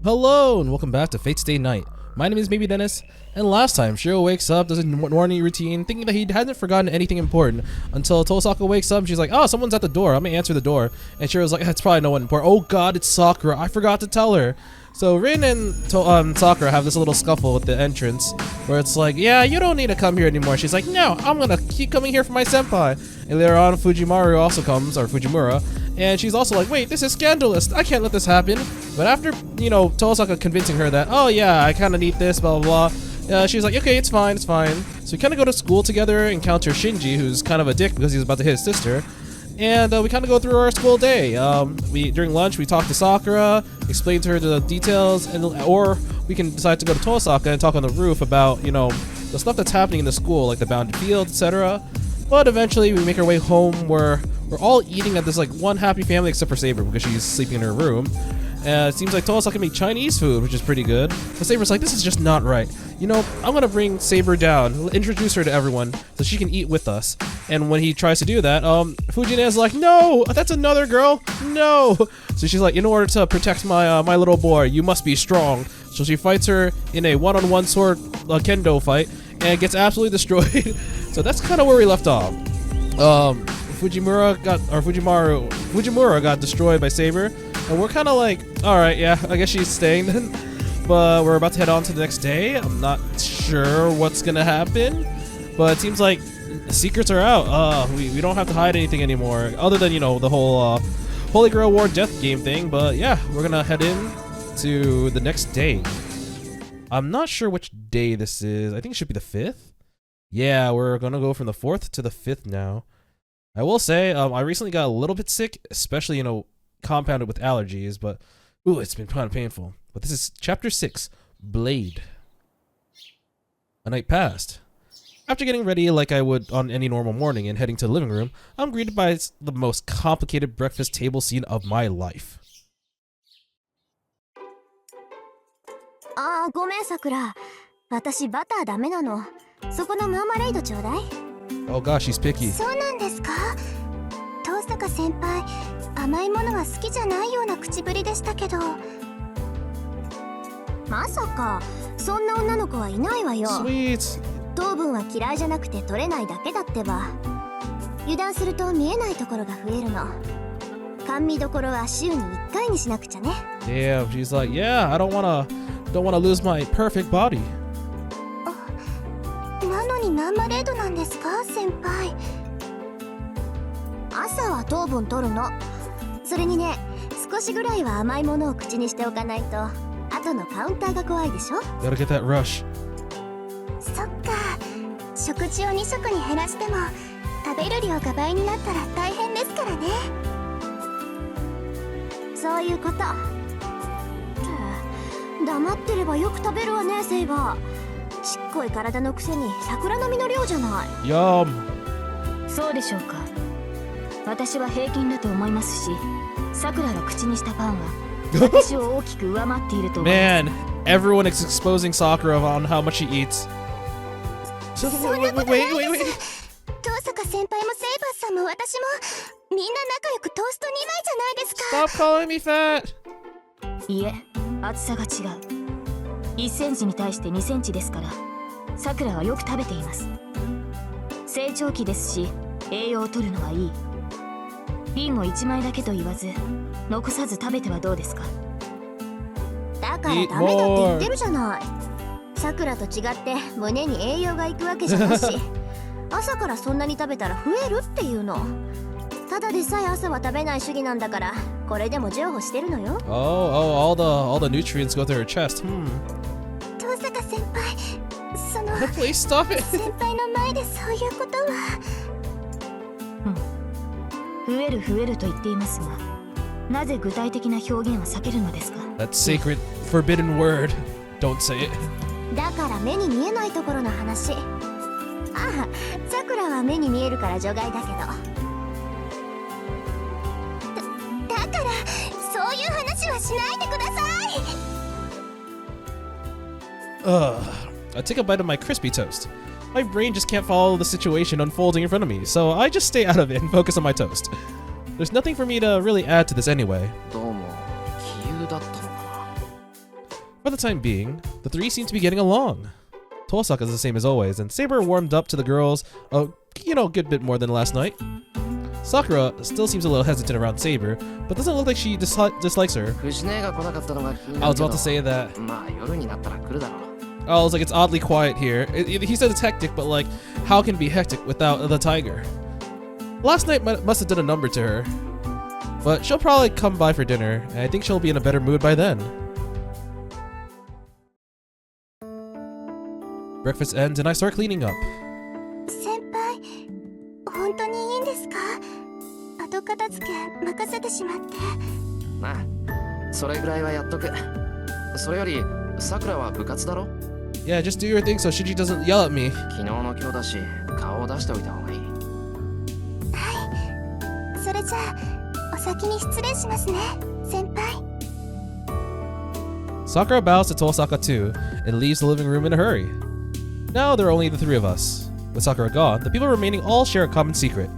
Hello and welcome back to Fate Stay Night. My name is Maybe Dennis, and last time Shirou wakes up, does a morning routine, thinking that he hadn't forgotten anything important until Tosaka wakes up and she's like, oh, someone's at the door, I'm gonna answer the door. And Shirou's like, it's probably no one important. Oh god, it's Sakura, I forgot to tell her. So Rin and Sakura have this little scuffle with the entrance where it's like, yeah, you don't need to come here anymore. She's like, no, I'm gonna keep coming here for my senpai. And later on, Fujimaru also comes, or Fujimura, and she's also like, wait, this is scandalous, I can't let this happen. But after, you know, Tosaka convincing her that, oh yeah, I kind of need this, blah blah blah, she's like, okay, it's fine, it's fine. So we kind of go to school together, encounter Shinji, who's kind of a dick because he's about to hit his sister. And we kind of go through our school day. During lunch, we talk to Sakura, explain to her the details, or we can decide to go to Tosaka and talk on the roof about, you know, the stuff that's happening in the school, like the bounded field, etc. But eventually, we make our way home where we're all eating at this like one happy family except for Saber because she's sleeping in her room. It seems like Tosaka can make Chinese food, which is pretty good. But Saber's like, this is just not right. You know, I'm gonna bring Saber down, introduce her to everyone, so she can eat with us. And when he tries to do that, Fujina's like, no, that's another girl, no. So she's like, in order to protect my my little boy, you must be strong. So she fights her in a one-on-one sword kendo fight and gets absolutely destroyed. So that's kind of where we left off. Fujimura got destroyed by Saber, and we're kind of like, all right, yeah, I guess she's staying then. But we're about to head on to the next day. I'm not sure what's gonna happen, but it seems like the secrets are out. We don't have to hide anything anymore, other than, you know, the whole Holy Grail War death game thing. But yeah, we're gonna head in to the next day. I'm not sure which day this is. I think it should be the 5th. Yeah, we're gonna go from the 4th to the 5th now. I will say, I recently got a little bit sick, especially, you know, compounded with allergies, but ooh, it's been kind of painful. But this is chapter 6, Blade. A night passed. After getting ready like I would on any normal morning and heading to the living room, I'm greeted by the most complicated breakfast table scene of my life. ごめんさくら。私バターダメなの。そこのマーマレードちょうだい。 Oh gosh, she's picky. そうなんですか。遠坂先輩、甘いものは好きじゃないような口ぶりでしたけど。まさかそんな女の子はいないわよ。Sweet. 糖分は嫌いじゃなくて取れないだけだってば。油断すると見えないところが増えるの。甘味どころは週に1回にしなくちゃね。Damn, she's like, yeah, I don't wanna lose my perfect body. なのにマーマレードなんですか、先輩。朝は糖分取るの。それにね、少しぐらいは甘いものを口にしておかないと後のカウンターが怖いでしょ。 Gotta get that rush. そっか、食事を2食に減らしても食べる量が倍になったら大変ですからね。そういうこと。黙ってればよく食べるわね、セイバー。ちっこい体のくせに桜の実の量じゃない。Yum. そうでしょうか。私は平均だと思いますし、桜が口にしたパンは私を大きく上回っていると思います。 Man, everyone is exposing Sakura on how much she eats. So, wait. 遠坂先輩もセイバーさんも私もみんな仲良くトースト2枚じゃないですか。 Stop calling me fat. いえ、厚さが違う。1センチに対して2センチですから、桜はよく食べています。成長期ですし、栄養を取るのはいい。リンを1枚だけと言わず、残さず食べてはどうですか。だからダメだって言ってるじゃない。桜と違って胸に栄養がいくわけじゃなし、朝からそんなに食べたら増えるっていうの。ただでさえ朝は食べない主義なんだから、これでも譲歩してるのよ。all the nutrients go through her chest. 遠坂先輩、その Please stop it. 先輩の前でそういうことは。増えると言っていますが、なぜ具体的な表現を避けるのですか。 That sacred, forbidden word. Don't say it. だから目に見えないところの話。ああ、桜は目に見えるから除外だけど。だからそういう話はしないでください。I take a bite of my crispy toast. My brain just can't follow the situation unfolding in front of me, so I just stay out of it and focus on my toast. There's nothing for me to really add to this anyway. どうも、杞憂だったのかな。For the time being, the three seem to be getting along. Tosaka is the same as always, and Saber warmed up to the girls a good bit more than last night. Sakura still seems a little hesitant around Saber, but doesn't look like she dislikes her. I was about to say that. Oh, it's like it's oddly quiet here. He said it's hectic, but like, how can it be hectic without the tiger? Last night must have done a number to her. But she'll probably come by for dinner, and I think she'll be in a better mood by then. Breakfast ends and I start cleaning up. 先輩、本当にいいんですか？後片付け任せてしまって。まあ、それぐらいはやっとく。それより、さくらは部活だろ？ Yeah, just do your thing so Shuji doesn't yell at me. 昨日の今日だし、顔を出しておいた方がいい。はい。それじゃあ、お先に失礼しますね、先輩。Sakura bows to Tosaka too and leaves the living room in a hurry. Now there are only the three of us. With Sakura gone, the people remaining all share a common secret.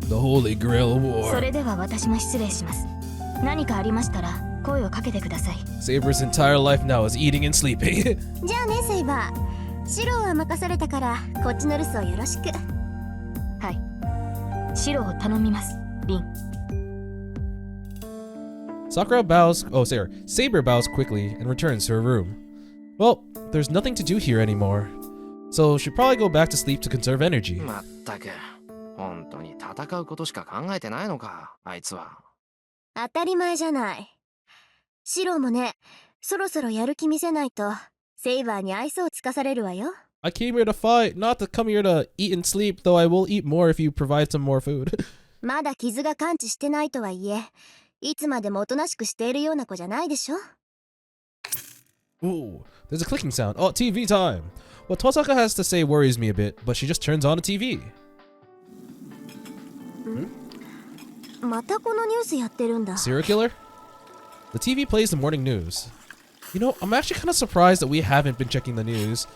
The Holy Grail War. それでは私も失礼します。何かありましたら声をかけてください。Saber's entire life now is eating and sleeping. じゃあね、セイバー。シローは任されたから、こっちの留守をよろしく。はい。シロを頼みます、リン。Saber bows quickly and returns to her room. Well, there's nothing to do here anymore, so she'll probably go back to sleep to conserve energy. まったく、本当に戦うことしか考えてないのか、あいつは。当たり前じゃない。シローもね、そろそろやる気見せないと、セイバーに愛想をつかされるわよ。I came here to fight, not to come here to eat and sleep, though I will eat more if you provide some more food. まだ傷が完治してないとはいえ、いつまでもおとなしくしているような子じゃないでしょ。Ooh, there's a clicking sound. Oh, TV time! What Tosaka has to say worries me a bit, but she just turns on the TV. またこのニュースやってるんだ。 Serial killer? The TV plays the morning news. You know, I'm actually kind of surprised that we haven't been checking the news,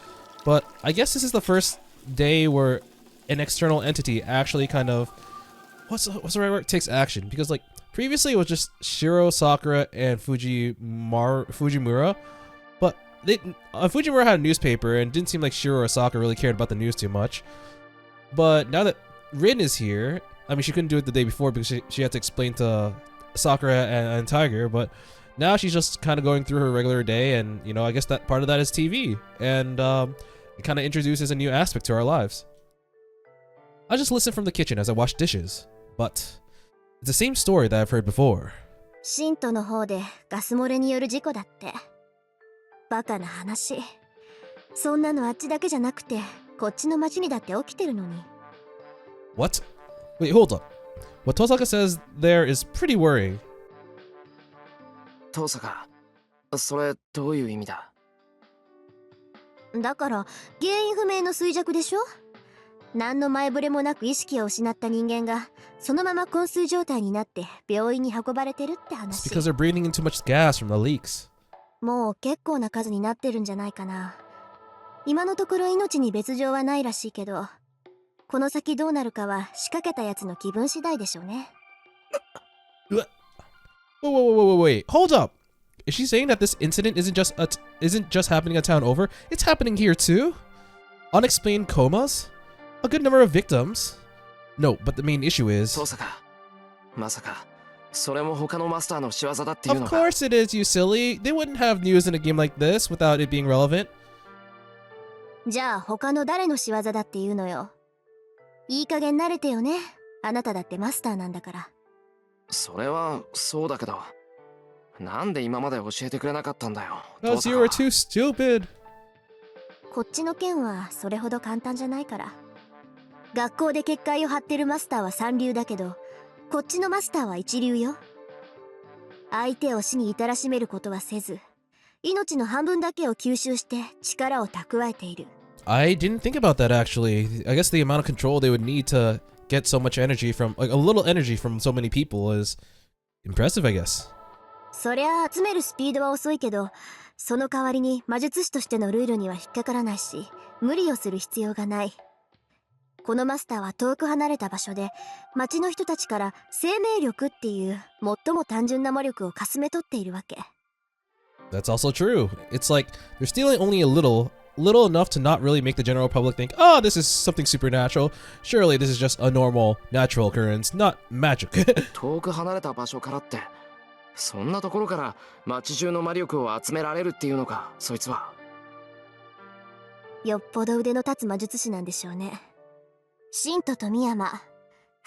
but I guess this is the first day where an external entity actually kind of what's the right word? Takes action, because like previously it was just Shirou, Sakura, and Fujimura, but Fujimura had a newspaper and it didn't seem like Shirou or Sakura really cared about the news too much. But now that Rin is here, I mean she couldn't do it the day before because she had to explain to Sakura and Tiger, but now she's just kind of going through her regular day, and you know, I guess that part of that is TV, and it kind of introduces a new aspect to our lives. I just listen from the kitchen as I wash dishes, but it's the same story that I've heard before. シントの方でガス漏れによる事故だって。バカな話。そんなのあっちだけじゃなくて、こっちの町にだって起きてるのに。What? Wait, hold up. What Tosaka says there is pretty worrying. トーサカ、それどういう意味だ？だから原因不明の衰弱でしょ。何の前触れもなく意識を失った人間がそのまま昏睡状態になって病院に運ばれてるって話。 It's because they're breathing in too much gas from the leaks. もう結構な数になってるんじゃないかな。今のところ命に別状はないらしいけど、この先どうなるかは仕掛けたやつの気分次第でしょうね。Wait, hold up. Is she saying that this incident isn't just happening a town over? It's happening here too? Unexplained comas? A good number of victims? No, but the main issue is... トーサカ、まさかそれも他のマスターの仕業だっていうの Of か？ course it is, you silly. They wouldn't have news in a game like this without it being relevant. じゃあ他の誰の仕業だっていうのよ。いい加減慣れてよね。あなただってマスターなんだから。それはそうだけど、なんで今まで教えてくれなかったんだよ。 Because you were too stupid. こっちの件はそれほど簡単じゃないから。学校で結界を張ってるマスターは三流だけど、こっちのマスターは一流よ。相手を死に至らしめることはせず、命の半分だけを吸収して力を蓄えている。I didn't think about that actually. I guess the amount of control they would need to get so much energy from, like a little energy from so many people is impressive, I guess. そりゃ集めるスピードは遅いけど、その代わりに魔術師としてのルールには引っかからないし、無理をする必要がない。このマスターは遠く離れた場所で、町の人たちから生命力っていう最も単純な魔力をかすめ取っているわけ。That's also true. It's like they're stealing only a little enough to not really make the general public think, oh, this is something supernatural. Surely this is just a normal, natural occurrence, not magic. 遠く離れた場所からって、そんなところから街中の魔力を集められるっていうのか、そいつは。よっぽど腕の立つ魔術師なんでしょうね。信と富山、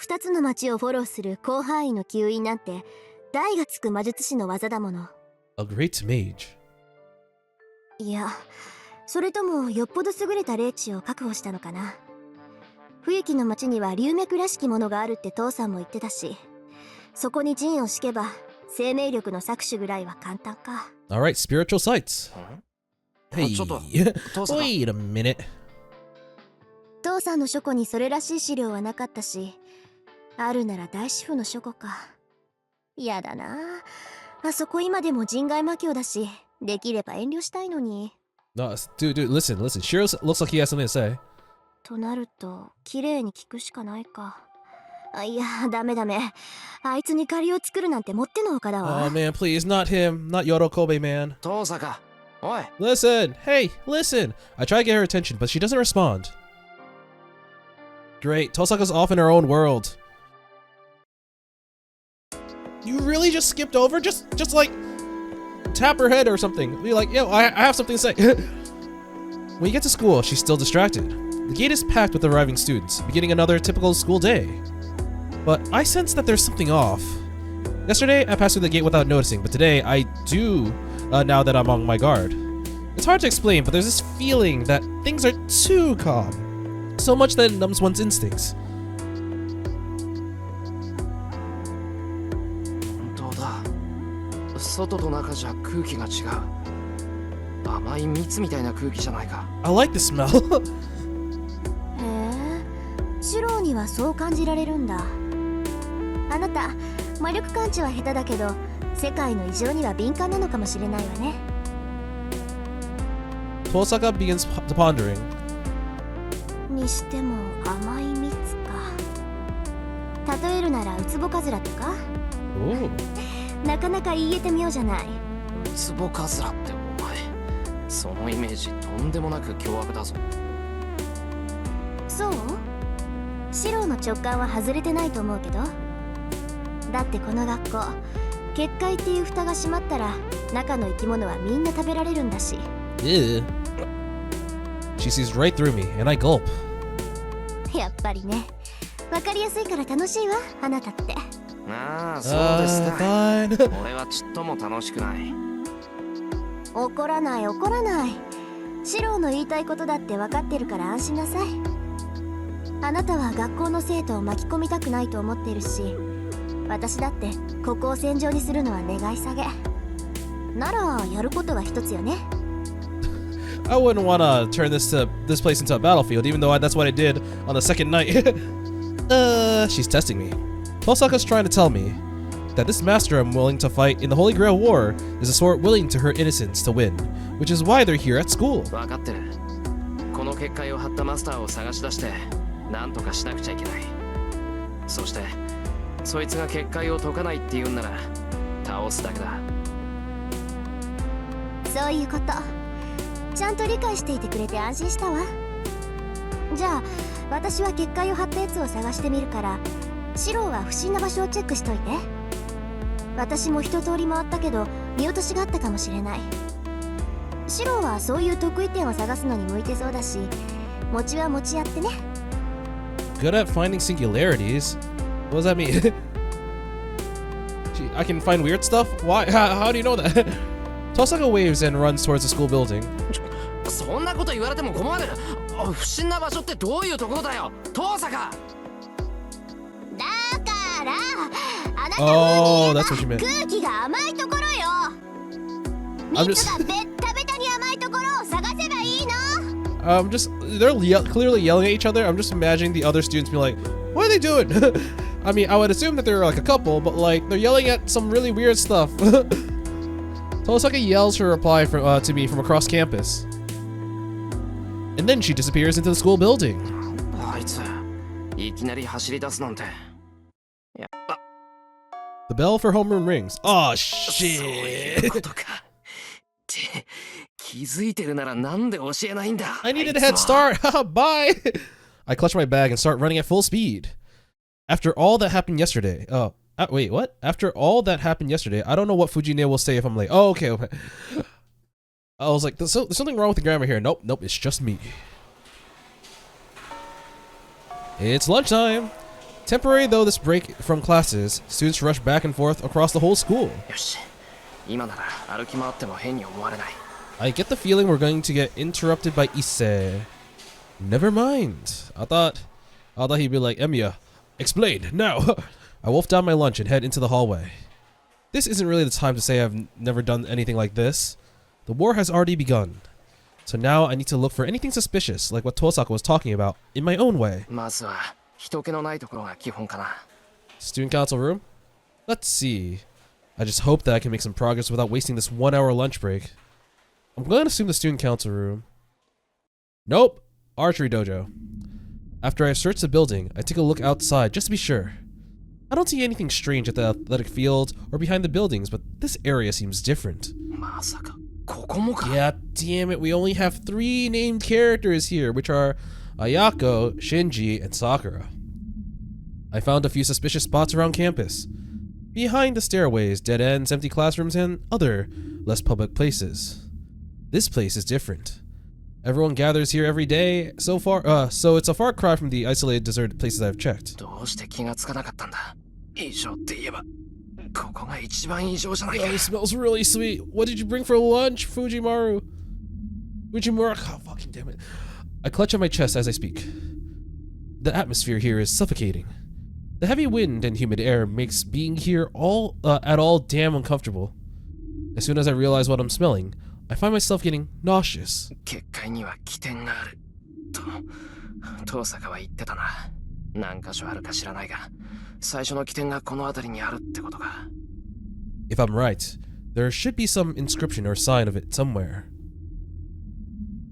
2つの町をフォローする広範囲の吸引なんて、大がつく魔術師の技だもの。A great mage. いや、それともよっぽど優れた霊地を確保したのかな。冬木の町には龍脈らしきものがあるって父さんも言ってたし、そこに陣を敷けば生命力の搾取ぐらいは簡単か。Alright, spiritual sights. Hey, ちょっと、父さん。wait a minute. 父さんの書庫にそれらしい資料はなかったし、あるなら大師傅の書庫か。やだな。あそこ今でも人外魔境だし、できれば遠慮したいのに。No, dude, listen. Shirou looks like he has something to say. となると、綺麗に聞くしかないか。いや、ダメ。あいつに借りを作るなんてもってのほかだわ。Oh man, please, not him. Not Yorokobe, man. 父さか。おい。Listen! Hey, listen! I try to get her attention, but she doesn't respond. Great, Tosaka's off in her own world. You really just skipped over? Just like, tap her head or something. Be like, yo, I have something to say. When you get to school, she's still distracted. The gate is packed with arriving students, beginning another typical school day. But I sense that there's something off. Yesterday, I passed through the gate without noticing, but today, I do, now that I'm on my guard. It's hard to explain, but there's this feeling that things are too calm. So much that it numbs one's instincts. 本当だ。外と中じゃ空気が違う。甘い蜜みたいな空気じゃないか。I like the smell. へえ、シローにはそう感じられるんだ。あなた、魔力感知は下手だけど、世界の異常には敏感なのかもしれないわね。Tosaka begins pondering. にしても甘い蜜か。例えるならウツボカズラとか。Ooh. なかなか言えてみようじゃない。ウツボカズラってお前、そのイメージとんでもなく凶悪だぞ。そう？シローの直感は外れてないと思うけど。だってこの学校、結界っていう蓋が閉まったら中の生き物はみんな食べられるんだし。Ew. She sees right through me, and I gulp. やっぱりね。わかりやすいから楽しいわ、あなたって。ああ、そうですか。Fine. 俺はちっとも楽しくない。怒らない。シローの言いたいことだって分かってるから安心なさい。あなたは学校の生徒を巻き込みたくないと思ってるし、私だってここを戦場にするのは願い下げ。ならやることは一つよね。I wouldn't want to turn this place into a battlefield, even though that's what I did on the second night. She's testing me. Tosaka's trying to tell me that this master I'm willing to fight in the Holy Grail War is a sort willing to hurt innocents to win, which is why they're here at school. 分かってる。この結界を張ったマスターを探し出して、なんとかしなくちゃいけない。そして、そいつが結界を解かないって言うんなら、倒すだけだ。そういうこと。ちゃんと理解していてくれて安心したわ。じゃあ私は結界を張ったやつを探してみるから、シローは不審な場所をチェックしといて。私も一通り回ったけど見落としがあったかもしれない。シローはそういう得意点を探すのに向いてそうだし、餅は餅やってね。 Good at finding singularities? What does that mean? I can find weird stuff? Why? How do you know that? Tosaka waves and runs towards the school building. そんなこと言われても困る。不審な場所ってどういうところだよ、父さか。だからあなた Oh, that's what you meant. 空気が甘いところよ。 I'm 蜜 just, がベッタベタに甘いところを探せばいいの。they're clearly yelling at each other. I'm just imagining the other students being like, what are they doing? I mean, I would assume that they're like a couple, but like, they're yelling at some really weird stuff. Tosaka yells her reply to me from across campus. And then she disappears into the school building. あいつ、いきなり走り出すなんて。やっぱ。 The bell for homeroom rings. Oh そういう shit! ことか。て、気づいてるならなんで教えないんだ。 I needed a head start. Bye. I clutch my bag and start running at full speed. After all that happened yesterday. Wait, what? After all that happened yesterday, I don't know what Fujine will say if I'm late. Oh, okay. I was like, there's something wrong with the grammar here. Nope, it's just me. It's lunchtime. Temporary though this break from classes, students rush back and forth across the whole school. よし、今なら歩き回っても変に思われない。 I get the feeling we're going to get interrupted by Issei. Never mind. I thought he'd be like, Emiya, explain, now. I wolf down my lunch and head into the hallway. This isn't really the time to say I've never done anything like this. The war has already begun. So now I need to look for anything suspicious, like what Tosaka was talking about, in my own way. まずは人気のないところが基本かな。 Student council room? Let's see. I just hope that I can make some progress without wasting this 1 hour lunch break. I'm going to assume the student council room. Nope. Archery dojo. After I search the building, I take a look outside just to be sure. I don't see anything strange at the athletic field or behind the buildings, but this area seems different. まさかここもか。 Yeah, damn it, we only have 3 named characters here, which are Ayako, Shinji, and Sakura. I found a few suspicious spots around campus. Behind the stairways, dead ends, empty classrooms, and other less public places. This place is different. Everyone gathers here every day, so it's a far cry from the isolated, deserted places I've checked. どうして気がつかなかったんだ。異常って言えばここが一番異常じゃないか。 Oh, it smells really sweet. What did you bring for lunch, Fujimaru? Fujimaru, oh, fucking damn it. I clutch at my chest as I speak. The atmosphere here is suffocating. The heavy wind and humid air makes being here at all damn uncomfortable. As soon as I realize what I'm smelling, I find myself getting nauseous. 結界には起点があると遠坂は言ってたな。何箇所あるか知らないが、最初の起点がこの辺りにあるってことか。 If I'm right, there should be some inscription or sign of it somewhere.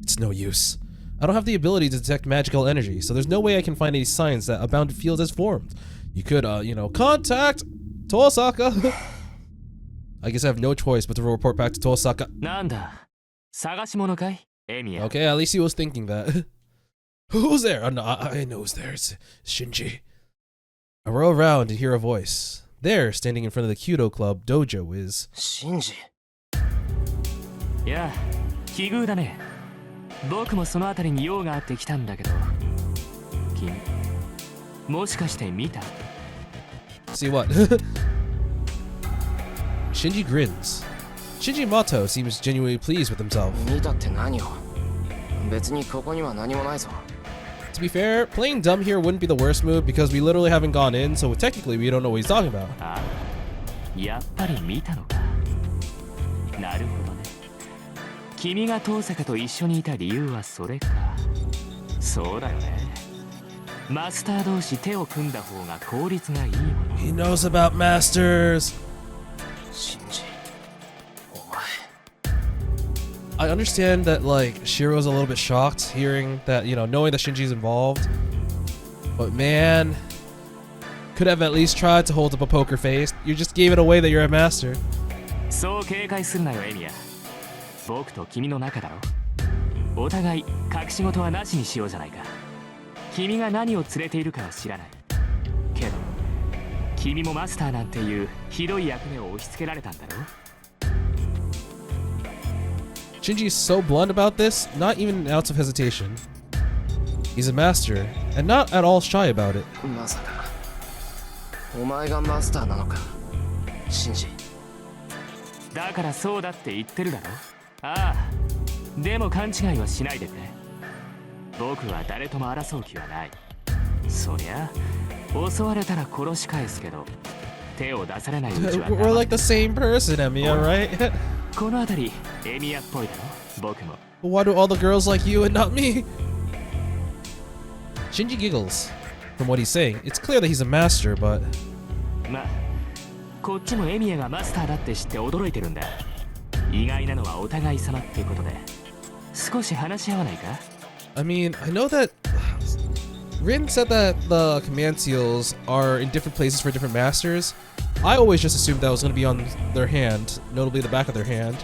It's no use. I don't have the ability to detect magical energy, so there's no way I can find any signs that a bounded field has formed. You could, contact Tosaka. I guess I have no choice but to report back to Tosaka. なんだ、探し物かい、エミヤ。 Okay, at least he was thinking that. Who's there? No, I know who's there. It's Shinji. I whirl around and hear a voice. There, standing in front of the Kyudo Club dojo is... シンジ。いや、奇遇だね。僕もその辺りに用があって来たんだけど。君、もしかして見た？ See what? Shinji grins. Shinji Mato seems genuinely pleased with himself. 見たって何を？別にここには何もないぞ。 To be fair, playing dumb here wouldn't be the worst move because we literally haven't gone in, so technically we don't know what he's talking about. あ、やっぱり見たのか。なるほどね。君が遠坂と一緒にいた理由はそれか。そうだよね。マスター同士手を組んだ方が効率がいいもの。 He knows about masters. シンジ、お前。 I understand that, like, Shiro's a little bit shocked hearing that, knowing that Shinji's involved. But man, could have at least tried to hold up a poker face. You just gave it away that you're a master. そう警戒するなよ、エミヤ。僕と君の仲だろ。お互い隠し事はなしにしようじゃないか。君が何を連れているかは知らない。けど、君もマスターなんていうひどい役目を押し付けられたんだろ。 Shinji is so blunt about this, not even an ounce of hesitation. He's a master, and not at all shy about it. まさかお前がマスターなのか、シンジ。だからそうだって言ってるだろ。ああ、でも勘違いはしないでくれ。僕は誰とも争う気はない。そりゃ襲われたら殺し返すけど、手を出されないうちは We're like the same person, Emiya, right? この辺りエミヤっぽいだろ、僕も。 Why do all the girls like you and not me? Shinji giggles. From what he's saying, it's clear that he's a master, but... まあ、こっちもエミヤがマスターだって知って驚いてるんだ。意外なのはお互い様ってことで、少し話し合わないか？ I mean, I know that... Rin said that the command seals are in different places for different masters. I always just assumed that was going to be on their hand, notably the back of their hand.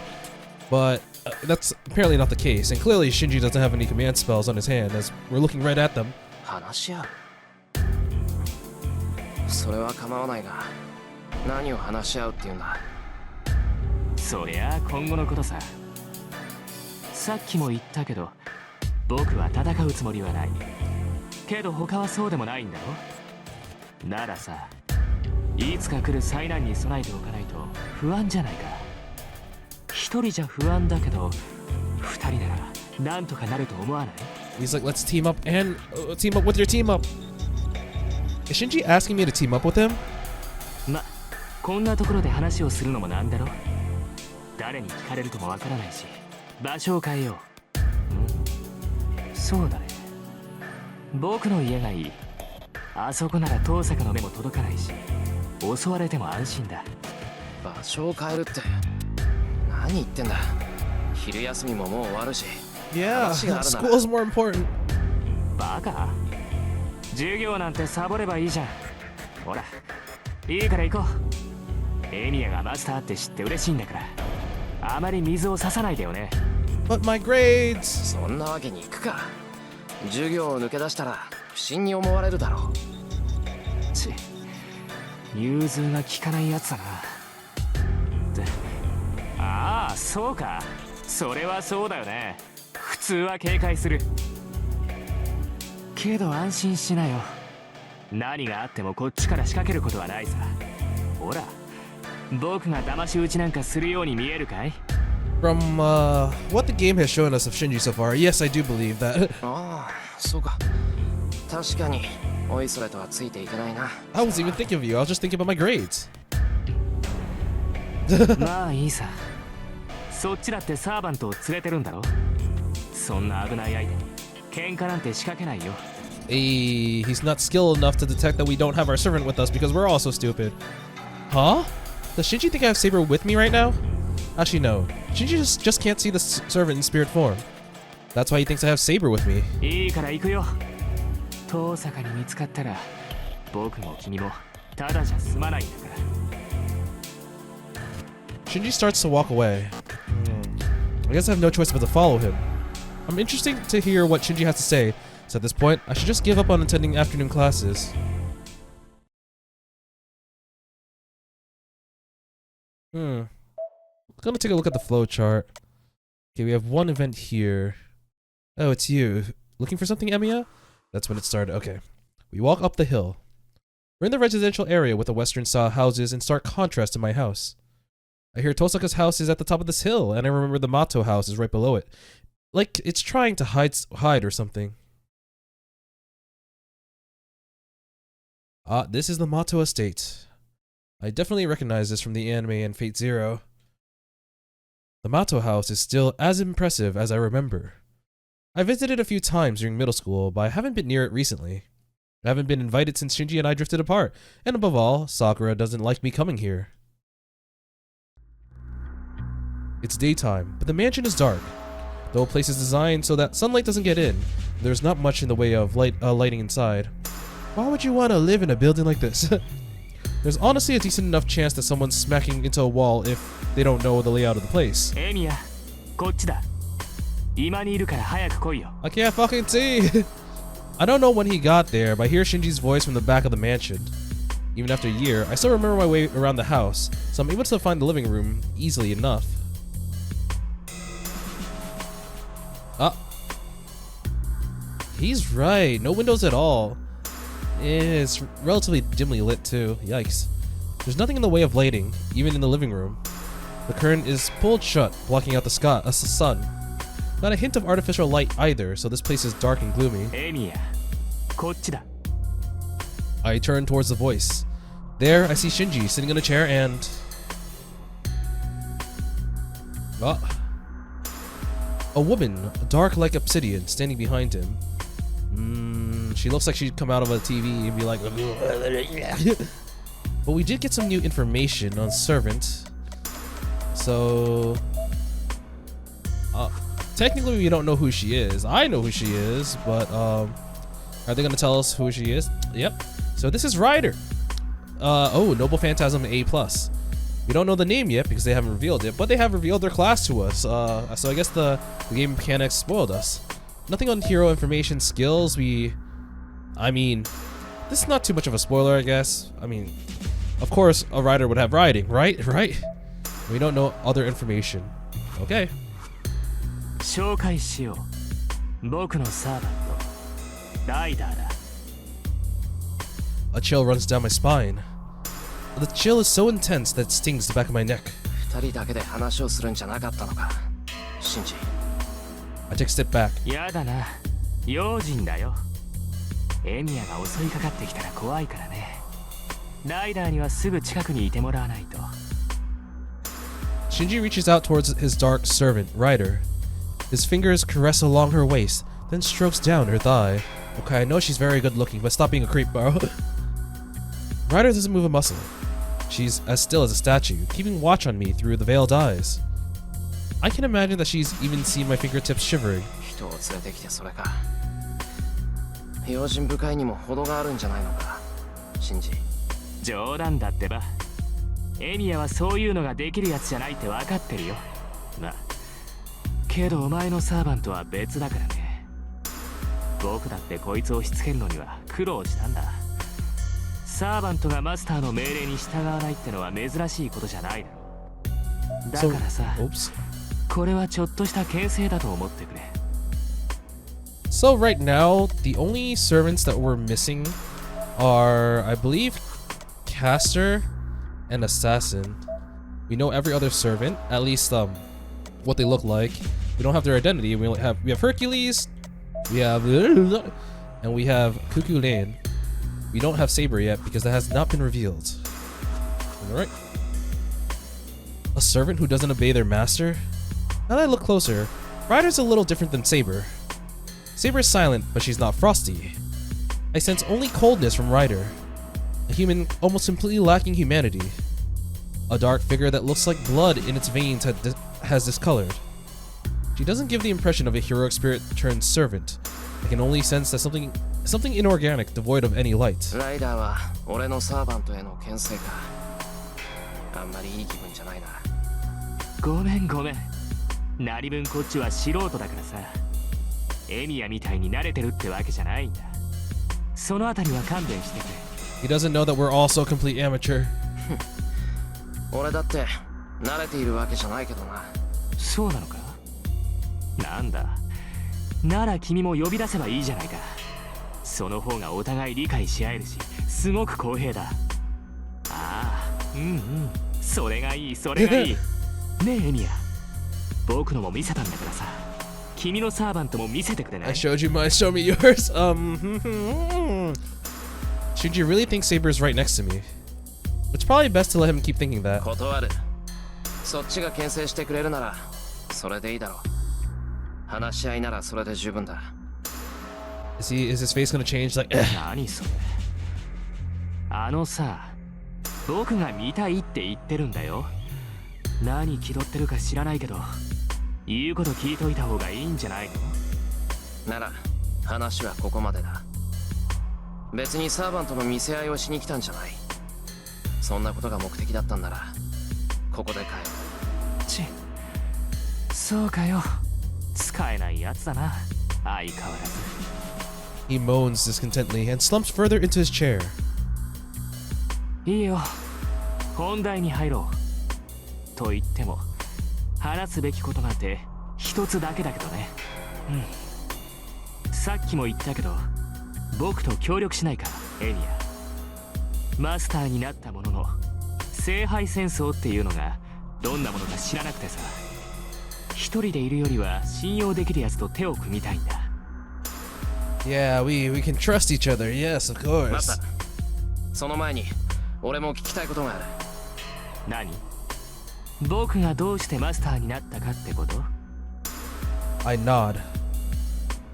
But that's apparently not the case, and clearly Shinji doesn't have any command spells on his hand, as we're looking right at them. 話し合うそれは構わないが何を話し合うっていうんだそりゃあ今後のことさ。さっきも言ったけど僕は戦うつもりはない。けど他はそうでもないんだろ。ならさ、いつか来る災難に備えておかないと不安じゃないか。一人じゃ不安だけど二人ならなんとかなると思わない？ He's like, let's team up and team up with your team up. Is Shinji asking me to team up with him? ま、こんなところで話をするのもなんだろ。誰に聞かれるともわからないし、場所を変えよう。そうだね。僕の家がいい。あそこなら遠坂の目も届かないし、襲われても安心だ。場所を変えるって何言ってんだ。昼休みももう終わるし。Yeah, school's more important. バカ。授業なんてサボればいいじゃん。ほら、いいから行こう。エミヤがマスターって知って嬉しいんだから。あまり水を差さないでよね。But my grades. そんなわけにいくか。授業を抜け出したら不審に思われるだろう。ち、融通が利かないやつだな。ああ、そうか。それはそうだよね。普通は警戒する。けど安心しなよ。何があってもこっちから仕掛けることはないさ。ほら、僕が騙し討ちなんかするように見えるかい？ From what the game has shown us of Shinji so far, yes, I do believe that. ああ、そうか。確かに、おいそれとはついていけないな。I wasn't even thinking of you. I was just thinking about my grades. まあいいさ。そっちだってサーバントを連れてるんだろ。そんな危ない相手に喧嘩なんて仕掛けないよ。Hey, he's not skilled enough to detect that we don't have our servant with us because we're all so stupid. Huh? Does Shinji think I have Saber with me right now? Actually, no. Shinji just can't see the servant in spirit form. That's why he thinks I have Saber with me. いいから行くよ。遠坂に見つかったら僕も君もただじゃ済まないんだから。Shinji starts to walk away. I guess I have no choice but to follow him. I'm interested to hear what Shinji has to say, so at this point, I should just give up on attending afternoon classes. Gonna take a look at the flow chart. Okay, we have one event here. Oh, it's you. Looking for something, Emiya? That's when it started. Okay. We walk up the hill. We're in the residential area with the western style houses in stark contrast to my house. I hear Tosaka's house is at the top of this hill, and I remember the Mato house is right below it. Like it's trying to hide or something. Ah, this is the Mato estate. I definitely recognize this from the anime and Fate Zero. The Mato house is still as impressive as I remember. I visited a few times during middle school, but I haven't been near it recently. I haven't been invited since Shinji and I drifted apart, and above all, Sakura doesn't like me coming here. It's daytime, but the mansion is dark. The whole place is designed so that sunlight doesn't get in. There's not much in the way of lighting inside. Why would you want to live in a building like this? There's honestly a decent enough chance that someone's smacking into a wall if they don't know the layout of the place. Emiya, こっちだ。今にいるから早く来いよ。 I can't fucking see. I don't know when he got there, but I hear Shinji's voice from the back of the mansion. Even after a year, I still remember my way around the house, so I'm able to find the living room easily enough. Ah. He's right, no windows at all. It's relatively dimly lit too, yikes. There's nothing in the way of lighting, even in the living room. The curtain is pulled shut, blocking out the sun. Not a hint of artificial light either, so this place is dark and gloomy. Emiya, こっちだ。 I turn towards the voice. There, I see Shinji sitting in a chair and... Ah. A woman, dark like obsidian, standing behind him. She looks like she'd come out of a TV and be like... But we did get some new information on Servant. So... technically we don't know who she is. I know who she is, but are they gonna tell us who she is? Yep. So this is Ryder. Oh, Noble Phantasm A+. We don't know the name yet because they haven't revealed it, but they have revealed their class to us. So I guess the game mechanics spoiled us. Nothing on hero information, skills. I mean, this is not too much of a spoiler, I guess. I mean, of course, a rider would have riding, right? Right? We don't know other information. Okay. 紹介しよう。僕のサーバント、ライダーだ。A chill runs down my spine. The chill is so intense that it stings the back of my neck. 二人だけで話をするんじゃなかったのか、シンジ。 I take a step back. やだな。用心だよ。エミヤが襲いかかってきたら怖いからね。ライダーにはすぐ近くにいてもらわないと。Shinji reaches out towards his dark servant, Ryder. His fingers caress along her waist, then strokes down her thigh. Okay, I know she's very good looking, but stop being a creep, bro. Ryder doesn't move a muscle. She's as still as a statue, keeping watch on me through the veiled eyes. I can imagine that she's even seen my fingertips shivering. 人を連れてきてそれか。用心深いにも程があるんじゃないのか、シンジ。冗談だってば。エミヤはそういうのができるやつじゃないって分かってるよ。まあけどお前のサーバントは別だからね。僕だってこいつをしつけるのには苦労したんだ。サーバントがマスターの命令に従わないってのは珍しいことじゃないだろ。だからさ、これはちょっとした牽制だと思ってくれ。So right now, the only servants that we're missing are, I believe, Caster and Assassin. We know every other servant, at least what they look like. We don't have their identity. We have Hercules, we have and we have Cuckoo Lane. We don't have Saber yet because that has not been revealed. Alright. A servant who doesn't obey their master? Now that I look closer, Ryder's a little different than Saber. Saber is silent, but she's not frosty. I sense only coldness from Ryder. A human almost completely lacking humanity. A dark figure that looks like blood in its veins has discolored. She doesn't give the impression of a heroic spirit turned servant. I can only sense that something inorganic, devoid of any light. ライダーは俺のサーバントへの牽制か。あんまりいい気分じゃないな。ごめんごめん。何分こっちは素人だからさ。エミヤみたいに慣れてるってわけじゃないんだ。そのあたりは勘弁してくれ。He doesn't know that we're also complete amateur. 俺だって慣れているわけじゃないけどな。そうなのか。なんだ。なら君も呼び出せばいいじゃないか。その方がお互い理解し合えるし、すごく公平だ。ああ、うんうん。それがいい、それがいい。ねえエミヤ。僕のも見せたんだからさ。君のサーバントも見せてくれない？ I showed you mine, show me yours. Should you really think Saber is right next to me? It's probably best to let him keep thinking that. 断る。そっちが牽制してくれるならそれでいいだろう。話し合いならそれで十分だ。Is his face gonna change like 何それ。あのさ、僕が見たいって言ってるんだよ。何気取ってるか知らないけど、言うこと聞いといた方がいいんじゃないの？なら話はここまでだ。別にサーバントの見せ合いをしに来たんじゃない。そんなことが目的だったんならここで帰る。そうかよ。使えないやつだな。相変わらず。He moans discontently and slumps further into his chair. いいよ。本題に入ろう。と言っても話すべきことなんて一つだけだけどね。さっきも言ったけど、僕と協力しないか、エミヤ。マスターになったものの、聖杯戦争っていうのがどんなものか知らなくてさ。一人でいるよりは信用できるやつと手を組みたいんだ。Yeah, we can trust each other. Yes, of course. また。その前に俺も聞きたいことがある。何？僕がどうしてマスターになったかってこと？ I nod.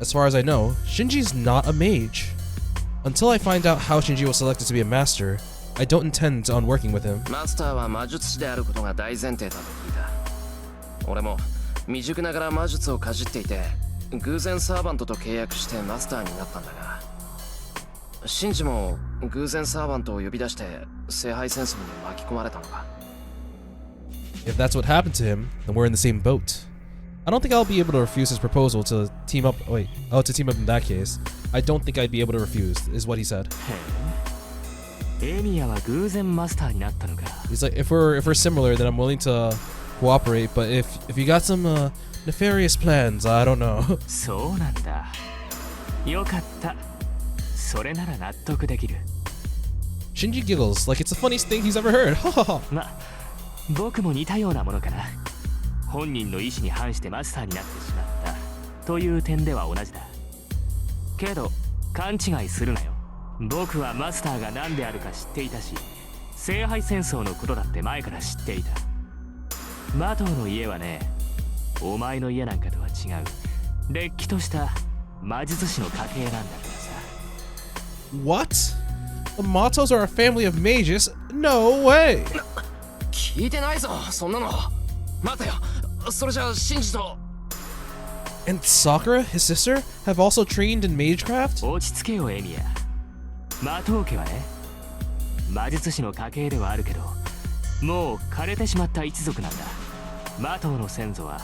As far as I know, Shinji's not a mage. Until I find out how Shinji was selected to be a master, I don't intend on working with him. マスターは魔術師であることが大前提だと聞いた。俺も未熟ながら魔術をかじっていて、偶然サーバントと契約してマスターになったんだが、シンジも偶然サーバントを呼び出して聖杯戦争に巻き込まれたのか。If that's what happened to him, then we're in the same boat. I don't think I'll be able to refuse his proposal to team up. To team up in that case. I don't think I'd be able to refuse, is what he said. エミヤは偶然マスターになったのか。 He's like, if we're similar, then I'm willing to cooperate. But if you got some nefarious plans, I don't know. そうなんだ。よかった。それなら納得できる。 Shinji giggles like it's the funniest thing he's ever heard. ま、僕も似たようなものかな。本人の意思に反してマスターになってしまったという点では同じだ。けど勘違いするなよ。僕はマスターが何であるか知っていたし、聖杯戦争のことだって前から知っていた。マトウの家はね、お前の家なんかとは違う、れっきとした魔術師の家系なんだからさ。 What? The Matos are a family of mages? No way! 聞いてないぞそんなの。待てよ、それじゃあシンジと。 And Sakura, his sister, have also trained in magecraft? 落ち着けよエミヤ。マトウ家はね、魔術師の家系ではあるけど、もう枯れてしまった一族なんだ。マトウの先祖は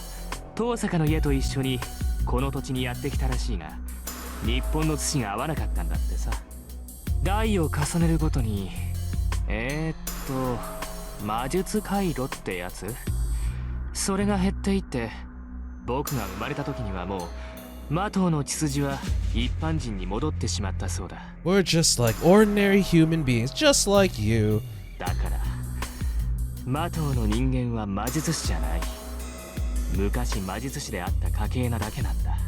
遠坂の家と一緒にこの土地にやってきたらしいが、日本の土が合わなかったんだってさ。代を重ねるごとに魔術回路ってやつ、それが減っていって、僕が生まれた時にはもうマトウの血筋は一般人に戻ってしまったそうだ。 We're just like ordinary human beings, just like you. だからマトウの人間は魔術師じゃない。昔魔術師であった家系なだけなんだ。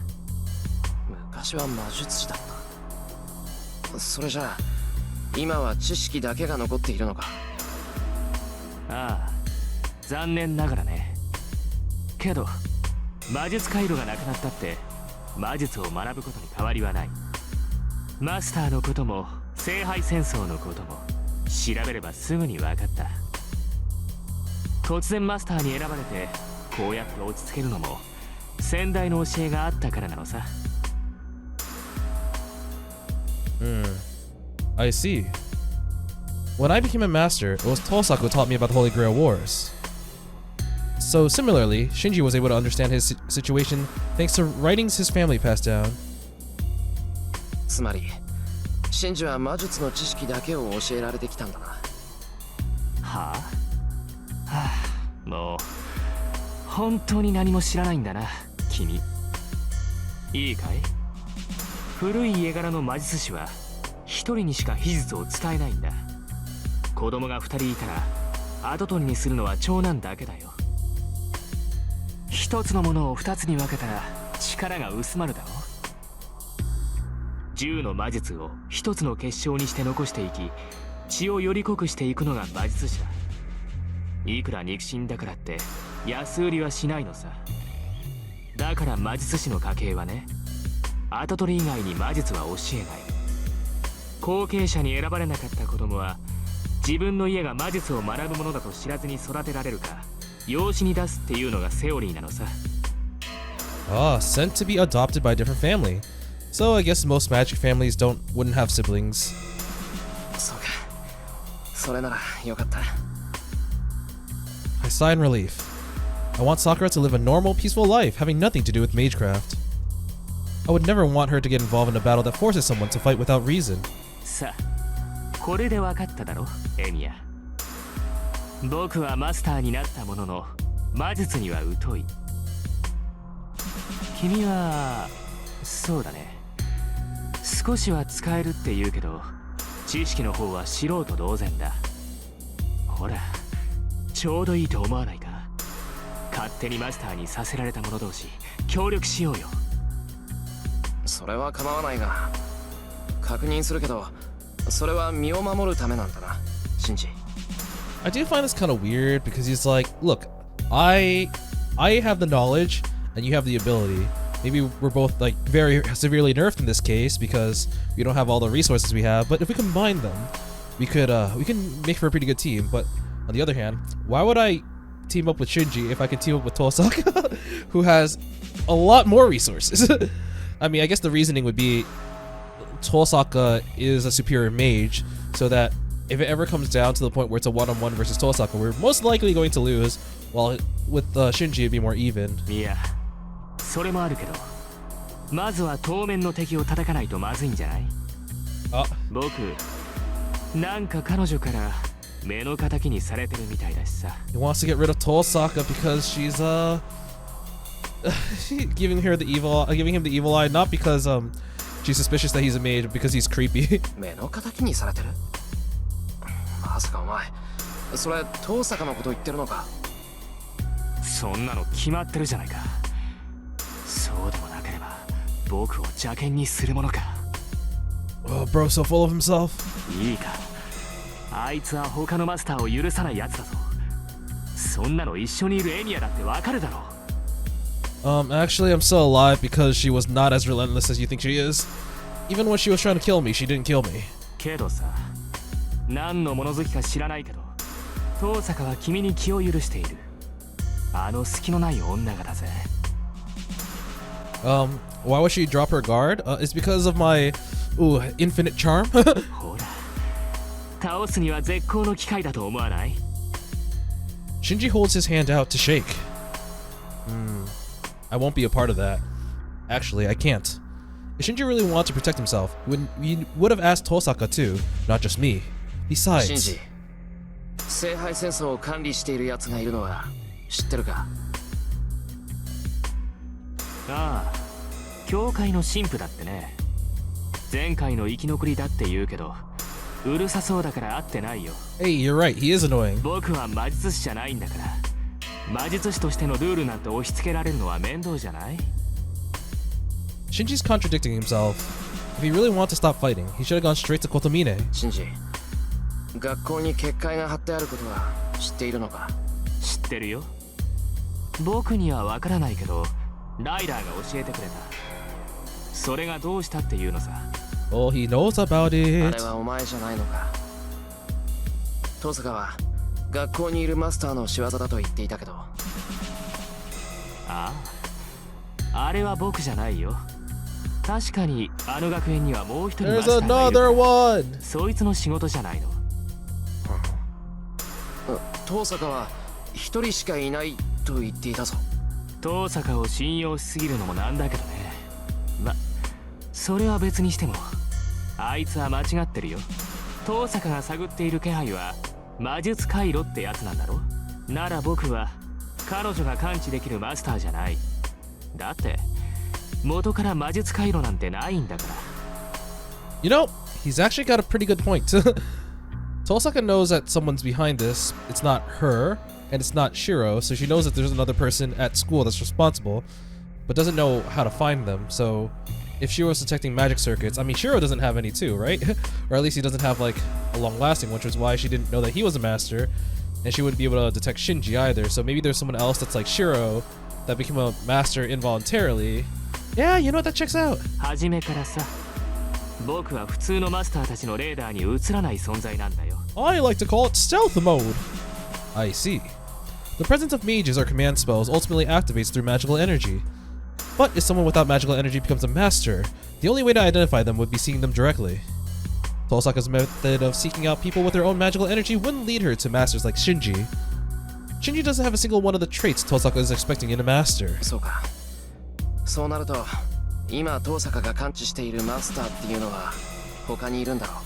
昔は魔術師だった。それじゃあ今は知識だけが残っているのか。ああ、残念ながらね。けど魔術回路がなくなったって魔術を学ぶことに変わりはない。マスターのことも聖杯戦争のことも調べればすぐに分かった。突然マスターに選ばれてこうやって落ち着けるのも先代の教えがあったからなのさ。I see. When I became a master, it was Tosaku who taught me about the Holy Grail Wars. So similarly, Shinji was able to understand his situation thanks to writings his family passed down. つまりシンジは魔術の知識だけを教えられてきたんだな。はあ、はあ、もう本当に何も知らないんだな君。いいかい、古い家柄の魔術師は一人にしか秘術を伝えないんだ。子供が二人いたら跡取りにするのは長男だけだよ。一つのものを二つに分けたら力が薄まるだろ。10の魔術を一つの結晶にして残していき、血をより濃くしていくのが魔術師だ。いくら肉親だからって安売りはしないのさ。だから魔術師の家系はね、跡取り以外に魔術は教えない。後継者に選ばれなかった子供は自分の家が魔術を学ぶものだと知らずに育てられるか養子に出すっていうのがセオリーなのさ。Ah, sent to be adopted by a different family. So I guess most magic families wouldn't have siblings. そうか、それならよかった。 I sigh in relief. I want Sakura to live a normal, peaceful life, having nothing to do with magecraft. I would never want her to get involved in a battle that forces someone to fight without reason. さあ、これで分かっただろエミヤ。僕はマスターになったものの魔術には疎い。君はそうだね、少しは使えるって言うけど知識の方は素人同然だ。ほらちょうどいいと思わないか。勝手にマスターにさせられた者同士協力しようよ。それは構わないが、確認するけどそれは身を守るためなんだな、シンジ。 I do find this kind of weird because he's like, look, I have the knowledge and you have the ability. Maybe we're both like very severely nerfed in this case because we don't have all the resources we have, but if we combine them, we can make for a pretty good team. But on the other hand, why would I team up with Shinji if I can team up with Tosaka, who has a lot more resources? I mean, I guess the reasoning would be Tosaka is a superior mage, so that if it ever comes down to the point where it's a one-on-one versus Tosaka, we're most likely going to lose. While with Shinji, it'd be more even. いや、それもあるけど、まずは当面の敵を叩かないとまずいんじゃない？あ、僕、なんか彼女から目の敵にされてるみたいだしさ。He wants to get rid of Tosaka because she's giving him the evil eye, not because she's suspicious that he's a mage, but because he's creepy. 目の敵にされてる？まさかお前、それ遠坂のこと言ってるのか？そんなの決まってるじゃないか。そうでもなければ僕を邪険にするものか。Oh, bro, so full of himself. いいか、あいつは他のマスターを許さないやつだぞ。そんなの一緒にいるエミヤだってわかるだろ。Actually, I'm still alive because she was not as relentless as you think she is. Even when she was trying to kill me, she didn't kill me. けどさ、何の物好きか知らないけど、遠坂は君に気を許している。あの隙のない女がだぜ。Why would she drop her guard? It's because of my, infinite charm. ほら、倒すには絶好の機会だと思わない？ Shinji holds his hand out to shake. I won't be a part of that. Actually, I can't. If Shinji really wanted to protect himself, he would have asked Tosaka too, not just me. Besides... シンジ、聖杯戦争を管理している奴がいるのは知ってるか？ああ、教会の神父だってね。前回の生き残りだって言うけど、うるさそうだから会ってないよ。Hey, you're right, he is annoying. 僕は魔術師じゃないんだから、魔術師としてのルールなんて押し付けられるのは面倒じゃない？ Shinji's contradicting himself. If he really wanted to stop fighting, he should have gone straight to Kotomine. シンジ、学校に結界が貼ってあることは知っているのか？知ってるよ。僕にはわからないけど、ライダーが教えてくれた。それがどうしたっていうのさ。Oh, he knows about あ it. れはお前じゃないのか？遠坂は学校にいるマスターの仕業だと言っていたけど。ああ、あれは僕じゃないよ。確かにあの学園にはもう一人マ There's スターがいるから another one. そいつの仕事じゃないの。遠坂は一人しかいないと言っていたぞ。遠坂を信用しすぎるのもなんだけどね。ま、それは別にしても、あいつは間違ってるよ。遠坂が探っている気配は魔術回路ってやつなんだろ。なら僕は彼女が感知できるマスターじゃない。だって元から魔術回路なんてないんだから。 You know, he's actually got a pretty good point. Tosaka knows that someone's behind this. It's not her, and it's not Shirou, so she knows that there's another person at school that's responsible, but doesn't know how to find them. So if Shirou's detecting magic circuits, I mean, Shirou doesn't have any too, right? Or at least he doesn't have like a long-lasting, which was why she didn't know that he was a master, and she wouldn't be able to detect Shinji either. So maybe there's someone else that's like Shirou that became a master involuntarily. Yeah, you know what, that checks out. 初めからさ、僕は普通のマスターたちのレーダーに映らない存在なんだよ。I like to call it stealth mode. I see. The presence of mages or command spells ultimately activates through magical energy. But if someone without magical energy becomes a master, the only way to identify them would be seeing them directly. Tosaka's method of seeking out people with their own magical energy wouldn't lead her to masters like Shinji. Shinji doesn't have a single one of the traits Tosaka is expecting in a master. そうか。そうなると、今遠坂が感知しているマスターっていうのは他にいるんだろう。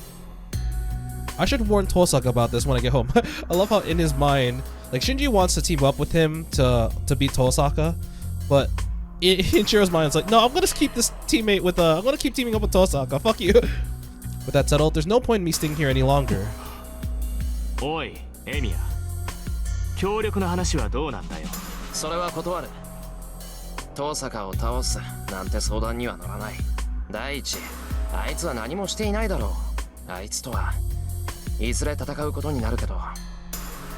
I should warn Tosaka about this when I get home. I love how in his mind, like Shinji wants to team up with him to beat Tosaka, but in Shirou's mind, it's like, no, I'm gonna keep this teammate with I'm gonna keep teaming up with Tosaka. Fuck you. With that settled, there's no point in me staying here any longer. おい、エミヤ。協力の話はどうなんだよ。それは断る。遠坂を倒すなんて相談には乗らない。第一、あいつは何もしていないだろう。あいつとはいずれ戦うことになるけど、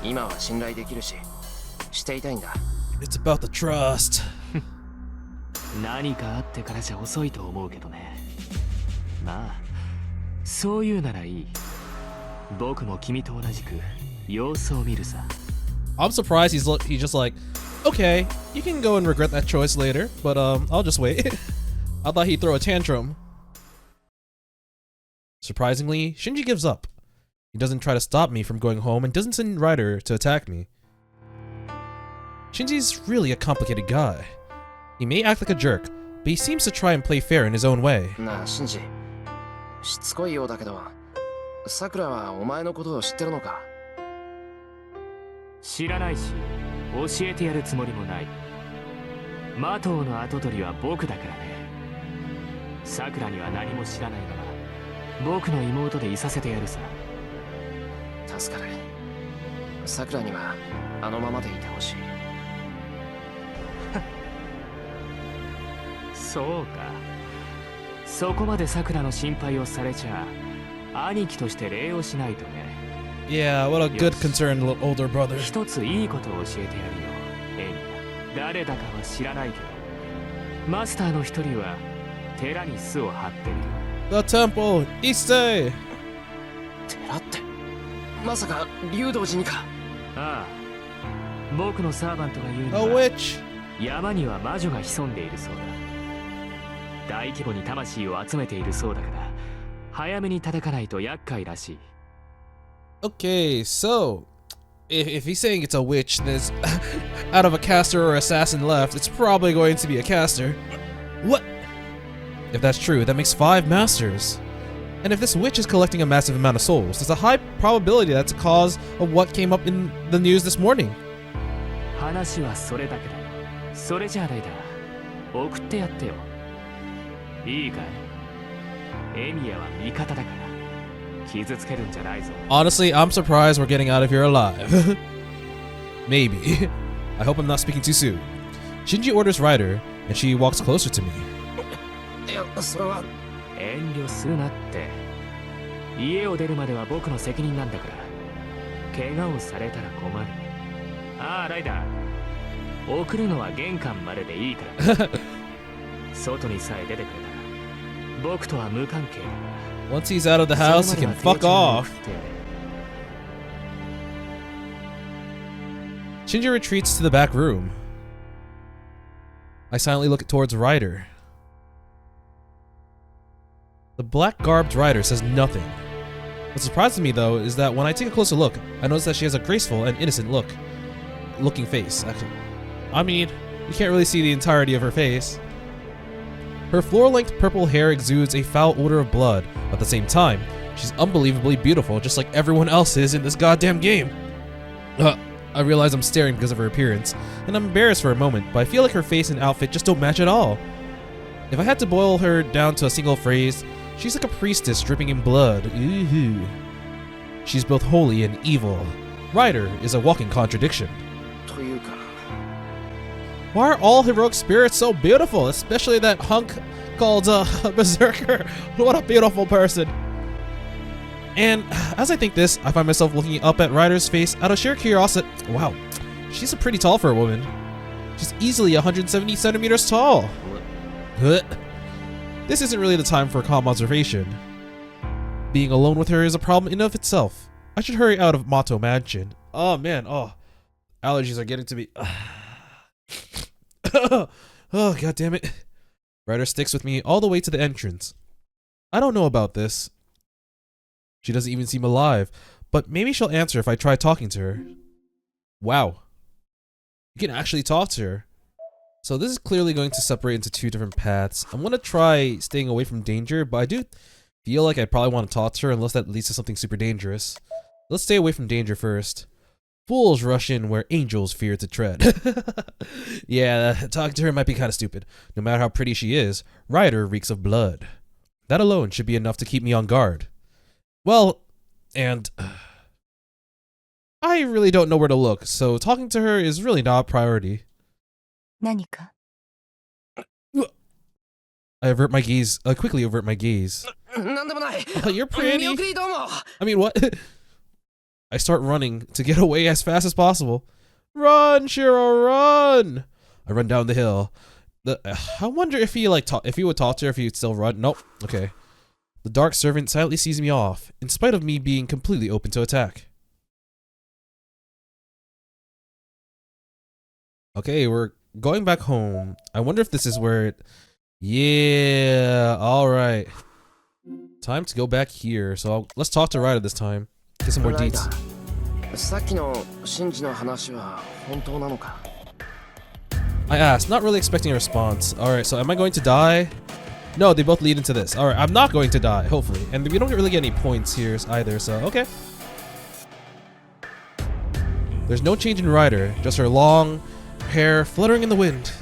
今は信頼できるし、していたいんだ。It's about the trust. 何かあってからじゃ遅いと思うけどね。まあ、そういうならいい。僕も君と同じく様子を見るさ。I'm surprised he's just like, okay, you can go and regret that choice later, but I'll just wait. I thought he'd throw a tantrum. Surprisingly, Shinji gives up. He doesn't try to stop me from going home and doesn't send Ryder to attack me. Shinji's really a complicated guy. He may act like a jerk, but he seems to try and play fair in his own way. なあ、シンジ。しつこいようだけど、さくらはお前のことを知ってるのか？知らないし、教えてやるつもりもない。マトウの跡取りは僕だからね。さくらには何も知らないまま、僕の妹でいさせてやるさ。助かる。さくらにはあのままでいてほしい。そうか。そこまでさくらの心配をされちゃ、兄貴として礼をしないとね。Yeah, what a good concerned little older brother. 一ついいことを教えてやるよ、エミヤ。誰だかは知らないけど、マスターの一人は寺に巣を張ってるよ。The temple, Issei! 寺って、まさか竜道寺にか？ああ、僕のサーバントが言うに A は、 witch! 山には魔女が潜んでいるそうだ。大規模に魂を集めているそうだから、早めに叩かないと厄介らしい。Okay, so if he's saying it's a witch, there's out of a caster or assassin left, it's probably going to be a caster. What? If that's true, that makes 5 masters. And if this witch is collecting a massive amount of souls, there's a high probability that's a cause of what came up in the news this morning. 話はそれだけだ。それじゃあレイダー、送ってやってよ。いいかい？エミヤは味方だから。傷つけるんじゃないぞ。 Honestly, I'm surprised we're getting out of here alive. Maybe. I hope I'm not speaking too soon. Shinji orders Ryder, and she walks closer to me. いや、それは。遠慮するなって。家を出るまでは僕の責任なんだから。怪我をされたら困る。ああ、ライダー。送るのは玄関まででいいから。外にさえ出てくれたら、僕とは無関係だ。 Once he's out of the house, he can fuck off. Shinji retreats to the back room. I silently look towards Ryder. The black-garbed Ryder says nothing. What surprises me, though, is that when I take a closer look, I notice that she has a graceful and innocent looking face. Actually, I mean, you can't really see the entirety of her face. Her floor-length purple hair exudes a foul odor of blood. At the same time, she's unbelievably beautiful, just like everyone else is in this goddamn game. I realize I'm staring because of her appearance, and I'm embarrassed for a moment, but I feel like her face and outfit just don't match at all. If I had to boil her down to a single phrase, she's like a priestess dripping in blood. Ooh. She's both holy and evil. Ryder is a walking contradiction. Why are all heroic spirits so beautiful, especially that hunk called Berserker? What a beautiful person. And as I think this, I find myself looking up at Ryder's face out of sheer curiosity. Wow, she's pretty tall for a woman. She's easily 170 centimeters tall. This isn't really the time for calm observation. Being alone with her is a problem in of itself. I should hurry out of Mato Mansion. Oh man, allergies are getting to me. Oh, god damn it. Ryder sticks with me all the way to the entrance. I don't know about this. She doesn't even seem alive, but maybe she'll answer if I try talking to her. Wow. You can actually talk to her. So this is clearly going to separate into 2 different paths. I'm going to try staying away from danger, but I do feel like I probably want to talk to her unless that leads to something super dangerous. Let's stay away from danger first. Fools rush in where angels fear to tread. Yeah, talking to her might be kind of stupid. No matter how pretty she is, Ryder reeks of blood. That alone should be enough to keep me on guard. Well, and I really don't know where to look, so talking to her is really not a priority. 何か I quickly avert my gaze. Oh, you're pretty. I mean, what? I start running to get away as fast as possible. Run, Shirou, run! I run down the hill. I wonder if he would talk to her if he'd still run. Nope. Okay. The dark servant silently sees me off, in spite of me being completely open to attack. Okay, we're going back home. I wonder if this is where it... Yeah, alright. Time to go back here. So let's talk to Ryder this time. Get some more deets. さっきのシンジの話は本当なのか？ I asked, not really expecting a response. Alright, so am I going to die? No, they both lead into this. Alright, I'm not going to die, hopefully. And we don't really get any points here either, so okay. There's no change in Ryder, just her long hair fluttering in the wind.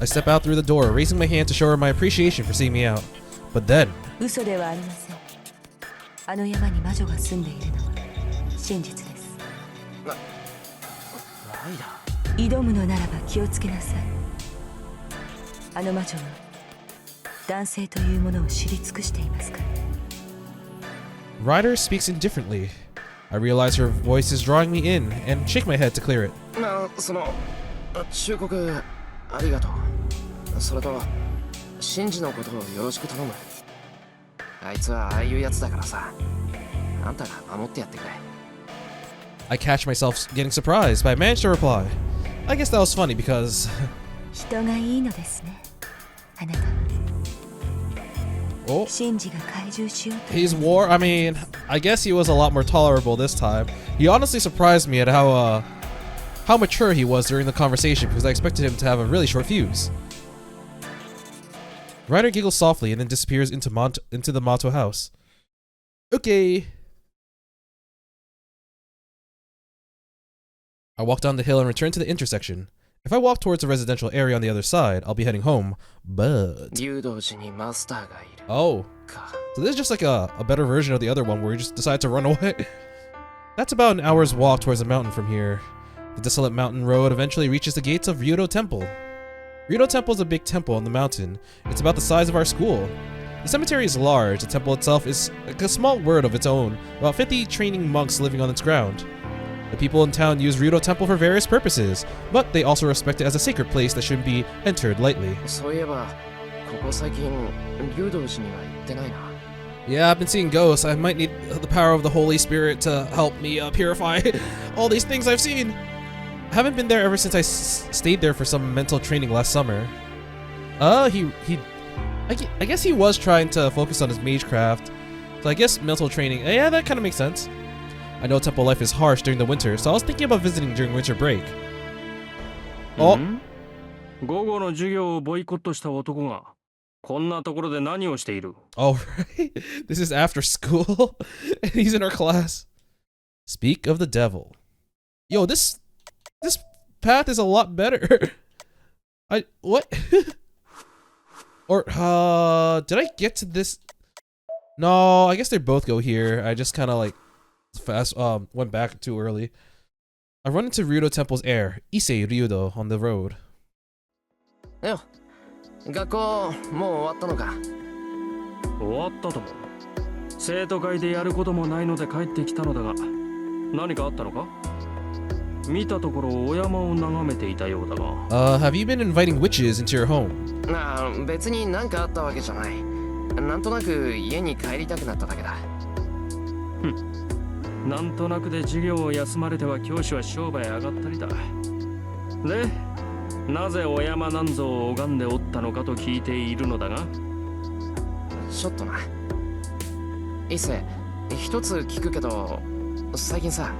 I step out through the door, raising my hand to show her my appreciation for seeing me out. But then... 嘘ではありません。あの山に魔女が住んでいるのは真実です。挑むのならば気をつけなさい。あの魔女は男性というものを知り尽くしていますから。Ryder speaks indifferently. I realize her voice is drawing me in and shake my head to clear it. その忠告ありがとう。それとシンジのことをよろしく頼む。あいつはああいうやつだからさ。あんたが守ってやってくれ。I catch myself getting surprised, but I managed to reply. I guess that was funny because 人がいいのですね。あなたは。Oh, シンジが懐柔しようと。he's war. I mean, I guess he was a lot more tolerable this time. He honestly surprised me at how mature he was during the conversation because I expected him to have a really short fuse. Ryder giggles softly and then disappears into the Mato house. Okay. I walk down the hill and return to the intersection. If I walk towards the residential area on the other side, I'll be heading home, but... Oh. So this is just like a better version of the other one where you just decide to run away. That's about an hour's walk towards the mountain from here. The desolate mountain road eventually reaches the gates of Ryudo Temple. Ryudo Temple is a big temple on the mountain. It's about the size of our school. The cemetery is large. The temple itself is like a small world of its own, about 50 training monks living on its ground. The people in town use Ryudo Temple for various purposes, but they also respect it as a sacred place that shouldn't be entered lightly. Yeah, I've been seeing ghosts. I might need the power of the Holy Spirit to help me purify all these things I've seen. I haven't been there ever since I stayed there for some mental training last summer. I guess he was trying to focus on his magecraft. So I guess mental training, yeah, that kind of makes sense. I know temple life is harsh during the winter, so I was thinking about visiting during winter break. Oh. 午後の授業をボイコットした男がこんなところで何をしている? Oh, right. This is after school, and he's in our class. Speak of the devil. Yo, this path is a lot better. What? Or did I get to this? No, I guess they both go here. I just kind of like went back too early. I run into Ryudo Temple's heir, Issei Ryudo, on the road. よ、学校もう終わったのか? 終わったとも。生徒会でやることもないので帰ってきたのだが、何かあったのか? 見たところお山を眺めていたようだが。Have you been inviting witches into your home? 別に何かあったわけじゃない。なんとなく家に帰りたくなっただけだ。なんとなくで授業を休まれては教師は商売上がったりだ。で、なぜお山なんぞを拝んでおったのかと聞いているのだが。ちょっとな。一世、一つ聞くけど、最近さ、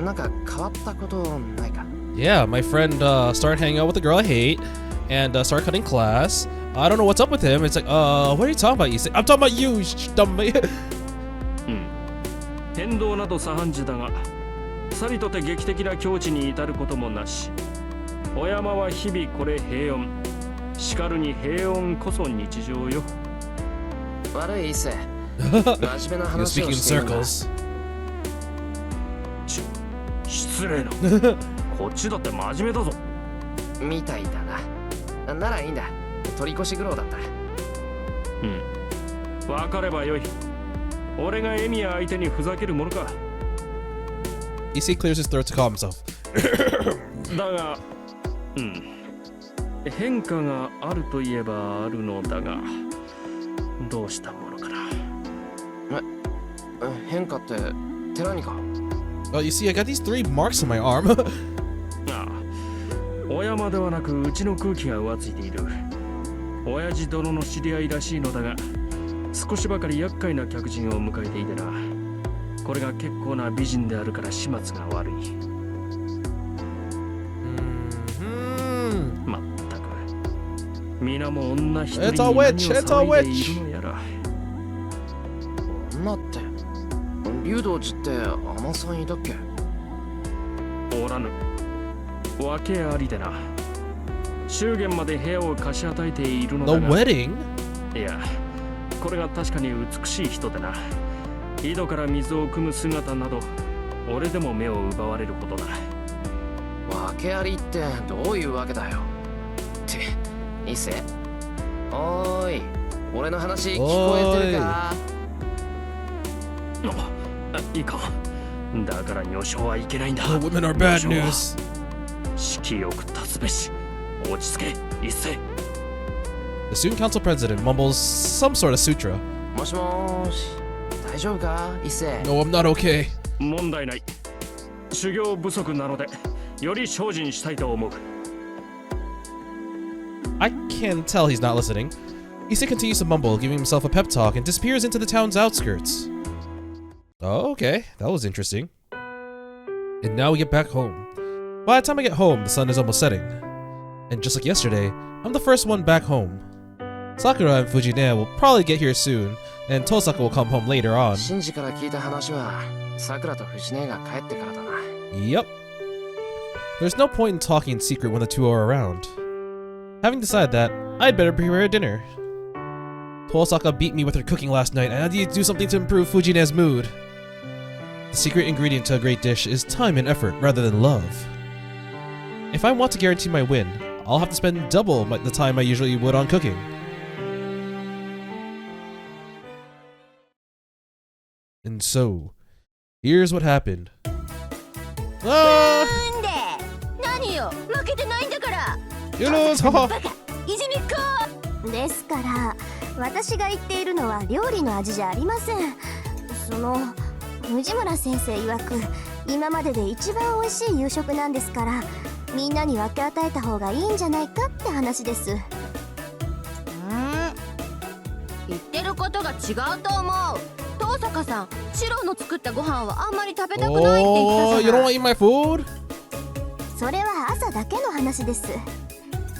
なんか変わったことないか? Yeah, my friend started hanging out with a girl I hate and started cutting class. I don't know what's up with him. It's like, what are you talking about? Issei? I'm talking about you, dumb man. 変動など左半時だが、さりとて劇的な境地に至ることもなし。お山は日々これ平穏。しかるに平穏こそ日常よ。悪いIssei。真面目な話をしているんだ。失礼な。こっちだって真面目だぞ。みたいだな。ならいいんだ。取り越し苦労だった。わかればよい。俺がエミヤ相手にふざけるものか。Issei clears his throat to calm himself. だが、変化があるといえばあるのだが、どうしたものかな。変化って寺にか? Oh, you see, I got these 3 marks on my arm. ああ、お山ではなくうちの空気が浮ついている。親父殿の知り合いらしいのだが、少しばかり厄介な客人を迎えていてな。これが結構な美人であるから始末が悪い。まったく皆も女一人に何を騒いでいるのやら。女って竜道寺って尼さんいたっけ？おらぬ。訳ありでな。祝言まで部屋を貸し与えているのだ The が。 wedding? いや、これが確かに美しい人でな。井戸から水を汲む姿など俺でも目を奪われるほどだ。訳ありってどういうわけだよ。って伊勢、おーい、俺の話聞こえてるか？いいか。だから女性はいけないんだ。 The women are bad news. 式よく立つべし。落ち着け、一斉。 The student council president mumbles some sort of sutra. もしもーし、大丈夫か伊勢？ No, I'm not okay. 問題ない。修行不足なのでより精進したいと思う。 I can tell he's not listening. Issei continues to mumble, giving himself a pep talk, and disappears into the town's outskirts. Oh, okay. That was interesting. And now we get back home. By the time I get home, the sun is almost setting. And just like yesterday, I'm the first one back home. Sakura and Fujine will probably get here soon, and Tosaka will come home later on. シンジから聞いた話はさくらと藤音が帰ってからだな。 Yep. There's no point in talking in secret when the two are around. Having decided that, I'd better prepare dinner. Tosaka beat me with her cooking last night, and I need to do something to improve Fujine's mood. The secret ingredient to a great dish is time and effort rather than love. If I want to guarantee my win, I'll have to spend double the time I usually would on cooking. And so, here's what happened. Ah! なんで何よ、負けてないんだから。 You lose! Haha! バカ、いじめっ子ですから、私が言っているのは料理の味じゃありません。藤村先生曰く、今までで一番美味しい夕食なんですから、みんなに分け与えた方がいいんじゃないかって話です。言ってることが違うと思う。東坂さん、シロの作ったご飯はあんまり食べたくないって言ってた Oh, じ you ゃ don't な want to い。 eat my food? それは朝だけの話です。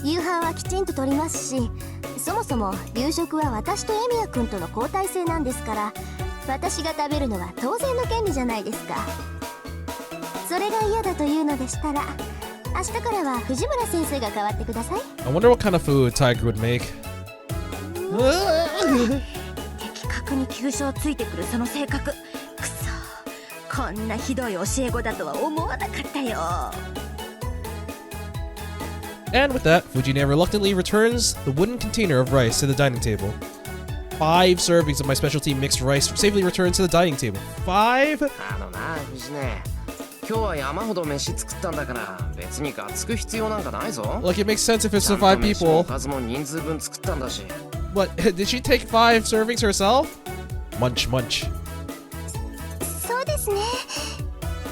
夕飯はきちんととりますし、そもそも夕食は私とエミヤ君との交代制なんですから、私が食べるのは当然の権利じゃないですか。それが嫌だというのでしたら、明日からは藤村先生が代わってください。 I wonder what kind of food Tiger would make. 的確に急所をついてくるその性格。くそ、こんなひどい教え子だとは思わなかったよ。 And with that, Fujine reluctantly returns the wooden container of rice to the dining table. 5 servings of my specialty mixed rice safely returns to the dining table. 5? な藤音、今日は山ほど飯作ったんだから別にがっつく必要なんかないぞ。 Like, it makes sense if it's ちゃ for んと 5 飯もお people. かずも人数分作ったんだし。 What? Did she take 5 servings herself? Munch, munch. そうですね。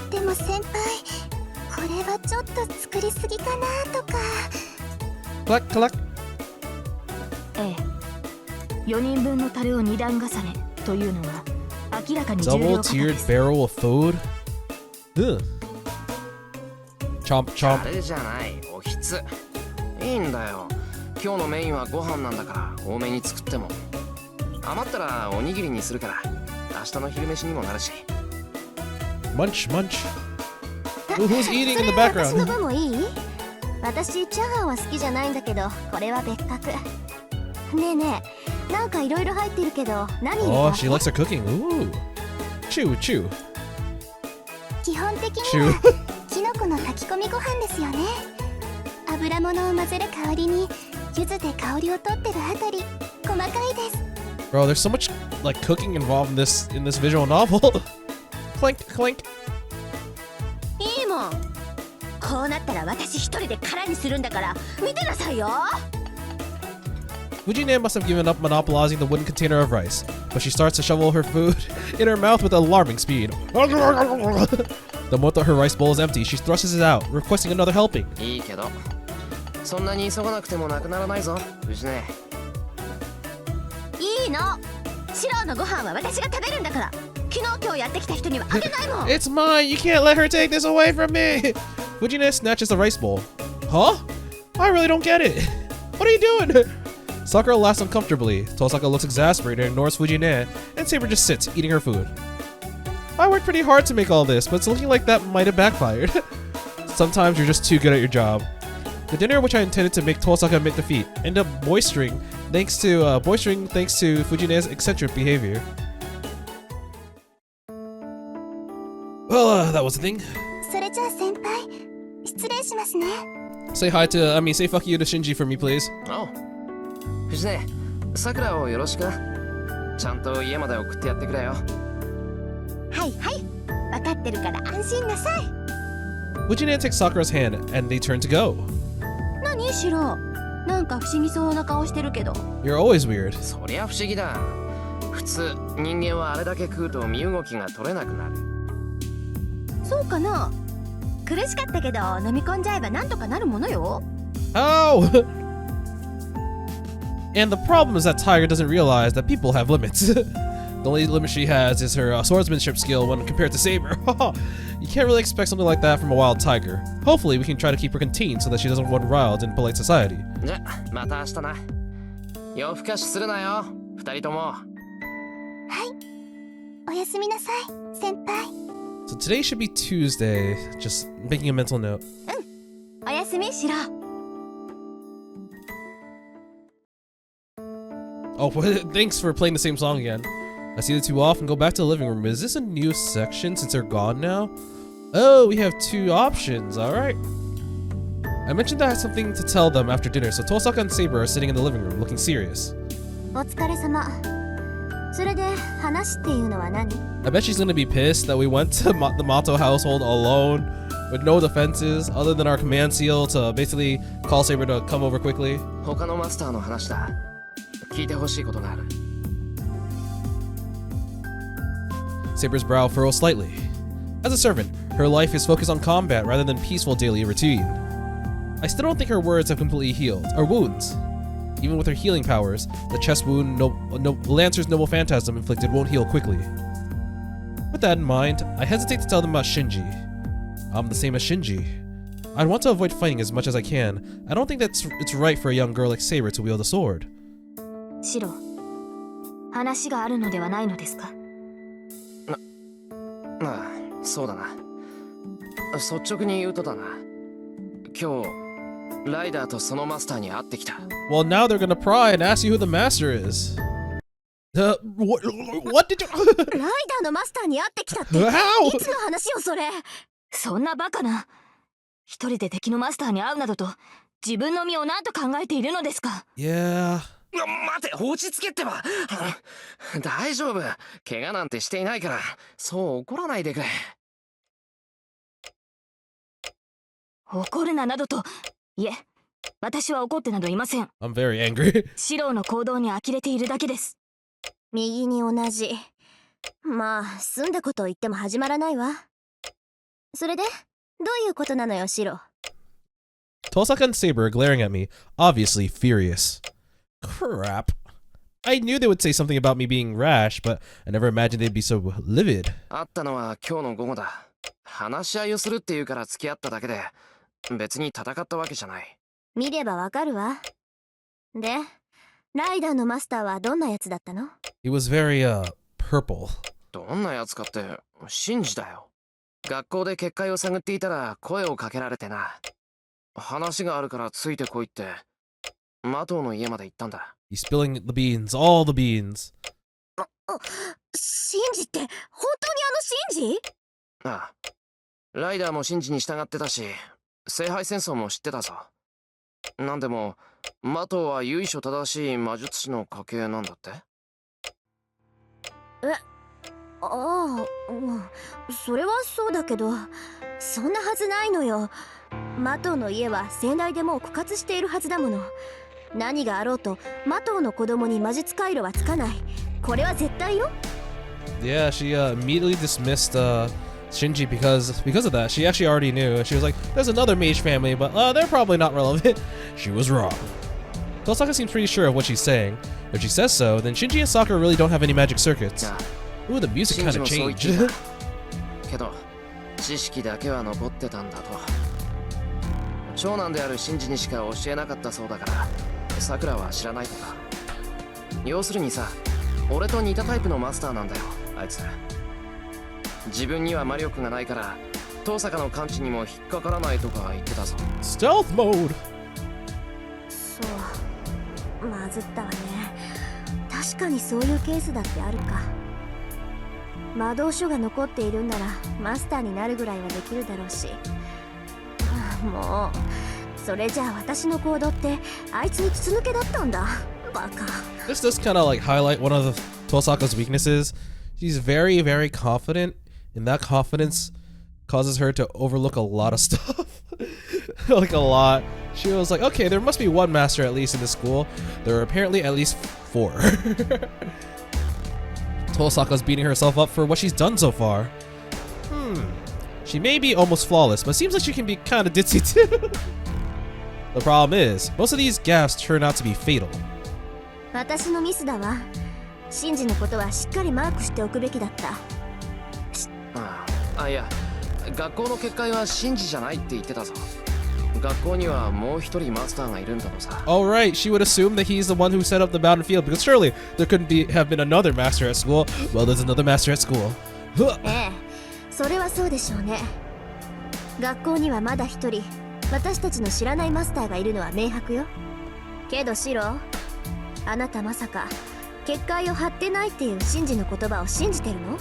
でも先輩、これはちょっと作りすぎかなとか。 Collect, collect. ええ、4人分のタレを2段重ねというのは明らかに重 Double 量過多で tiered す。 barrel of food? Ugh. Chomp, あ chomp. れじゃない、おひつ。いいんだよ。今日のメインはご飯なんだから多めに作っても。余ったらおにぎりにするから明日の昼飯にもなるし。 Munch, munch. Who's eating そ in れ the は私の background? 分もいい？私チャーハンは好きじゃないんだけど、これは別格。ねえねえ、なんかいろいろ入ってるけど何入れた Oh, わ she likes her cooking. Ooh. Chew, chew. 基本的にはキノコの炊き込みご飯ですよね。油物を混ぜる代わりに柚子で香りを取ってるあたり細かいです。 Bro, there's so much like cooking involved in this visual novel. Clink, clink. いいもん。こうなったら私一人で空にするんだから見てなさいよ。 Fujine must have given up monopolizing the wooden container of rice, but she starts to shovel her food in her mouth with alarming speed. The moment her rice bowl is empty, she thrusts it out, requesting another helping. いいけどそんなに急がなくてもなくならないぞ藤音。いいの。シロのご飯は私が食べるんだから。気昨日今日やってきた人にはあげないもん。 It's mine! You can't let her take this away from me! Fujine snatches the rice bowl. Huh? I really don't get it. What are you doing? Sakura laughs uncomfortably. Tosaka looks exasperated and ignores Fujine, and Saber just sits, eating her food. I worked pretty hard to make all this, but it's looking like that might have backfired. Sometimes you're just too good at your job. The dinner, which I intended to make Tosaka admit defeat, ended up boistering thanks to Fujine's eccentric behavior. Well, that was the thing. それじゃあ先輩失礼しますね。 Say fuck you to Shinji for me, please. おう藤根さくらをよろしく。ちゃんと家まで送ってやってくれよ。はいはい分かってるから安心なさい。 Fujine takes Sakura's hand, and they turn to go. 何シロなんか不思議そうな顔してるけど。 You're always weird. そりゃ不思議だ。普通人間はあれだけ食うと身動きが取れなくなる。そうかな。苦しかったけど飲み込んじゃえばなんとかなるものよ。 Ow! And the problem is that Tiger doesn't realize that people have limits. The only limit she has is her swordsmanship skill when compared to Saber. You can't really expect something like that from a wild tiger. Hopefully, we can try to keep her contained so that she doesn't run wild in polite society. じゃまた明日な。夜更かしするなよ二人とも。おやすみなさい先輩。 So today should be Tuesday. Just making a mental note. おやすみシロ。 Oh, thanks for playing the same song again. I see the two off and go back to the living room. Is this a new section since they're gone now? Oh, we have two options. All right. I mentioned that I had something to tell them after dinner, so Tosaka and Saber are sitting in the living room, looking serious. お疲れ様。それで話っていうのは何？ I bet she's gonna be pissed that we went to the Mato household alone, with no defenses, other than our command seal to basically call Saber to come over quickly. 他のマスターの話だ。聞いてほしいことがある。Saber's brow furrows slightly. As a servant, her life is focused on combat rather than peaceful daily routine. I still don't think her words have completely healed her wounds. Even with her healing powers, the chest wound Lancer's noble phantasm inflicted won't heal quickly. With that in mind, I hesitate to tell them about Shinji. I'm the same as Shinji. I'd want to avoid fighting as much as I can. I don't think it's right for a young girl like Saber to wield a sword. シロ話があるのではないのですか。ああ、そうだな。率直に言うとだな。今日、ライダーとそのマスターに会ってきた。Well, now they're gonna pry and ask you who the master is. What did you? ライダーのマスターに会ってきたって How? いつの話よそれ。そんなバカな。一人で敵のマスターに会うなどと自分の身を何と考えているのですか。 Yeah. 待て、落ち着けってば。大丈夫。怪我なんてしていないから、そう怒らないでくれ。怒るななどと。いえ、私は怒ってなどいません。 I'm very angry. シロの行動に呆れているだけです。右に同じ。まあ済んだことを言っても始まらないわ。それでどういうことなのよシロ。 Tosaka and Saber are glaring at me, obviously furious. Crap. I knew they would say something about me being rash, but I never imagined they'd be so livid. 会ったのは今日の午後だ。話し合いをするっていうから付き合っただけで、別に戦ったわけじゃない。見ればわかるわ。で、ライダーのマスターはどんなやつだったの？ He was very, purple. どんなやつかって、真珠だよ。学校で結界を探っていたら声をかけられてな。話があるからついてこいって、マトウの家まで行ったんだ。He's spilling the beans, all the beans. シンジって本当にシンジ？ああ。ライダーも真珠に従ってたし、聖杯戦争も知ってたぞ。なんでも、マトウは由緒正しい魔術師の家系なんだって？ああ、それはそうだけど、そんなはずないのよ。マトウの家は先代でもう枯渇しているはずだもの。何があろうとマトウの子供に魔術回路はつかない。これは絶対よ。 Yeah, she immediately dismissed Shinji because of that. She actually already knew. She was like, there's another mage family, but they're probably not relevant. She was wrong. Tosaka seems pretty sure of what she's saying. If she says so, then Shinji and Sakura really don't have any magic circuits. Ooh, the music シン kind ジ of もそう言って changed. たけど知識だけは残ってたんだと。長男であるシンジにしか教えなかったそうだからさくらは知らないとか。要するにさ、俺と似たタイプのマスターなんだよあいつ。自分には魔力がないから遠坂の感知にも引っかからないとか言ってたぞ。 Stealth mode. そうまずったわね。確かにそういうケースだってあるか。魔導書が残っているんならマスターになるぐらいはできるだろうし。もうそれじゃあ私の行動ってあいつに筒抜けだったんだ。バカ。 This does kind of like highlight one of the Tosaka's weaknesses. She's very, very confident, and that confidence causes her to overlook a lot of stuff. Like a lot. She was like, okay, there must be one master at least in this school. There are apparently at least 4. Tosaka's beating herself up for what she's done so far. She may be almost flawless, but seems like she can be kind of ditzy too. The problem is, most of these gaffes turn out to be fatal. 私のミスだわ。シンジのことはしっかりマークしておくべきだった。いや、学校の結界はシンジじゃないって言ってたぞ。学校にはもう一人マスターがいるんだとさ。All right, she would assume that he's the one who set up the battlefield because surely there couldn't have been another master at school. Well, there's another master at school. ええ、それはそうでしょうね。学校にはまだ一人私たちの知らないマスターがいるのは明白よ。けどシロ、あなたまさか結界を張ってないっていうシンジの言葉を信じてるの？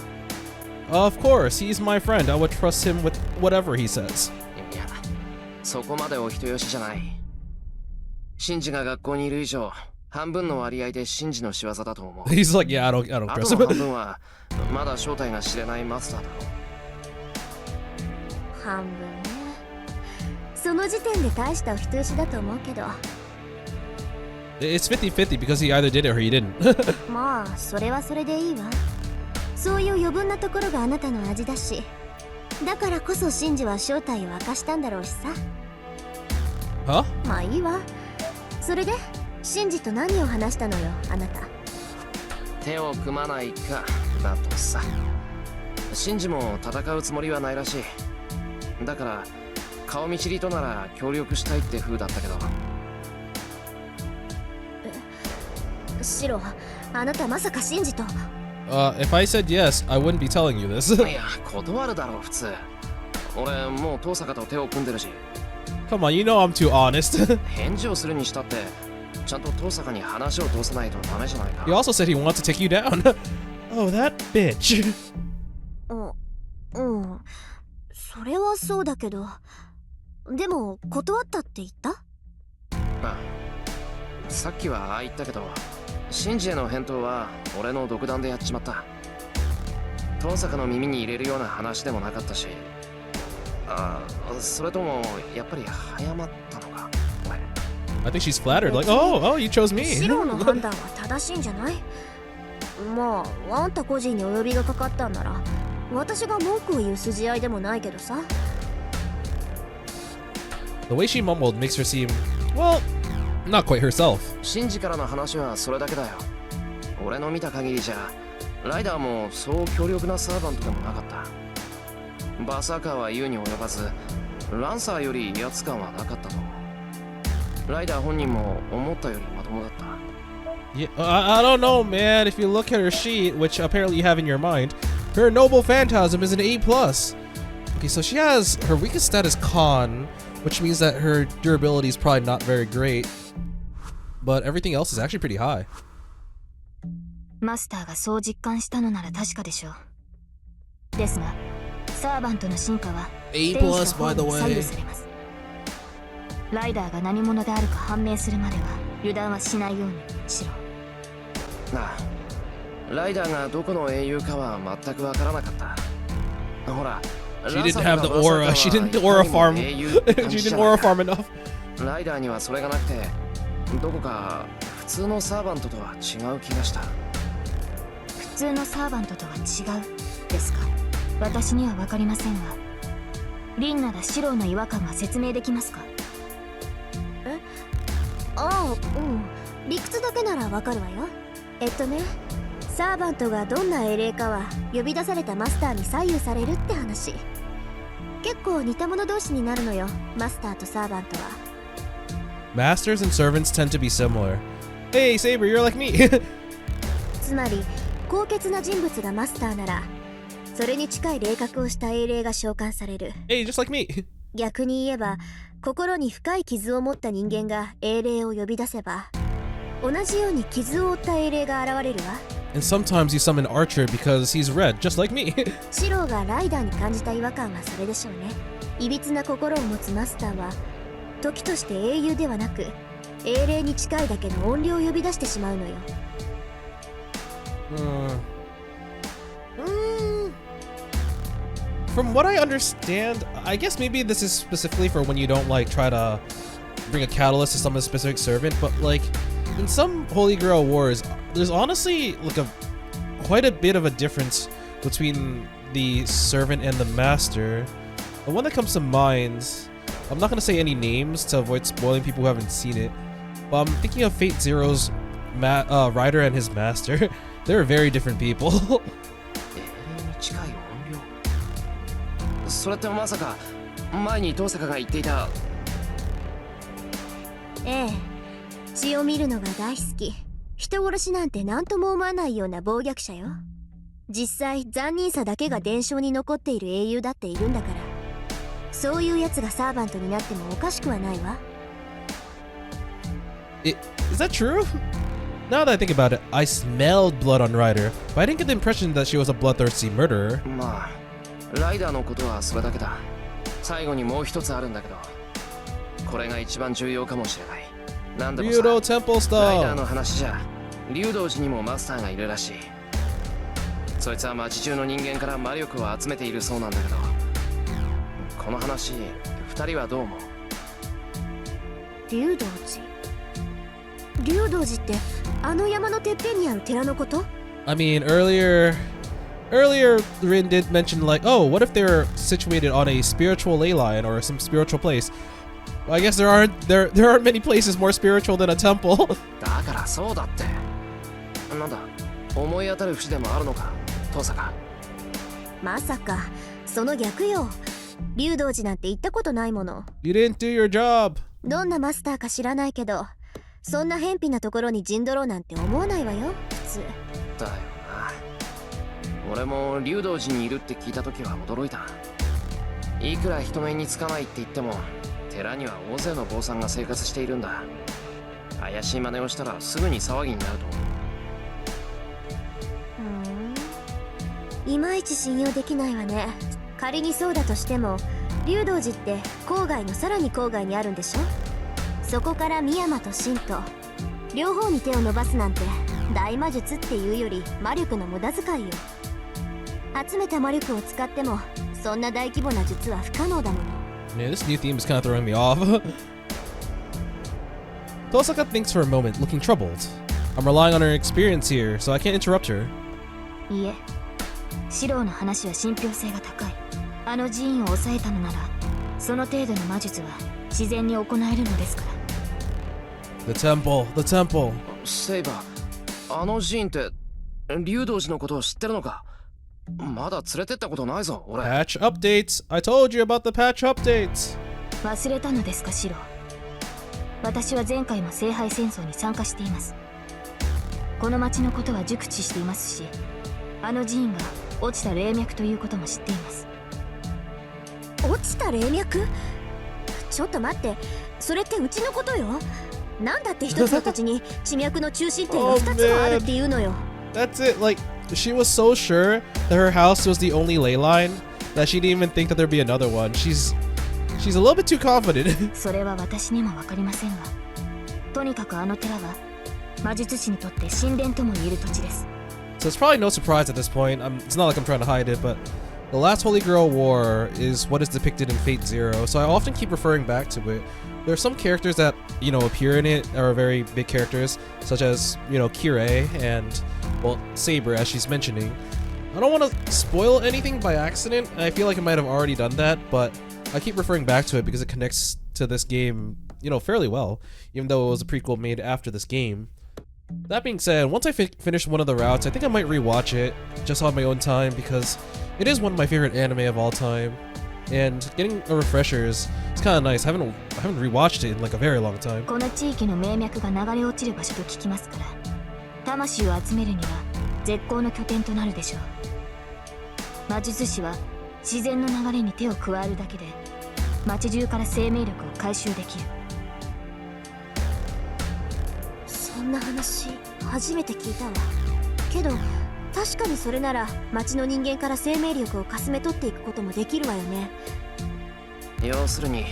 Of course, he's my friend. I would trust him with whatever he says. いや、そこまでお人よしじゃない。シンジが学校にいる以上、半分の割合でシンジの仕業だと思う。He's like, yeah, I don't あ trust との him. 半分はまだ正体が知れないマスターだろう。半分ね。その時点で大したお人よしだと思うけど。It's 50-50 because he either did it or he didn't. まあそれはそれでいいわ。そういう余分なところがあなたの味だし、だからこそシンジは正体を明かしたんだろうしさ。 Huh? まあいいわ。それでシンジと何を話したのよあなた。手を組まないかだとさ。シンジも戦うつもりはないらしい。だから顔見知りとなら協力したいって風だったけど。シロ、あなたまさかシンジと。If I said yes, I wouldn't be telling you this. いや、断るだろう普通。俺もう遠坂と手を組んでるし。Come on, you know I'm too honest. 返事をするにしたってちゃんと遠坂に話を通さないとダメじゃないか。 He also said he wants to take you down. Oh, that bitch. うん、それはそうだけど、でも断ったって言った？ああ、さっきはああ言ったけど、シンジへの返答は俺の独断でやっちまった。遠坂の耳に入れるような話でもなかったし。それともやっぱり早まったのか。I think she's flattered. Like, oh, you chose me. シロの判断は正しいんじゃない？まああんた個人にお呼びがかかったんなら私が文句を言う筋合いでもないけどさ。 The way she mumbled makes her seem, well, not quite herself. シンジからの話はそれだけだよ。俺の見た限りじゃライダーもそう強力なサーバントでもなかった。バーサーカーは言うに及ばず、ランサーより威圧感はなかったと思う。ライダー本人も思ったよりまともだった。 Yeah, I don't know, man. If you look at her sheet, which apparently you have in your mind, her noble phantasm is an A+. Okay, so she has her weakest stat is con, which means that her durability is probably not very great, but everything else is actually pretty high. マスターがそう実感したのなら確かでしょう。ですがサーバントの進化は A+, 天使か by the 本に左右 way. されます。ライダーが何者であるか判明するまでは油断はしないようにしろ。なあ、ライダーがどこの英雄かは全くわからなかった。ほら、 She didn't have the aura. She didn't aura farm. She didn't aura farm enough. ライダーにはそれがなくて、どこか普通のサーバントとは違う気がした。普通のサーバントとは違うですか。私には分かりませんが、リンならシローの違和感が説明できますか？ああ、うん。理屈だけならわかるわよ。サーバントがどんな英霊かは呼び出されたマスターに左右されるって話。結構似た者同士になるのよ、マスターとサーバントは。 Masters and servants tend to be similar. Hey, Saber, you're like me. つまり高潔な人物がマスターなら、それに近い霊格をした英霊が召喚される。 Hey, just like me. 逆に言えば、心に深い傷を持った人間が英霊を呼び出せば、同じように傷を負った英霊が現れるわ。 And sometimes you summon Archer because he's red, just like me. シローがライダーに感じた違和感はそれでしょうね。いびつな心を持つマスターは、時として英雄ではなく、英霊に近いだけの怨霊を呼び出してしまうのよ。From what I understand, I guess maybe this is specifically for when you don't like try to bring a catalyst to summon a specific servant, but like in some Holy Grail wars, there's honestly like quite a bit of a difference between the servant and the master. The one that comes to mind, I'm not gonna say any names to avoid spoiling people who haven't seen it, but I'm thinking of Fate Zero's rider and his master. They're very different people. 近い音量。それってまさか前に遠坂が言っていた。ええ、血を見るのが大好き、人殺しなんて何とも思わないような暴虐者よ。実際残忍さだけが伝承に残っている英雄だっているんだから、そういうやつがサーバントになってもおかしくはないわ。Is that true? Now that I think about it, I smelled blood on Ryder, but I didn't get the impression that she was a bloodthirsty murderer. まあライダーのことはそれだけだ。最後にもう一つあるんだけど、これが一番重要かもしれない。なんでもさ、 Ryudo Temple ライダー stuff. の話じゃ竜道寺にもマスターがいるらしい。そいつは町中の人間から魔力を集めているそうなんだけど、この話二人はどう思う？竜道寺。竜道寺ってあの山のてっぺんにある寺のこと？ I mean, earlier Rin did mention like, oh, what if they're situated on a spiritual ley line or some spiritual place? Well, I guess there aren't many places more spiritual than a temple. だからそうだって。なんだ、思い当たる節でもあるのか、遠坂。まさかその逆よ。竜道寺なんて行ったことないもの。 You didn't do your job. どんなマスターか知らないけど、そんな偏僻なところに陣取ろうなんて思わないわよ、普通。だよな。俺も竜道寺にいるって聞いた時は驚いた。いくら人目につかないって言っても、寺には大勢の坊さんが生活しているんだ。怪しい真似をしたらすぐに騒ぎになると思う。いまいち信用できないわね。仮にそうだとしても、竜道寺って郊外のさらに郊外にあるんでしょ。そこから深山と神と両方に手を伸ばすなんて大魔術っていうより魔力の無駄遣いよ。集めた魔力を使ってもそんな大規模な術は不可能だもの。 Man, this new theme is kind of throwing me off. Tosaka thinks for a moment, looking troubled. I'm relying on her experience here, so I can't interrupt her. いえ、シローの話は信憑性が高い。あの寺院を抑えたのなら、その程度の魔術は自然に行えるのですから。 The temple. セイバー、あの寺院って竜道寺のことを知ってるのか？まだ連れてったことないぞ、俺。 Patch updates. I told you about the patch updates. 忘れたのですか、シロー。私は前回も聖杯戦争に参加しています。この町のことは熟知していますし、あの寺院が落ちた霊脈ということも知っています。落ちた霊脈？ちょっと待って、それってうちのことよ。なんだって一つの土地に地脈の中心点が2つもあるっていうのよ。That's it. Like, she was so sure that her house was the only ley line that she didn't even think that there'd be another one. She's a little bit too confident. それは私にもわかりませんが、とにかくあの寺は魔術師にとって神殿とも言える土地です。 So it's probably no surprise at this point. It's not like I'm trying to hide it, but the last Holy Grail War is what is depicted in Fate Zero, so I often keep referring back to it. There are some characters that, appear in it are very big characters, such as, Kirei and, well, Saber, as she's mentioning. I don't want to spoil anything by accident, and I feel like I might have already done that, but I keep referring back to it because it connects to this game, fairly well, even though it was a prequel made after this game. That being said, once I finish one of the routes, I think I might rewatch it just on my own time because it is one of my favorite anime of all time, and getting a refresher is kind of nice. I haven't rewatched it in like a very long time. この地域の名脈が流れ落ちる場所と聞きますから、魂を集めるには絶好の拠点となるでしょう。魔術師は自然の流れに手を加えるだけで街中から生命力を回収できる。そんな話初めて聞いたわ。けど確かにそれなら町の人間から生命力をかすめ取っていくこともできるわよね。要するに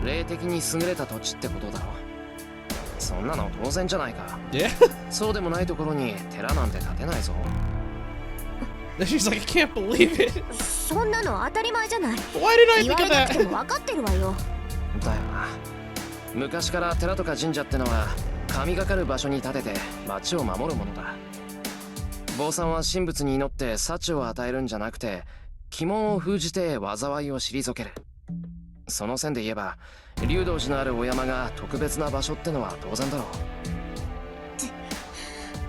霊的に優れた土地ってことだろ。そんなの当然じゃないか。そうでもないところに寺なんて建てないぞ。She's like, I can't believe it. そんなの当たり前じゃない。 Why did I 言 think わ of れなく that? ても分かってるわよ。だよな。昔から寺とか神社ってのは神がかる場所に建てて町を守るものだ。坊さんは神仏に祈って幸を与えるんじゃなくて鬼門を封じて災いを退ける。その線で言えば竜道寺のあるお山が特別な場所ってのは当然だろ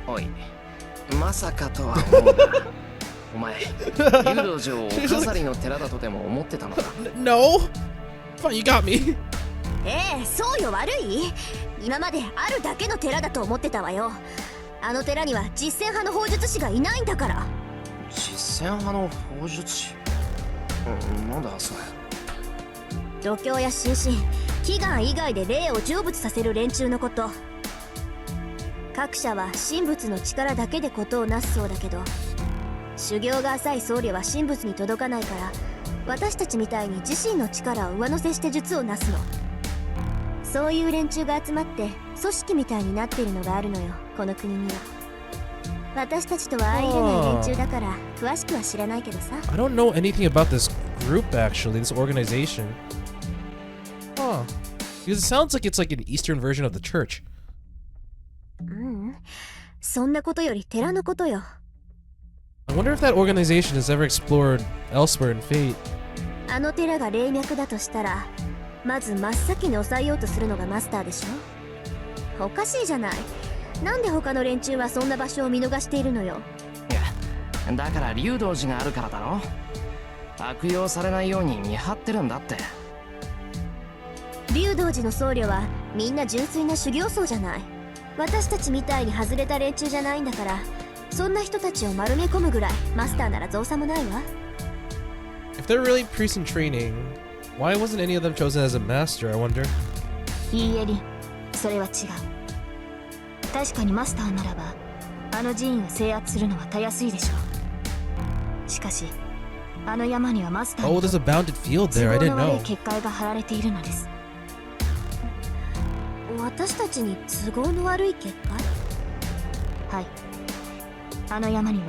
う。おい、まさかとは思うがお前竜道寺をお飾りの寺だとでも思ってたのか。No. Fine, you got me. そうよ。悪い。今まであるだけの寺だと思ってたわよ。あの寺には実践派の砲術師がいないんだから。実践派の砲術師、なんだそれ。度胸や心身祈願以外で霊を成仏させる連中のこと。各社は神仏の力だけでことをなすそうだけど、修行が浅い僧侶は神仏に届かないから、私たちみたいに自身の力を上乗せして術をなすの。そういう連中が集まって組織みたいになっているのがあるのよ、この国には。私たちとは相入れない連中だから詳しくは知らないけどさ。 I don't know anything about this group actually, this organization. Huh. Because it sounds like it's like an Eastern version of the church. そんなことより寺のことよ。 I wonder if that organization has ever explored elsewhere in Fate. あの寺が霊脈だとしたら、まず真っ先に抑えようとするのがマスターでしょ。おかしいじゃない。なんで他の連中はそんな場所を見逃しているのよ。いや、だから竜道寺があるからだろ。悪用されないように見張ってるんだって。竜道寺の僧侶はみんな純粋な修行僧じゃない。私たちみたいに外れた連中じゃないんだから、そんな人たちを丸め込むぐらいマスターなら造作もないわ。 If they're really priests in training, why wasn't any of them chosen as a master, I wonder? いいえりん、それは違う。確かにマスターならばあの寺院を制圧するのはたやすいでしょう。しかしあの山にはマスター Oh, に there's a bounded field there. I 都合 didn't の悪い know. 結界が張られているのです。私たちに都合の悪い結界？はい、あの山には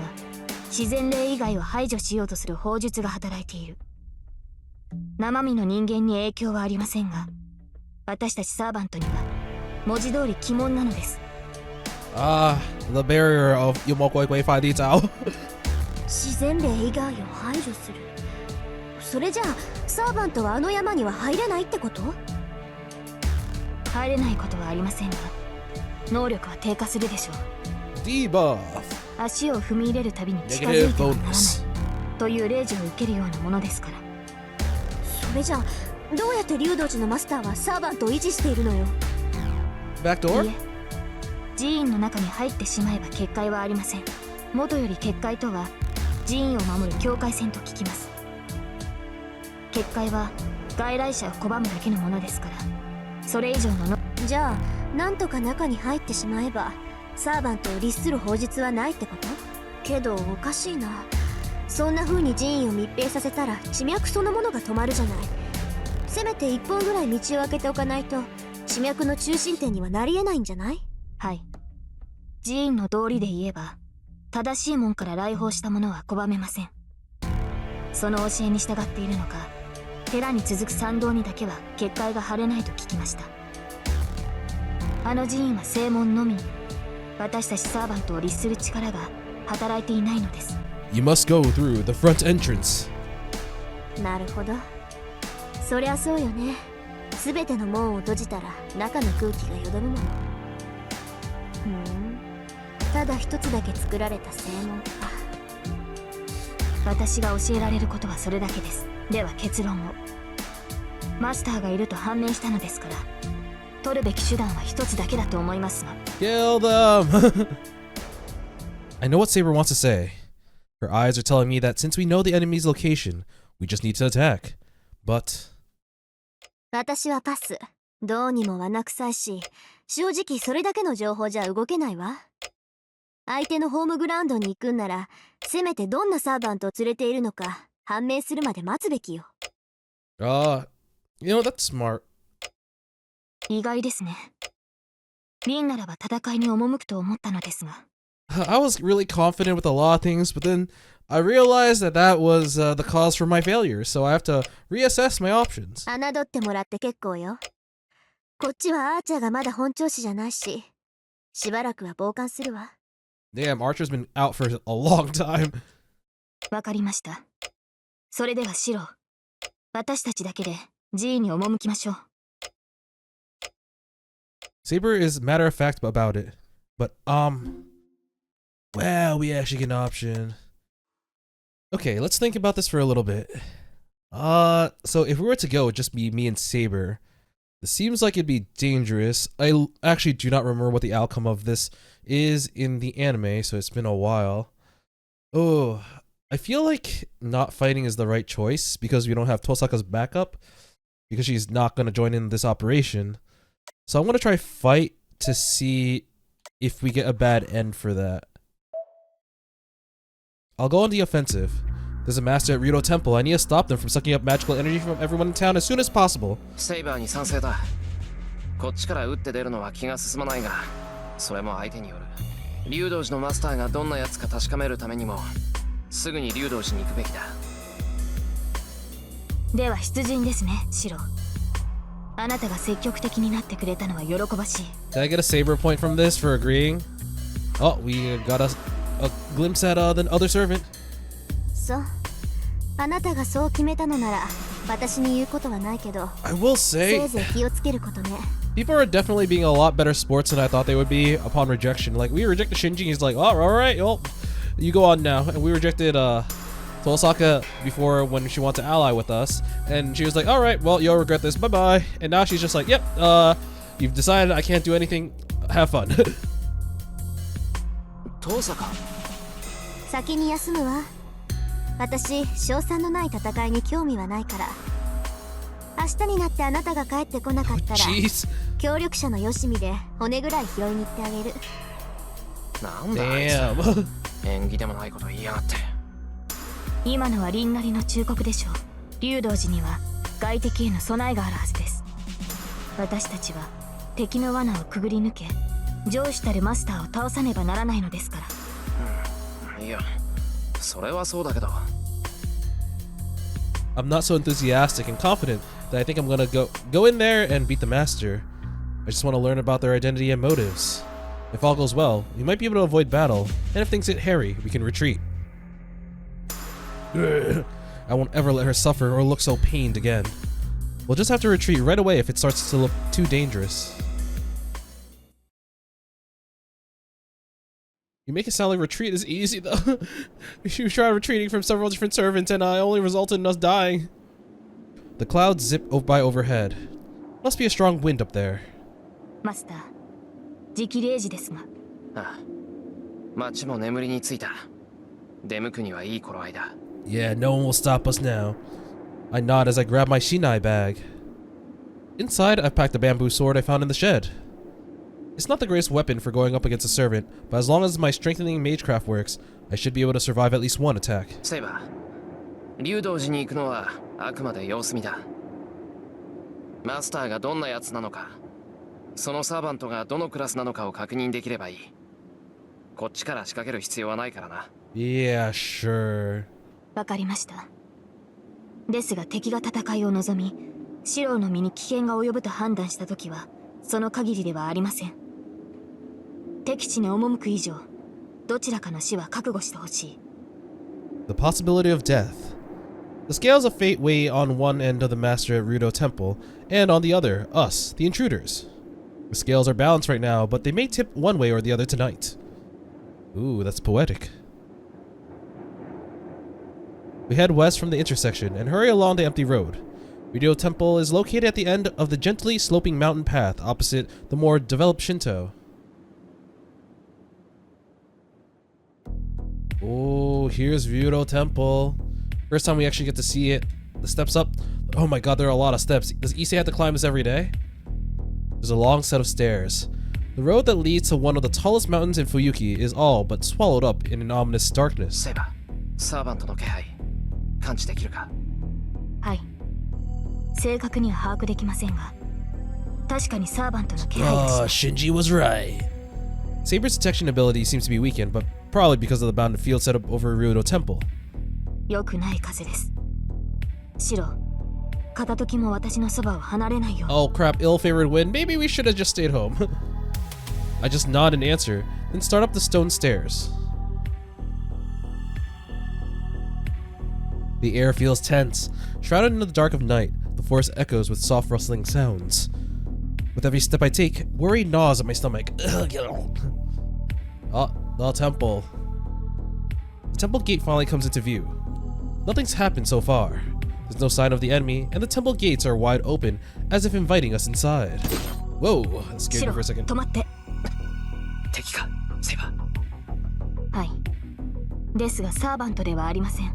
自然霊以外を排除しようとする砲術が働いている。生身の人間に影響はありませんが、私たちサーバントには文字通り鬼門なのです。Ah, the barrier of Yumokwekwe Faditao. 自然霊以外を排除する。それじゃあサーバントはあの山には入れないってこと？入れないことはありませんが、能力は低下するでしょう。 Debuff. 足を踏み入れるたびに近づい Negative てはならない bonus. という令状を受けるようなものですから。それじゃあどうやって竜道寺のマスターはサーバントを維持しているのよ。 Back い door? え、寺院の中に入ってしまえば結界はありません。元より結界とは寺院を守る境界線と聞きます。結界は外来者を拒むだけのものですから、それ以上のじゃあなんとか中に入ってしまえばサーバントを律する法術はないってこと？けどおかしいな。そんな風に寺院を密閉させたら地脈そのものが止まるじゃない。せめて一本ぐらい道を開けておかないと地脈の中心点にはなり得ないんじゃない？はい、寺院の道理で言えば正しい門から来訪した者は拒めません。その教えに従っているのか、寺に続く参道にだけは結界が張れないと聞きました。あの寺院は正門のみに私たちサーバントを律する力が働いていないのです。 You must go through the front entrance. なるほど。そりゃそうよね。全ての門を閉じたら中の空気がよどむもの。ただ一つだけ作られた正門か。私が教えられることはそれだけです。では結論を。マスターがいると判明したのですから、取るべき手段は一つだけだと思いますが。Kill them! I know what Saber wants to say. Her eyes are telling me that since we know the enemy's location, we just need to attack. But... 私はパス。どうにも罠臭いし、正直それだけの情報じゃ動けないわ。相手のホームグラウンドに行くんなら、せめてどんなサーバントを連れているのか判明するまで待つべきよ。You know, that's smart. 意外ですね。リンならば戦いに赴くと思ったのですが。I was really confident with a lot of things, but then I realized that that was the cause for my failure, so I have to reassess my options. 侮ってもらって結構よ。こっちはアーチャーがまだ本調子じゃないし、しばらくは傍観するわ。Damn, Archer's been out for a long time. わかりました。それではシロ、私たちだけでGに赴きましょう。Saber is matter of fact about it, but well, we actually get an option. Okay, let's think about this for a little bit. So if we were to go, it'd just be me and Saber. This seems like it'd be dangerous. I actually do not remember what the outcome of this is in the anime, so it's been a while. Oh, I feel like not fighting is the right choice because we don't have Tosaka's backup, because she's not going to join in this operation. So I'm going to try fight to see if we get a bad end for that. I'll go on the offensive. There's a master at Ryudo Temple. I need to stop them from sucking up magical energy from everyone in town as soon as possible. Saber に賛成だ。こっちから打って出るのは気が進まないが、それも相手による。竜道寺のマスターがどんなやつか確かめるためにも、すぐに竜道寺に行くべきだ。では出陣ですね、シロ。あなたが積極的になってくれたのは喜ばしい。Did I get a Saber point from this for agreeing? Oh, we got a glimpse at the other servant. そう。あなたがそう決めたのなら、私に言うことはないけど、 I will せ say, いぜい気をつけることね。 people are definitely being a lot better sports than I thought they would be upon rejection. Like, we rejected Shinji, he's like, oh, alright, well, you go on now. And we rejected Tosaka before when she wanted to ally with us. And she was like, alright, well, you'll regret this, bye-bye. And now she's just like, yep, you've decided I can't do anything, have fun. Tosaka? 先に休むわ。私、勝算のない戦いに興味はないから。明日になってあなたが帰ってこなかったら、協力者のよしみで骨ぐらい拾いに行ってあげる。なんだあいつ。縁起でもないこと言いやがって。今のはリンなりの忠告でしょう。竜道寺には外敵への備えがあるはずです。私たちは敵の罠をくぐり抜け、上司たるマスターを倒さねばならないのですから。いや、それはそうだけど。I'm not so enthusiastic and confident that I think I'm gonna go in there and beat the master. I just want to learn about their identity and motives. If all goes well, we might be able to avoid battle, and if things get hairy, we can retreat. I won't ever let her suffer or look so pained again. We'll just have to retreat right away if it starts to look too dangerous. You make it sound like retreat is easy though. You tried retreating from several different servants and I only resulted in us dying. The clouds zip by overhead. Must be a strong wind up there. Master, 時期0時ですが。ああ、町も眠りについた。出向くにはいい頃合いだ。Yeah, no one will stop us now. I nod as I grab my Shinai bag. Inside, I've packed a bamboo sword I found in the shed. It's not the greatest weapon for going up against a servant, but as long as my strengthening magecraft works, I should be able to survive at least one attack. セイバー、竜道寺に行くのはあくまで様子見だ。マスターがどんなやつなのか、そのサーバントがどのクラスなのかを確認できればいい。こっちから仕掛ける必要はないからな。Yeah, sure. わかりました。ですが敵が戦いを望み、シロウの身に危険が及ぶと判断したときは、その限りではありません。敵地に赴く以上、どちらかの死は覚悟してほしい。The possibility of death. The scales of fate weigh on one end of the master at Ryudo Temple, and on the other, us, the intruders. The scales are balanced right now, but they may tip one way or the other tonight. Ooh, that's poetic. We head west from the intersection and hurry along the empty road. Ryo Temple is located at the end of the gently sloping mountain path opposite the more developed Shinto. Oh, here's Ryo Temple. First time we actually get to see it. The steps up. Oh my god, there are a lot of steps. Does Issei have to climb this every day? There's a long set of stairs. The road that leads to one of the tallest mountains in Fuyuki is all but swallowed up in an ominous darkness. セイバー、サーバントの気配感知できるか？はい。正確には把握できませんが、確かにサーバントの気配がします。Shinji was right. Saber's detection ability seems to be weakened, but probably because of the bounded field set up over Ryo Temple. 良くない風です。シロ、片時も私のそばを離れないよ。Oh crap, ill-favored wind. Maybe we should have just stayed home. I just nod in answer, then start up the stone stairs. The air feels tense. Shrouded in the dark of night, the forest echoes with soft rustling sounds. With every step I take, worry gnaws at my stomach. Oh, the temple. The temple gate finally comes into view. Nothing's happened so far. There's no sign of the enemy, and the temple gates are wide open, as if inviting us inside. Whoa, that scared me for a second. 止まって。敵か、セイバー。はい。ですがサーバントではありません。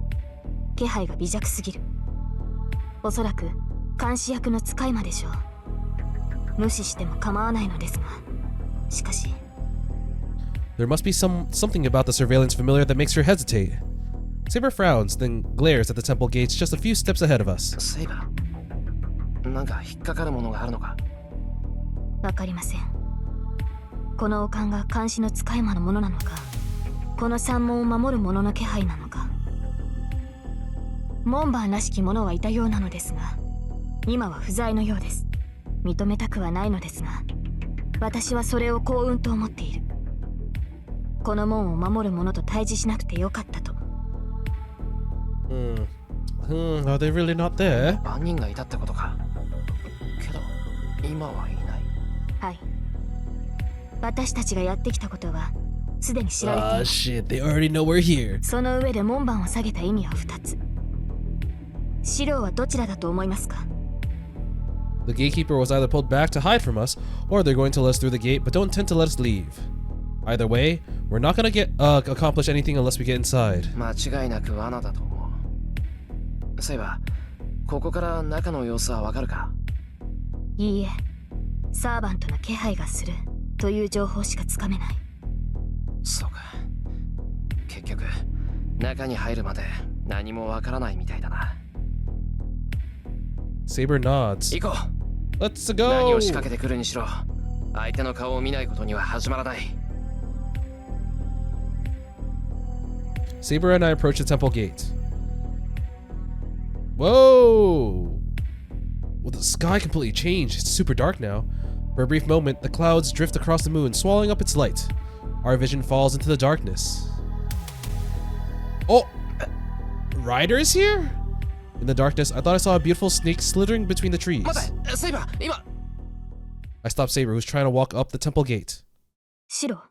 気配が微弱すぎる。おそらく監視役の使い魔でしょう。無視しても構わないのですが、しかし。There must be something about the surveillance familiar that makes her hesitate. Saber frowns, then glares at the temple gates just a few steps ahead of us. セイバー、なんか引っかかるものがあるのか？わかりません。この王冠が監視の使い魔のものなのか、この山門を守る者の気配なのか。門番らしき者はいたようなのですが、今は不在のようです。認めたくはないのですが、私はそれを幸運と思っている。この門を守る者と対峙しなくてよかったと。Are they really not there? 万人がいたってことか。けど今はいない。はい。私たちがやってきたことはすでに知られています。Shit, they already know we're here. その上で門番を下げた意味は2つ。シロはどちらだと思いますか？ The gatekeeper was either pulled back to hide from us, or they're going to let us through the gate but don't intend to let us leave. Either way, we're not gonna accomplish anything unless we get inside. 間違いなく罠だと思う。セイバー、ここから中の様子はわかるか？いいえ、サーバントの気配がするという情報しかつかめない。そうか。結局中に入るまで何もわからないみたいだな。Saber nods. 行こう。 Let's 何 go! を仕掛けてくるにしろ、相手の顔を見ないことには始まらない。Saber and I approach the temple gate. Whoa! Well, the sky completely changed. It's super dark now. For a brief moment, the clouds drift across the moon, swallowing up its light. Our vision falls into the darkness. Oh! Ryder is here? In the darkness, I thought I saw a beautiful snake slithering between the trees. 待て、セイバー、今。I stop Saber, who's trying to walk up the temple gate. シロ。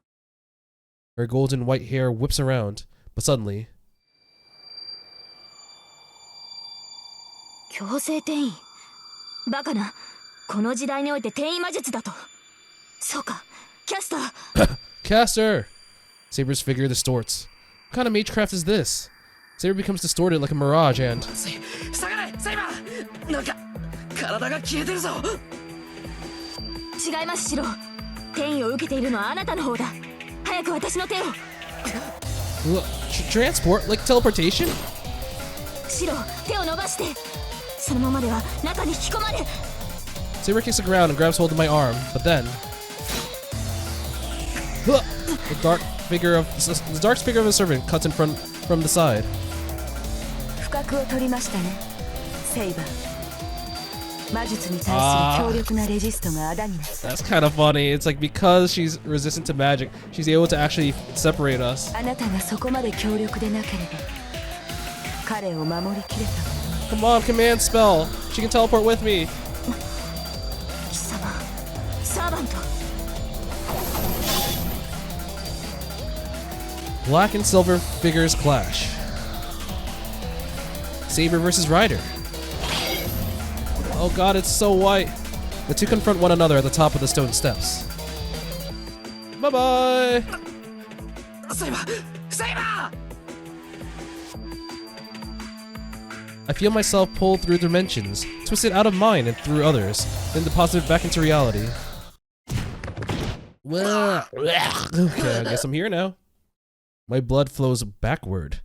Her golden white hair whips around, but suddenly... 強制転移。バカな。この時代において転移魔術だと。そうか、キャスター。Caster! Saber's figure distorts. What kind of magecraft is this? Saber becomes distorted like a mirage and... 下がれ、セイバー。なんか体が消えてるぞ。違います、シロ。転移を受けているのはあなたの方だ。早く私の手を。Transport? Like teleportation? シロ、手を伸ばして。そのままでは中に引き込まれ。Saber kicks the ground and grabs hold of my arm, but then... The dark figure of a servant cuts in front from the side. 不覚を取りましたね、セイバー。魔術に対する強力なレジストがあだになった。 That's kind of funny. It's like because she's resistant to magic, she's able to actually separate us. あなたがそこまで強力でなければ彼を守りきれた。 Come on, command spell. She can teleport with me. 貴様、サーバント。Black and silver figures clash. Saber versus Rider. Oh god, it's so white. The two confront one another at the top of the stone steps. Bye-bye! Saber! I feel myself pulled through dimensions, twisted out of mine and through others, then deposited back into reality. Okay, I guess I'm here now. My blood flows backward.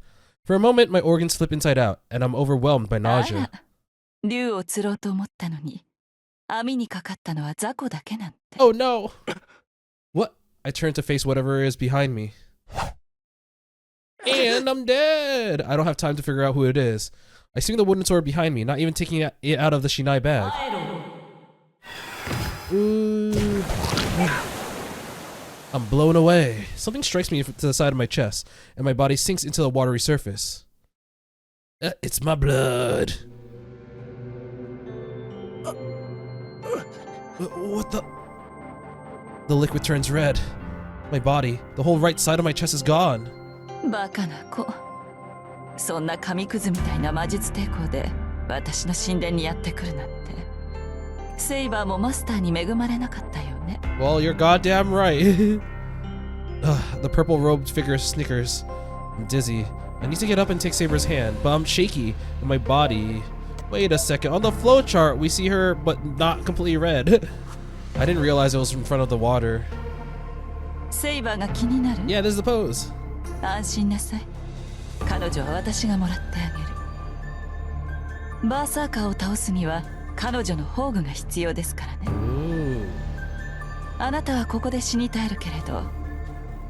For a moment, my organs slip inside out, and I'm overwhelmed by nausea. 竜を釣ろうと思ったのに、網にかかったのは雑魚だけなんて。 Oh no! What? I turn to face whatever is behind me. And I'm dead! I don't have time to figure out who it is. I swing the wooden sword behind me, not even taking it out of the Shinai bag. Ooh. I'm blown away. Something strikes me to the side of my chest, and my body sinks into the watery surface. It's my blood. What the? The liquid turns red. My body, the whole right side of my chest is gone. バカな子。そんな紙くずみたいな魔術抵抗で私の神殿にやってくるなんて。セイバーもマスターに恵まれなかったよね。Well, you're goddamn right. The purple robed figure snickers. I'm dizzy. I need to get up and take Saber's hand, but I'm shaky in my body. Wait a second. On the flowchart, we see her, but not completely red. I didn't realize it was in front of the water. セイバーが気になる？ Yeah, this is the pose. 安心なさい。彼女は私がもらってあげる。バーサーカーを倒すには彼女の宝具が必要ですからね。Ooh. あなたはここで死に絶えるけれど、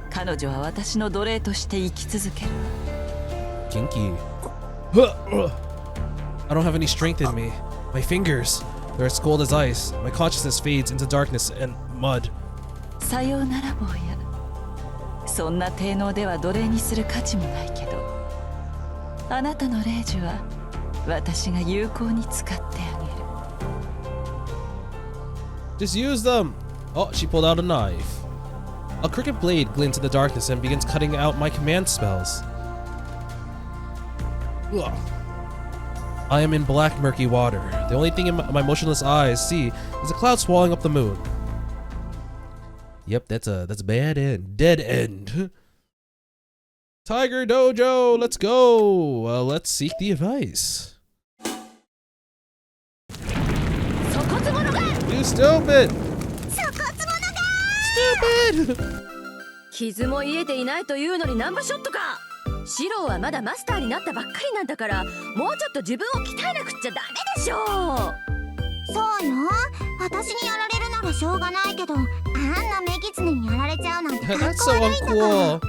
彼女は私の奴隷として生き続ける。Kinky. I don't have any strength in me. My fingers, they're as cold as ice. My consciousness fades into darkness and mud. さようなら坊や。そんな低能では奴隷にする価値もないけど、あなたの霊樹は私が有効に使ってあげる。Just use them. Oh, she pulled out a knife. A crooked blade glints in the darkness and begins cutting out my command spells. Ugh. I am in black, murky water. The only thing in my motionless eyes see is a cloud swallowing up the moon. Yep, that's a bad end. Dead end. Tiger Dojo, let's go. Let's seek the advice. You stupid. Stupid. 傷も癒えていないというのにナンバーショットか。シローはまだマスターになったばっかりなんだから、もうちょっと自分を鍛えなくっちゃダメでしょう。そうよ。私にやられるならしょうがないけど、あんなメキツネにやられちゃうなんてかっこ悪いんだから。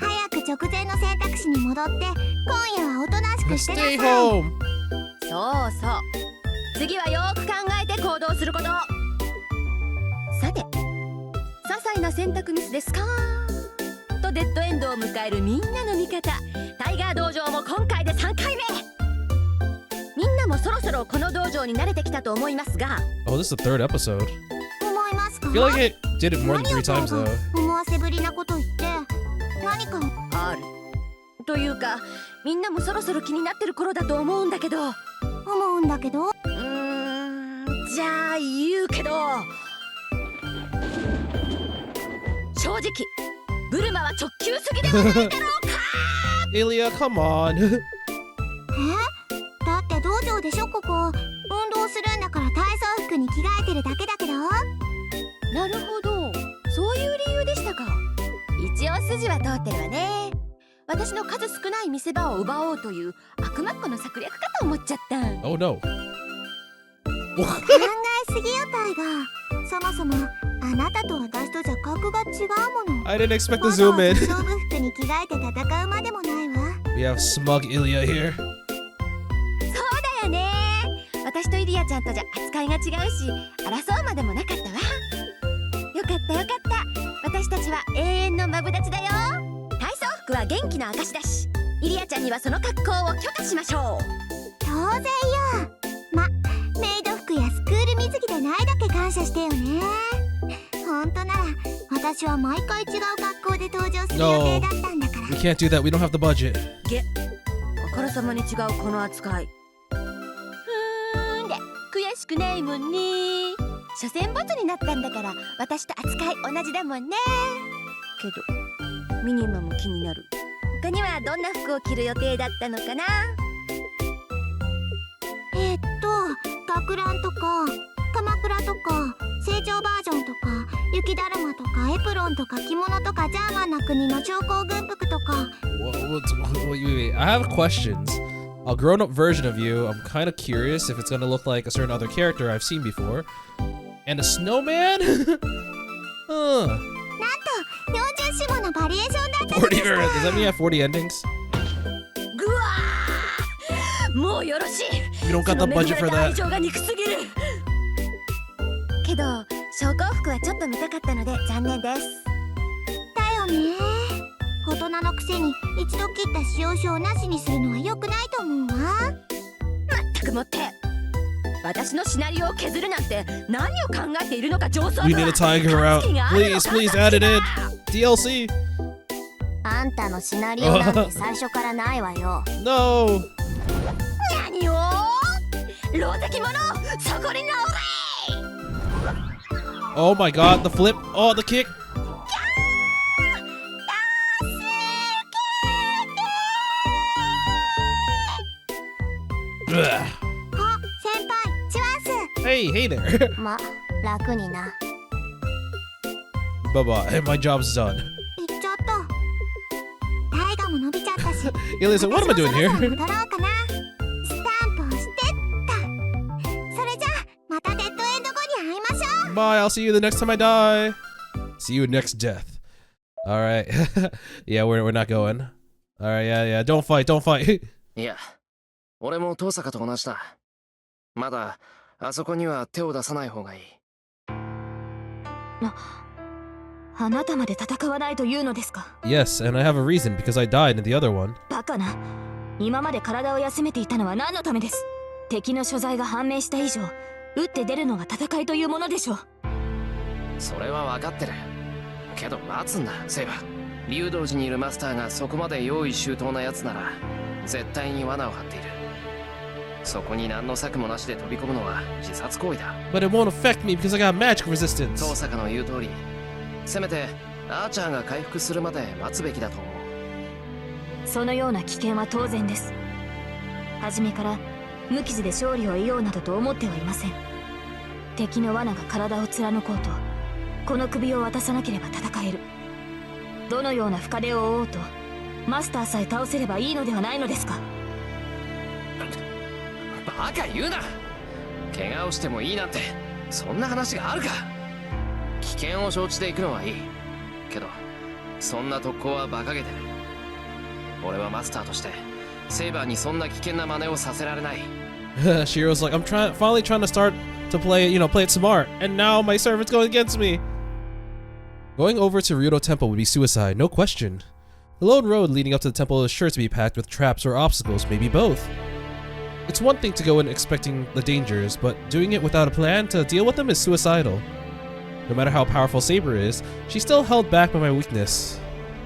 早く直前の選択肢に戻って今夜はおとなしくしてなさい。 Stay home. そうそう。次はよーく考えて行動すること。さて、些細な選択ミスですかとデッドエンドを迎えるみんなの味方、タイガー道場も今回で3回目。みんなもそろそろこの道場に慣れてきたと思いますが。 Oh, this is the third episode. 思いますか？ I feel like it did it more than 3 times though. 思わせぶりなこと言って何かある。というか、みんなもそろそろ気になってる頃だと思うんだけど。思うんだけど。じゃあ言うけど。正直、ブルマは直球すぎではないだろうか。Ilya, come on. だって道場でしょここ。運動するんだから体操服に着替えてるだけだけど。なるほど、そういう理由でしたか。一応筋は通ってるわね。私の数少ない見せ場を奪おうという悪魔っ子の策略かと思っちゃった。 Oh no. 考えすぎよタイガー。そもそもあなたと私とじゃ格が違うもの。 I didn't expect to zoom in. 勝負服に着替えて戦うまでもないわ。 We have smug Ilya here. そうだよね。私とイリアちゃんとじゃ扱いが違うし、争うまでもなかったわ。よかったよかった。私たちは永遠のマブダチだよ。体操服は元気の証だし、イリアちゃんにはその格好を許可しましょう。当然よ。メイド服やスクール水着でないだけ感謝してよね。本当なら私は毎回違う格好で登場する予定だったんだから。We can't do that. We don't have the budget. げあからさまに違うこの扱い。で悔しくないもんね。所詮ボツになったんだから私と扱い同じだもんね。けどミニマム気になる。他にはどんな服を着る予定だったのかな。学ランとか鎌倉とか成長バージョンとか雪だるまとかエプロンとか着物とかジャーマンな国の超高軍服とか。Wait. I have questions. A grown-up version of you. I'm kind of curious if it's gonna look like a certain other character I've seen before. And a snowman? なんと40種ものバリエーションだったので40 した。 Does that mean I have 40 endings? ぐわーもうよろしい。 We don't got the budget for 愛 that. 情が憎すぎる。けど昇降服はちょっと見たかったので残念です。だよね。大人のくせに一度切った使用書をなしにするのは良くないと思うわ。まったくもって。私のシナリオを削るなんて何を考えているのか上層部は。 We need to tiger her out. Please add it in. DLC. あんたのシナリオなんて最初からないわよ。No. 何を老石者そこに直れ。 Oh my god, the flip. Oh, the kick. Ugh. あ、先輩、チワン Hey there. ス。ま、楽にな。 Bye bye. My job's done. 行っちゃった。タイガも伸びちゃったし。 Yeah, listen, what am I doing 私もそろそろ here? 戻ろうかな。スタンプ押してった。それじゃあ、またデッドエンド後に会いましょう。 Bye, I'll see you the next time I die. See you next death. Alright. Yeah, we're not going. Alright, yeah. Don't fight. いや、俺も遠坂と同じだ。まだあそこには手を出さない方がいい。あなたまで戦わないというのですか。 Yes, and I have a reason because I died in the other one. バカな。今まで体を休めていたのは何のためです。敵の所在が判明した以上、打って出るのが戦いというものでしょう。それは分かってる。けど待つんだ、セイバー。竜道寺にいるマスターがそこまで用意周到なやつなら絶対に罠を張っている。そこに何の策もなしで飛び込むのは自殺行為だ。 But it won't affect me because I got magic 遠 resistance. 坂の言う通り、せめてアーチャーが回復するまで待つべきだと思う。そのような危険は当然です。初めから無傷で勝利を得ようなどと思ってはいません。敵の罠が体を貫こうと、この首を渡さなければ戦える。どのような深手を負おうと、マスターさえ倒せればいいのではないのですか。バカ言うな。怪我をしてもいいなんてそんな話があるか。危険を承知で行くのはいいけど、そんな特攻は馬鹿げてる。俺はマスターとしてセイバーにそんな危険な真似をさせられない。Shiro's like, I'm finally trying to start to play it smart, and now my servant's going against me. Going over to Ryudo Temple would be suicide, no question. The lone road leading up to the temple is sure to be packed with traps or obstacles, maybe both. It's one thing to go in expecting the dangers, but doing it without a plan to deal with them is suicidal. No matter how powerful Saber is, she's still held back by my weakness.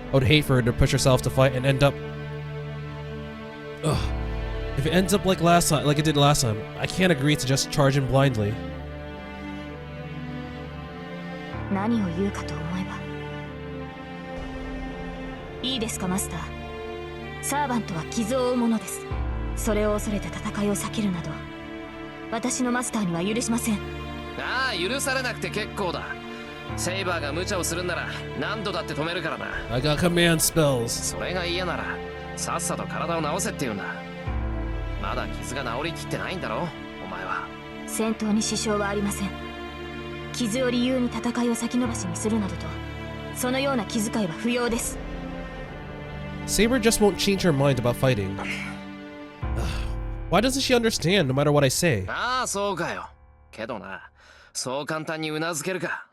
I would hate for her to push herself to fight and end up... Ugh. If it ends up like it did last time, I can't agree to just charge in blindly. 何を言うかと思えば。いいですかマスター。サーバントは傷を負うものです。それを恐れて戦いを避けるなど、私のマスターには許しません。ああ、許されなくて結構だ。セイバーが無茶をするんなら何度だって止めるからな。 I got command spells. それが嫌ならさっさと体を治せって言うんだ。まだ傷が治りきってないんだろお前は。戦闘に支障はありません。傷を理由に戦いを先延ばしにするなどと、そのような気遣いは不要です。 Saber just won't change her mind about fighting. Why doesn't she understand no matter what I say? ああ、そうかよ。けどな、そう簡単にうなずけるか。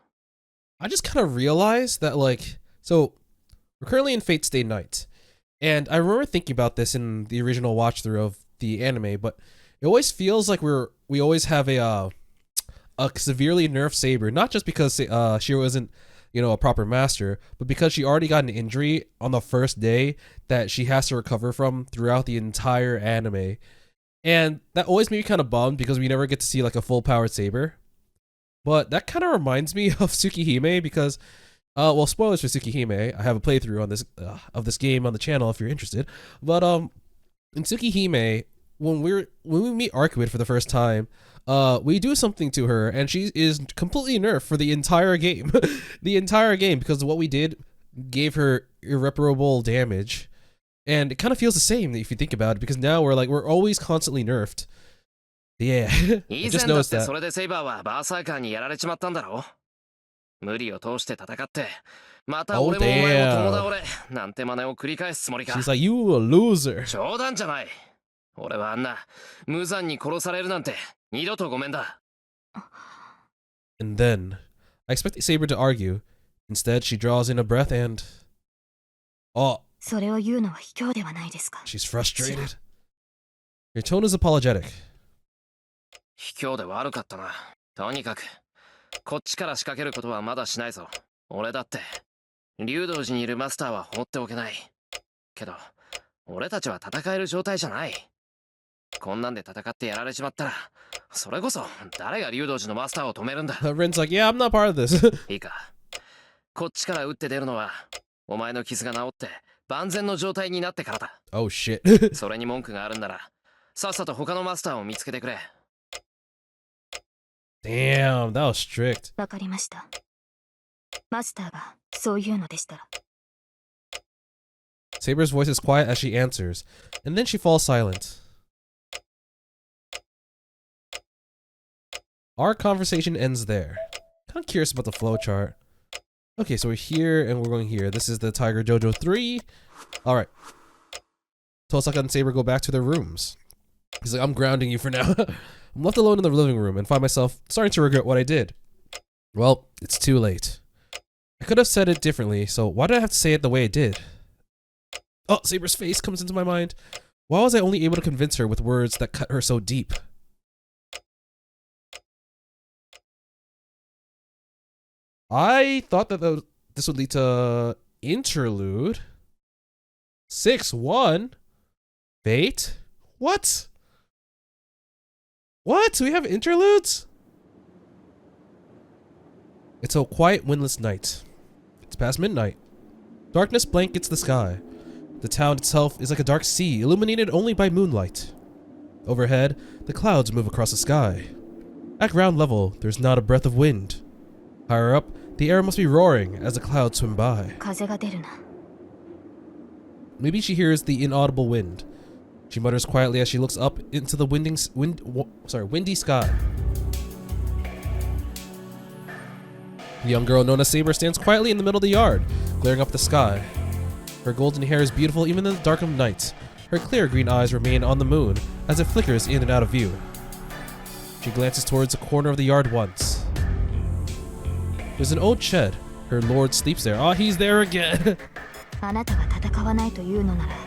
I just kind of realized that, so we're currently in Fate Stay Night, and I remember thinking about this in the original watch through of the anime, but it always feels like we always have a severely nerfed Saber, not just because Shirou isn't you know, a proper master, but because she already got an injury on the first day that she has to recover from throughout the entire anime. And that always made me kind of bummed because we never get to see like a full powered Saber. But that kind of reminds me of Tsukihime because, well, spoilers for Tsukihime. I have a playthrough on this of this game on the channel if you're interested. But in Tsukihime, when we meet Arcuid for the first time, we do something to her, and she is completely nerfed for the entire game, the entire game, because what we did gave her irreparable damage. And it kind of feels the same if you think about it, because now we're always constantly nerfed. Yeah, I just noticed that. それでセイバーはバーサーカーにやられちまったんだろ無理を通して戦って、また俺もお前も友倒れなんて真似を繰り返すつもりか。She's like, you a loser. 冗談じゃない。俺はあんな無残に殺されるなんて二度とごめんだ。And then, I expect Saber to argue. Instead, she draws in a breath and... Oh, それを言うのは卑怯ではないですか。 she's frustrated. Your tone is apologetic. 卑怯で悪かったな。とにかくこっちから仕掛けることはまだしないぞ。俺だって竜道寺にいるマスターは放っておけない。けど俺たちは戦える状態じゃない。こんなんで戦ってやられちまったら、それこそ誰が竜道寺のマスターを止めるんだ。Ren's like, yeah, I'm not part of this. いいか。こっちから打って出るのはお前の傷が治って万全の状態になってからだ。Oh shit. それに文句があるんなら、さっさと他のマスターを見つけてくれ。Damn, that was strict. わかりました。マスターがそう言うのでしたら。Saber's voice is quiet as she answers, and then she falls silent. Our conversation ends there. Kind of curious about the flowchart. Okay, so we're here and we're going here. This is the Tiger Jojo 3. Alright. Tosaka and Saber go back to their rooms. He's like, I'm grounding you for now. I'm left alone in the living room and find myself starting to regret what I did. Well, it's too late. I could have said it differently, so why did I have to say it the way I did? Oh, Saber's face comes into my mind. Why was I only able to convince her with words that cut her so deep? I thought that this would lead to interlude. 6-1? Fate? What? What? We have interludes? It's a quiet, windless night. It's past midnight. Darkness blankets the sky. The town itself is like a dark sea, illuminated only by moonlight. Overhead, the clouds move across the sky. At ground level, there's not a breath of wind. Higher up, the air must be roaring as the clouds swim by. 風が出るな。 Maybe she hears the inaudible wind. She mutters quietly as she looks up into the windy sky. The young girl known as Saber stands quietly in the middle of the yard, glaring up at the sky. Her golden hair is beautiful even in the dark of night. Her clear green eyes remain on the moon as it flickers in and out of view. She glances towards the corner of the yard once. There's an old shed. Her lord sleeps there. Oh, he's there again. あなたが戦わないというのならいい。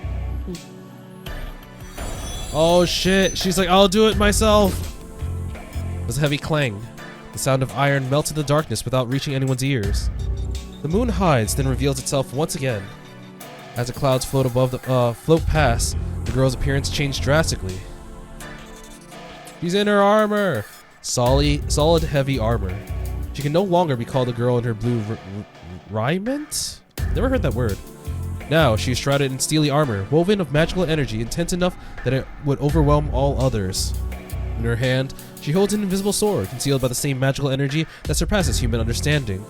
Oh shit, she's like, I'll do it myself. There's a heavy clang. The sound of iron melts in the darkness without reaching anyone's ears. The moon hides, then reveals itself once again. As the clouds float past, the girl's appearance changed drastically. She's in her armor. Solid heavy armor. She can no longer be called a girl in her blue raiment? Never heard that word. Now, she is shrouded in steely armor, woven of magical energy intense enough that it would overwhelm all others. In her hand, she holds an invisible sword, concealed by the same magical energy that surpasses human understanding.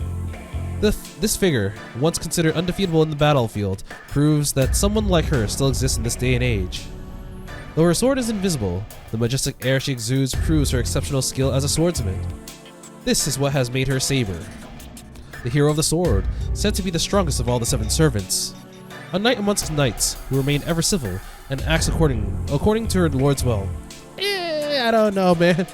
This figure, once considered undefeatable in the battlefield, proves that someone like her still exists in this day and age. Though her sword is invisible, the majestic air she exudes proves her exceptional skill as a swordsman. This is what has made her Saber, the hero of the sword, said to be the strongest of all the 7 servants. A knight amongst knights who remain ever civil and acts according to her lord's will. I don't know, man.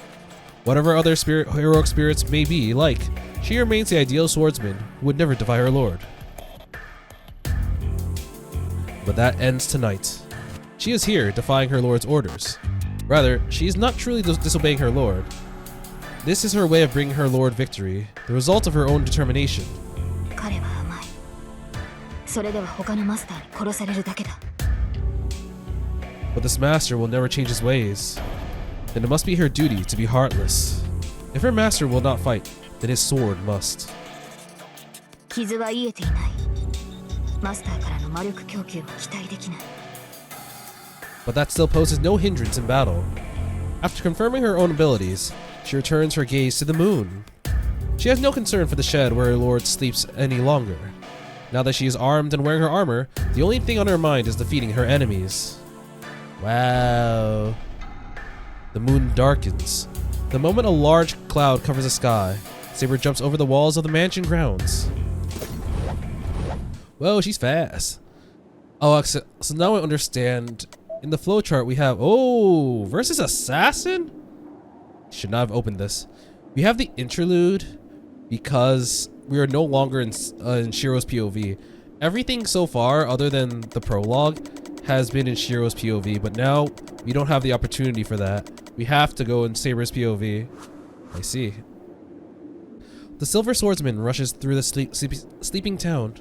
Whatever other heroic spirits may be like, she remains the ideal swordsman who would never defy her lord. But that ends tonight. She is here defying her lord's orders. Rather, she is not truly disobeying her lord. This is her way of bringing her lord victory, the result of her own determination. それでは他のマスターに殺されるだけだ。 But this master will never change his ways. Then it must be her duty to be heartless. If her master will not fight, then his sword must. 傷は癒えていない。マスターからの魔力供給も期待できない。 But that still poses no hindrance in battle. After confirming her own abilities, she returns her gaze to the moon. She has no concern for the shed where her lord sleeps any longer. Now that she is armed and wearing her armor, the only thing on her mind is defeating her enemies. Wow. The moon darkens. The moment a large cloud covers the sky, Saber jumps over the walls of the mansion grounds. Whoa, she's fast. Oh, so now I understand. In the flowchart we have, oh, versus assassin? Should not have opened this. We have the interlude because we are no longer in Shirou's POV. Everything so far, other than the prologue, has been in Shirou's POV, but now we don't have the opportunity for that. We have to go in Saber's POV. I see. The Silver Swordsman rushes through the sleeping town.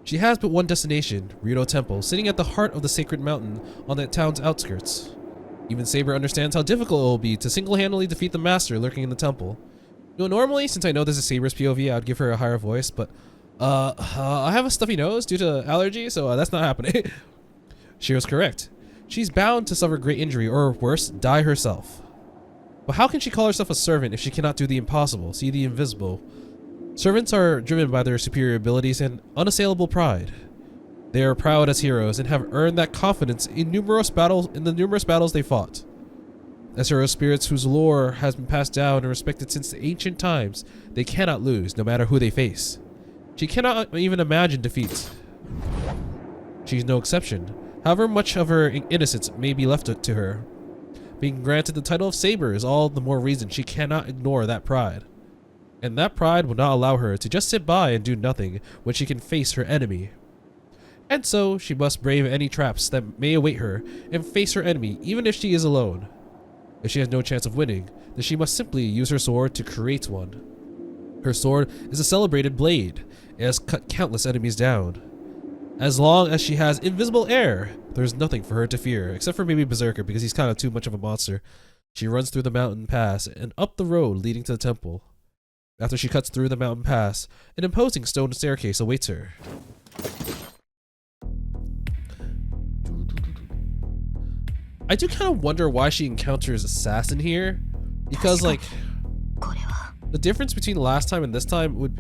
She has but one destination, Rito Temple, sitting at the heart of the sacred mountain on the town's outskirts. Even Saber understands how difficult it will be to single-handedly defeat the master lurking in the temple. You know, normally, since I know this is Saber's POV, I would give her a higher voice, but I have a stuffy nose due to allergy, so that's not happening. Shirou's correct. She's bound to suffer great injury, or worse, die herself. But how can she call herself a servant if she cannot do the impossible, see the invisible? Servants are driven by their superior abilities and unassailable pride. They are proud as heroes and have earned that confidence in the numerous battles they fought. As hero spirits whose lore has been passed down and respected since the ancient times, they cannot lose, no matter who they face. She cannot even imagine defeat. She's no exception, however much of her innocence may be left to her. Being granted the title of Saber is all the more reason she cannot ignore that pride. And that pride will not allow her to just sit by and do nothing when she can face her enemy. And so, she must brave any traps that may await her and face her enemy even if she is alone. If she has no chance of winning, then she must simply use her sword to create one. Her sword is a celebrated blade. It has cut countless enemies down. As long as she has invisible air, there's nothing for her to fear, except for maybe Berserker because he's kind of too much of a monster. She runs through the mountain pass and up the road leading to the temple. After she cuts through the mountain pass, an imposing stone staircase awaits her. I do kind of wonder why she encounters Assassin here, because like the difference between last time and this time would,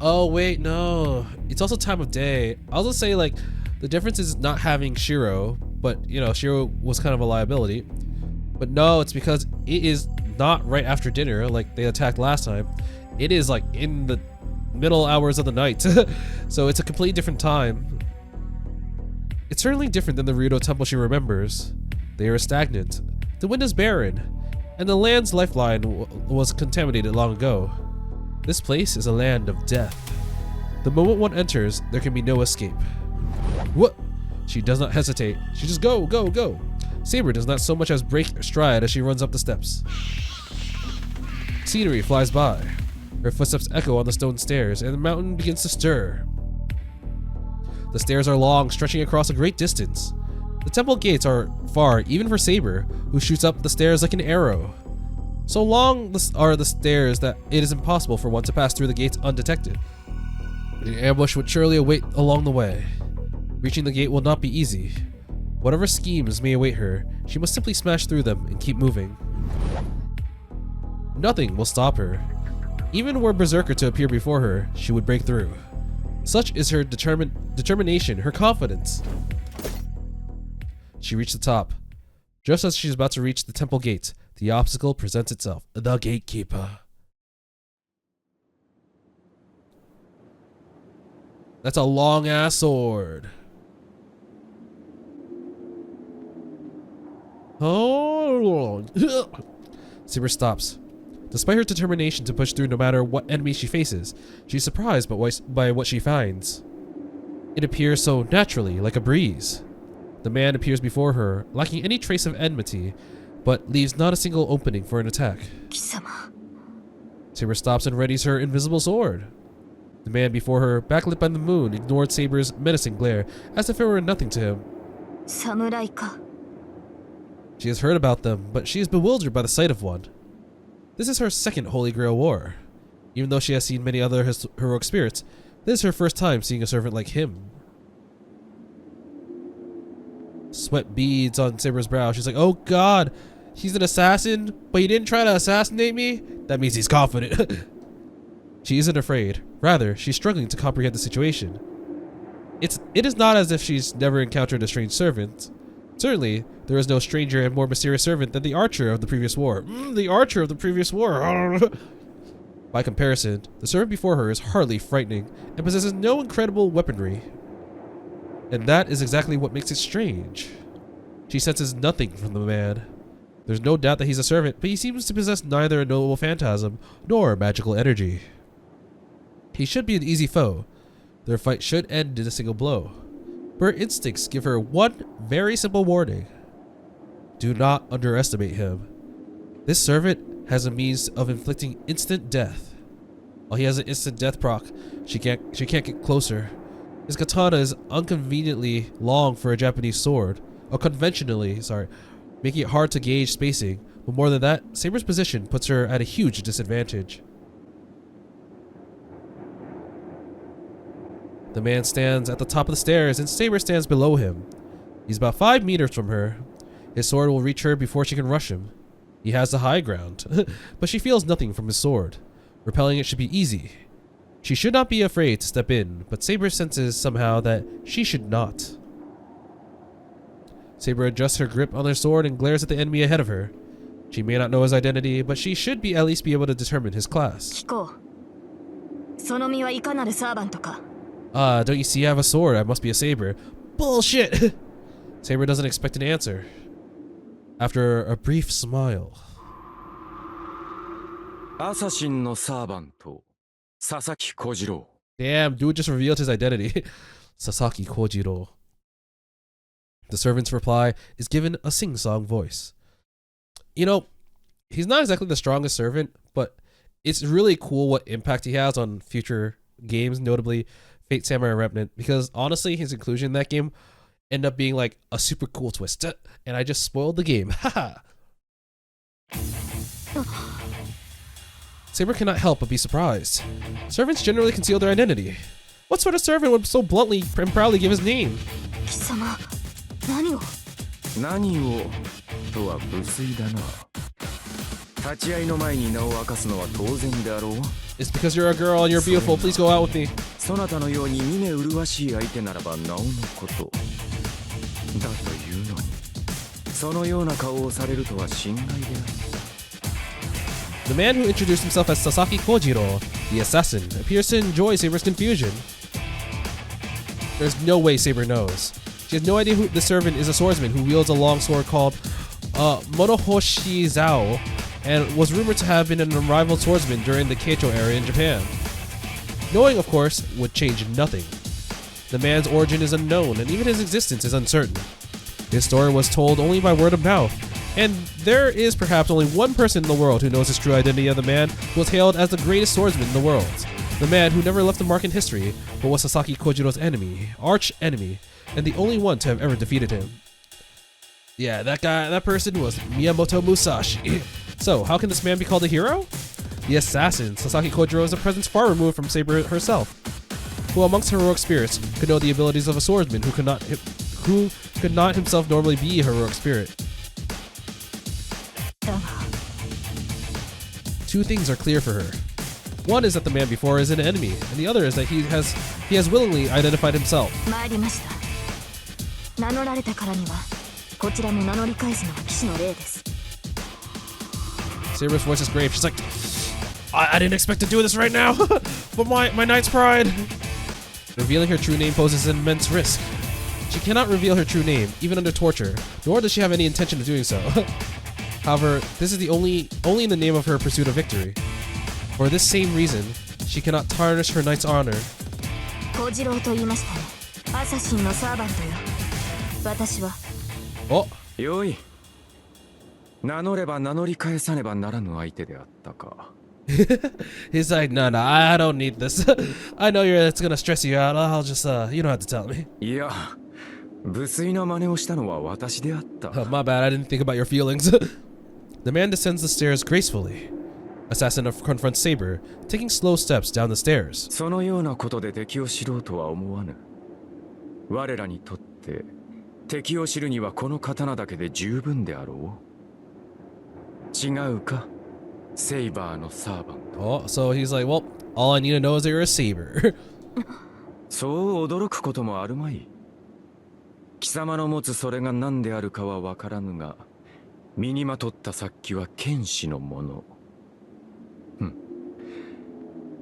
oh wait, no, it's also time of day. I'll just say like the difference is not having Shirou, but you know, Shirou was kind of a liability, but no, it's because it is not right after dinner like they attacked last time. It is like in the middle hours of the night. So it's a completely different time. It's certainly different than the Rito Temple she remembers. They are stagnant, the wind is barren, and the land's lifeline was contaminated long ago. This place is a land of death. The moment one enters, there can be no escape. What? She does not hesitate. She just go, go, go. Saber does not so much as break stride as she runs up the steps. Scenery flies by. Her footsteps echo on the stone stairs, and the mountain begins to stir. The stairs are long, stretching across a great distance. The temple gates are far, even for Saber, who shoots up the stairs like an arrow. So long are the stairs that it is impossible for one to pass through the gates undetected. An ambush would surely await along the way. Reaching the gate will not be easy. Whatever schemes may await her, she must simply smash through them and keep moving. Nothing will stop her. Even were Berserker to appear before her, she would break through. Such is her determination, her confidence. She reached the top. Just as she's about to reach the temple gate, the obstacle presents itself. The gatekeeper. That's a long-ass sword. Oh, Saber stops. Despite her determination to push through no matter what enemy she faces, she's surprised by what she finds. It appears so naturally, like a breeze. The man appears before her, lacking any trace of enmity, but leaves not a single opening for an attack. Saber stops and readies her invisible sword. The man before her, backlit by the moon, ignored Sabers' menacing glare, as if it were nothing to him. 侍か。 She has heard about them, but she is bewildered by the sight of one. This is her second Holy Grail war. Even though she has seen many other heroic spirits, this is her first time seeing a servant like him. Sweat beads on Sabers' brow. She's like, oh god, he's an assassin, but he didn't try to assassinate me? That means he's confident. She isn't afraid. Rather, she's struggling to comprehend the situation. It is not as if she's never encountered a strange servant. Certainly, there is no stranger and more mysterious servant than the archer of the previous war. The archer of the previous war. By comparison, the servant before her is hardly frightening and possesses no incredible weaponry. And that is exactly what makes it strange. She senses nothing from the man. There's no doubt that he's a servant, but he seems to possess neither a knowable phantasm nor magical energy. He should be an easy foe. Their fight should end in a single blow. But her instincts give her one very simple warning. Do not underestimate him. This servant has a means of inflicting instant death. While he has an instant death proc, she can't get closer. His katana is inconveniently long for a Japanese sword, or conventionally, making it hard to gauge spacing. But more than that, Saber's position puts her at a huge disadvantage. The man stands at the top of the stairs and Saber stands below him. He's about 5 meters from her. His sword will reach her before she can rush him. He has the high ground, but she feels nothing from his sword. Repelling it should be easy. She should not be afraid to step in, but Saber senses somehow that she should not. Saber adjusts her grip on her sword and glares at the enemy ahead of her. She may not know his identity, but she should at least be able to determine his class. 聞こう。その身はいかなるサーバントか。 Don't you see I have a sword? I must be a Saber. Bullshit! Saber doesn't expect an answer. After a brief smile. アサシンのサーバント、佐々木小次郎。 Damn, dude just revealed his identity. Sasaki Kojiro. The servant's reply is given a sing-song voice. You know, he's not exactly the strongest servant, but it's really cool what impact he has on future games, notably Fate Samurai Remnant, because honestly, his inclusion in that game ended up being like a super cool twist, and I just spoiled the game. Haha. Saber cannot help but be surprised. Servants generally conceal their identity. What sort of servant would so bluntly and proudly give his name? 貴様、何を。何をとは無粋だな。立ち会いの前に名を明かすのは当然であろう。 It's because you're a girl and you're beautiful. Please go out with me. そなたのように峰麗しい相手ならばなおのこと。だというのに、そのような顔をされるとは心外である。 The man who introduced himself as Sasaki Kojiro, the assassin, appears to enjoy Saber's confusion. There's no way Saber knows. She has no idea who the servant is. A swordsman who wields a long sword called Monohoshi Zao, and was rumored to have been an unrivaled swordsman during the Keicho era in Japan. Knowing, of course, would change nothing. The man's origin is unknown, and even his existence is uncertain. His story was told only by word of mouth, and there is perhaps only one person in the world who knows his true identity of the man who was hailed as the greatest swordsman in the world. The man who never left a mark in history, but was Sasaki Kojiro's enemy, arch enemy, and the only one to have ever defeated him. Yeah, that person was Miyamoto Musashi. So, how can this man be called a hero? The assassin, Sasaki Kojiro, is a presence far removed from Saber herself, who amongst heroic spirits could know the abilities of a swordsman who could not himself normally be a heroic spirit. Two things are clear for her. One is that the man before her is an enemy, and the other is that he has willingly identified himself. 参りました。名乗られたからには、こちらも名乗り返すのが騎士の礼です。 Saber's voice is grave. She's like, I didn't expect to do this right now, but my knight's pride. Revealing her true name poses an immense risk. She cannot reveal her true name, even under torture, nor does she have any intention of doing so. However, this is only in the name of her pursuit of victory. For this same reason, she cannot tarnish her knight's honor. 小次郎と言いましたね。アサシンのサーバントよ。私は。Oh. よい。名乗れば名乗り返さねばならぬ相手であったか。He's like, no, I don't need this. I know it's gonna stress you out. I'll just, you don't have to tell me. いや、無粋な真似をしたのは私であった。Oh, my bad, I didn't think about your feelings. The man descends the stairs gracefully. Assassin confronts Saber, taking slow steps down the stairs. そのようなことで敵を知ろうとは思わぬ。我らにとって敵を知るにはこの刀だけで十分であろう。違うか、セイバーのサーバント。 Oh, so he's like, well, all I need to know is that you're a Saber. そう驚くこともあるまい。貴様の持つそれが何であるかは分からぬが、身にまとった殺気は剣士のもの。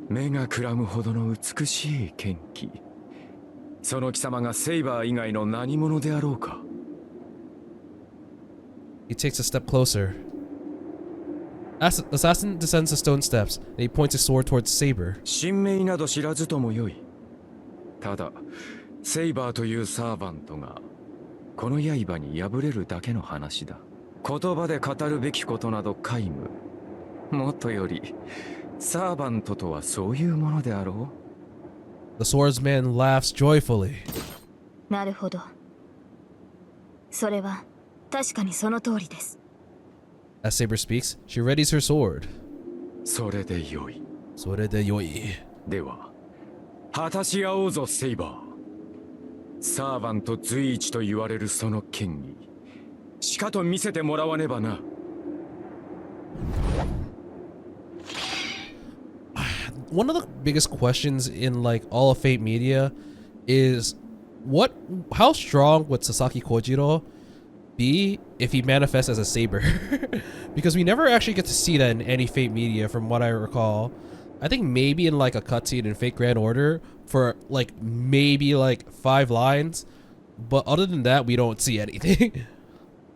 目がくらむほどの美しい剣気。その貴様がセイバー以外の何者であろうか。 He takes a step closer. Assassin descends the stone steps, and he points his sword towards Saber. 神名など知らずともよい。ただ、セイバーというサーバントがこの刃に破れるだけの話だ。言葉で語るべきことなど皆無。もっとより、サーバントとはそういうものであろう。 The swordsman laughs joyfully. なるほど。それは確かにその通りです。 As Saber speaks, she readies her sword. それでよい。それでよい。では、果たし合おうぞセイバー。サーバント随一と言われるその剣に、しかと見せてもらわねばな。One of the biggest questions in like all of Fate media is how strong would Sasaki Kojiro be if he manifests as a Saber? Because we never actually get to see that in any Fate media from what I recall. I think maybe in like a cutscene in Fate Grand Order for like maybe like 5 lines, but other than that we don't see anything.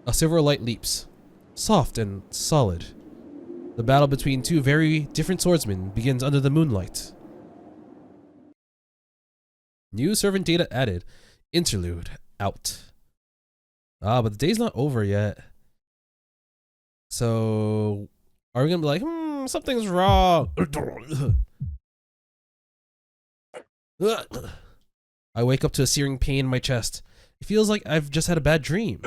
A silver light leaps, soft and solid. The battle between two very different swordsmen begins under the moonlight. New servant data added. Interlude out. Ah, but the day's not over yet. So, are we gonna be like, something's wrong? I wake up to a searing pain in my chest. It feels like I've just had a bad dream.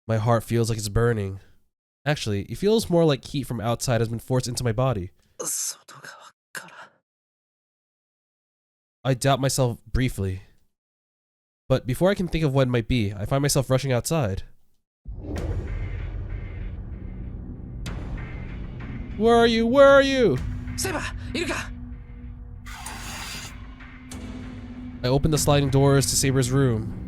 My heart feels like it's burning. Actually, it feels more like heat from outside has been forced into my body. I doubt myself briefly. But before I can think of what it might be, I find myself rushing outside. Where are you? Where are you? I open the sliding doors to Saber's room.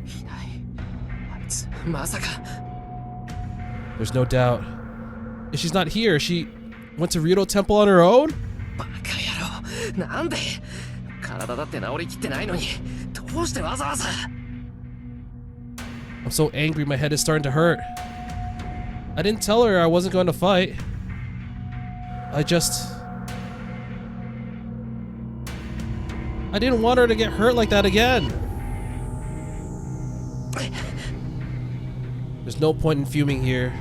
There's no doubt. If she's not here, she went to Ryudo Temple on her own? I'm so angry, my head is starting to hurt. I didn't tell her I wasn't going to fight. I didn't want her to get hurt like that again. There's no point in fuming here.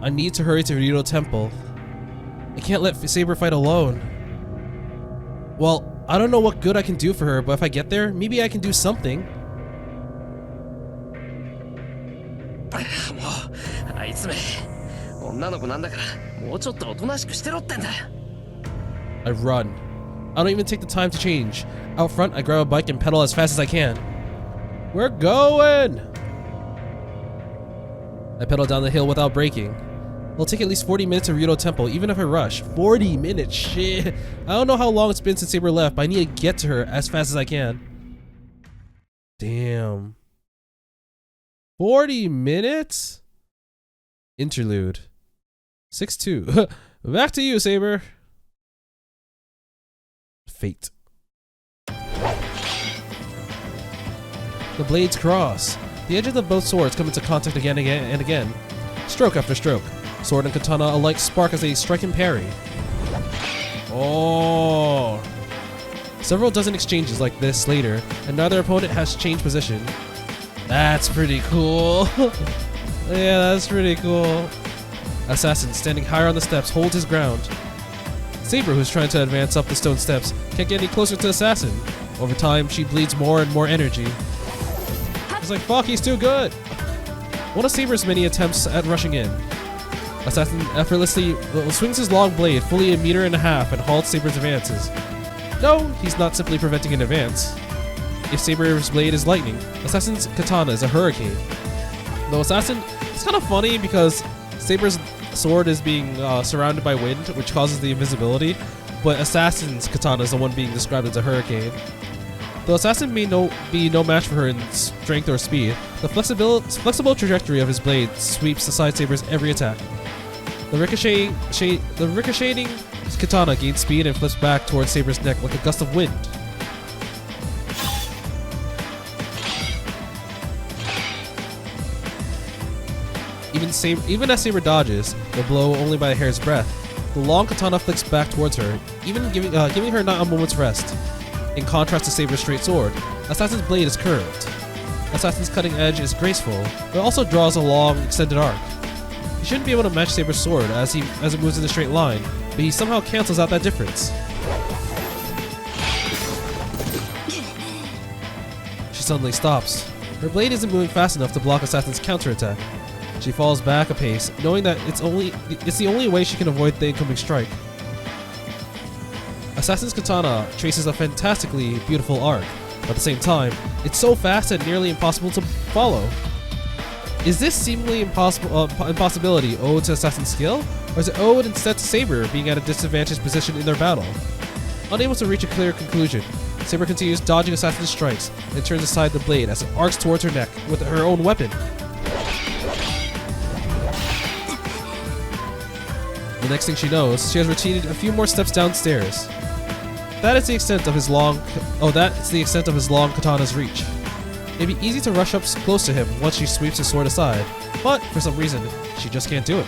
I need to hurry to Ryudo Temple. I can't let Saber fight alone. Well, I don't know what good I can do for her, but if I get there, maybe I can do something. I run. I don't even take the time to change. Out front, I grab a bike and pedal as fast as I can. We're going! I pedal down the hill without braking. It'll take at least 40 minutes to Ryudo Temple, even if I rush. 40 minutes, shit. I don't know how long it's been since Saber left, but I need to get to her as fast as I can. Damn. 40 minutes? Interlude. 6-2. Back to you, Saber. Fate. The blades cross. The edges of both swords come into contact again and again. Stroke after stroke. Sword and katana alike spark as they strike and parry. Oh. Several dozen exchanges like this later, and neither opponent has changed position. That's pretty cool. Yeah, that's pretty cool. Assassin, standing higher on the steps, holds his ground. Saber, who's trying to advance up the stone steps, can't get any closer to Assassin. Over time, she bleeds more and more energy. It's like, fuck, he's too good! One of Saber's many attempts at rushing in. Assassin effortlessly swings his long blade fully 1.5 meters and halts Saber's advances. No, he's not simply preventing an advance. If Saber's blade is lightning, Assassin's katana is a hurricane. Though Assassin, it's kind of funny because Saber's sword is being surrounded by wind, which causes the invisibility, but Assassin's katana is the one being described as a hurricane. Though Assassin may be no match for her in strength or speed, the flexible trajectory of his blade sweeps aside Saber's every attack. The ricocheting katana gains speed and flips back towards Saber's neck like a gust of wind. Even as Saber dodges the blow only by a hair's breadth, the long katana flicks back towards her, even giving her not a moment's rest. In contrast to Saber's straight sword, Assassin's blade is curved. Assassin's cutting edge is graceful, but also draws a long, extended arc. He shouldn't be able to match Saber's sword as it moves in a straight line, but he somehow cancels out that difference. She suddenly stops. Her blade isn't moving fast enough to block Assassin's counterattack. She falls back a pace, knowing that it's the only way she can avoid the incoming strike. Assassin's katana traces a fantastically beautiful arc, but at the same time, it's so fast and nearly impossible to follow. Is this seemingly impossibility owed to Assassin's skill, or is it owed instead to Saber being at a disadvantaged position in their battle? Unable to reach a clear conclusion, Saber continues dodging Assassin's strikes and turns aside the blade as it arcs towards her neck with her own weapon. The next thing she knows, she has retreated a few more steps downstairs. That's the extent of his long katana's reach. It'd be easy to rush up close to him once she sweeps his sword aside, but for some reason, she just can't do it.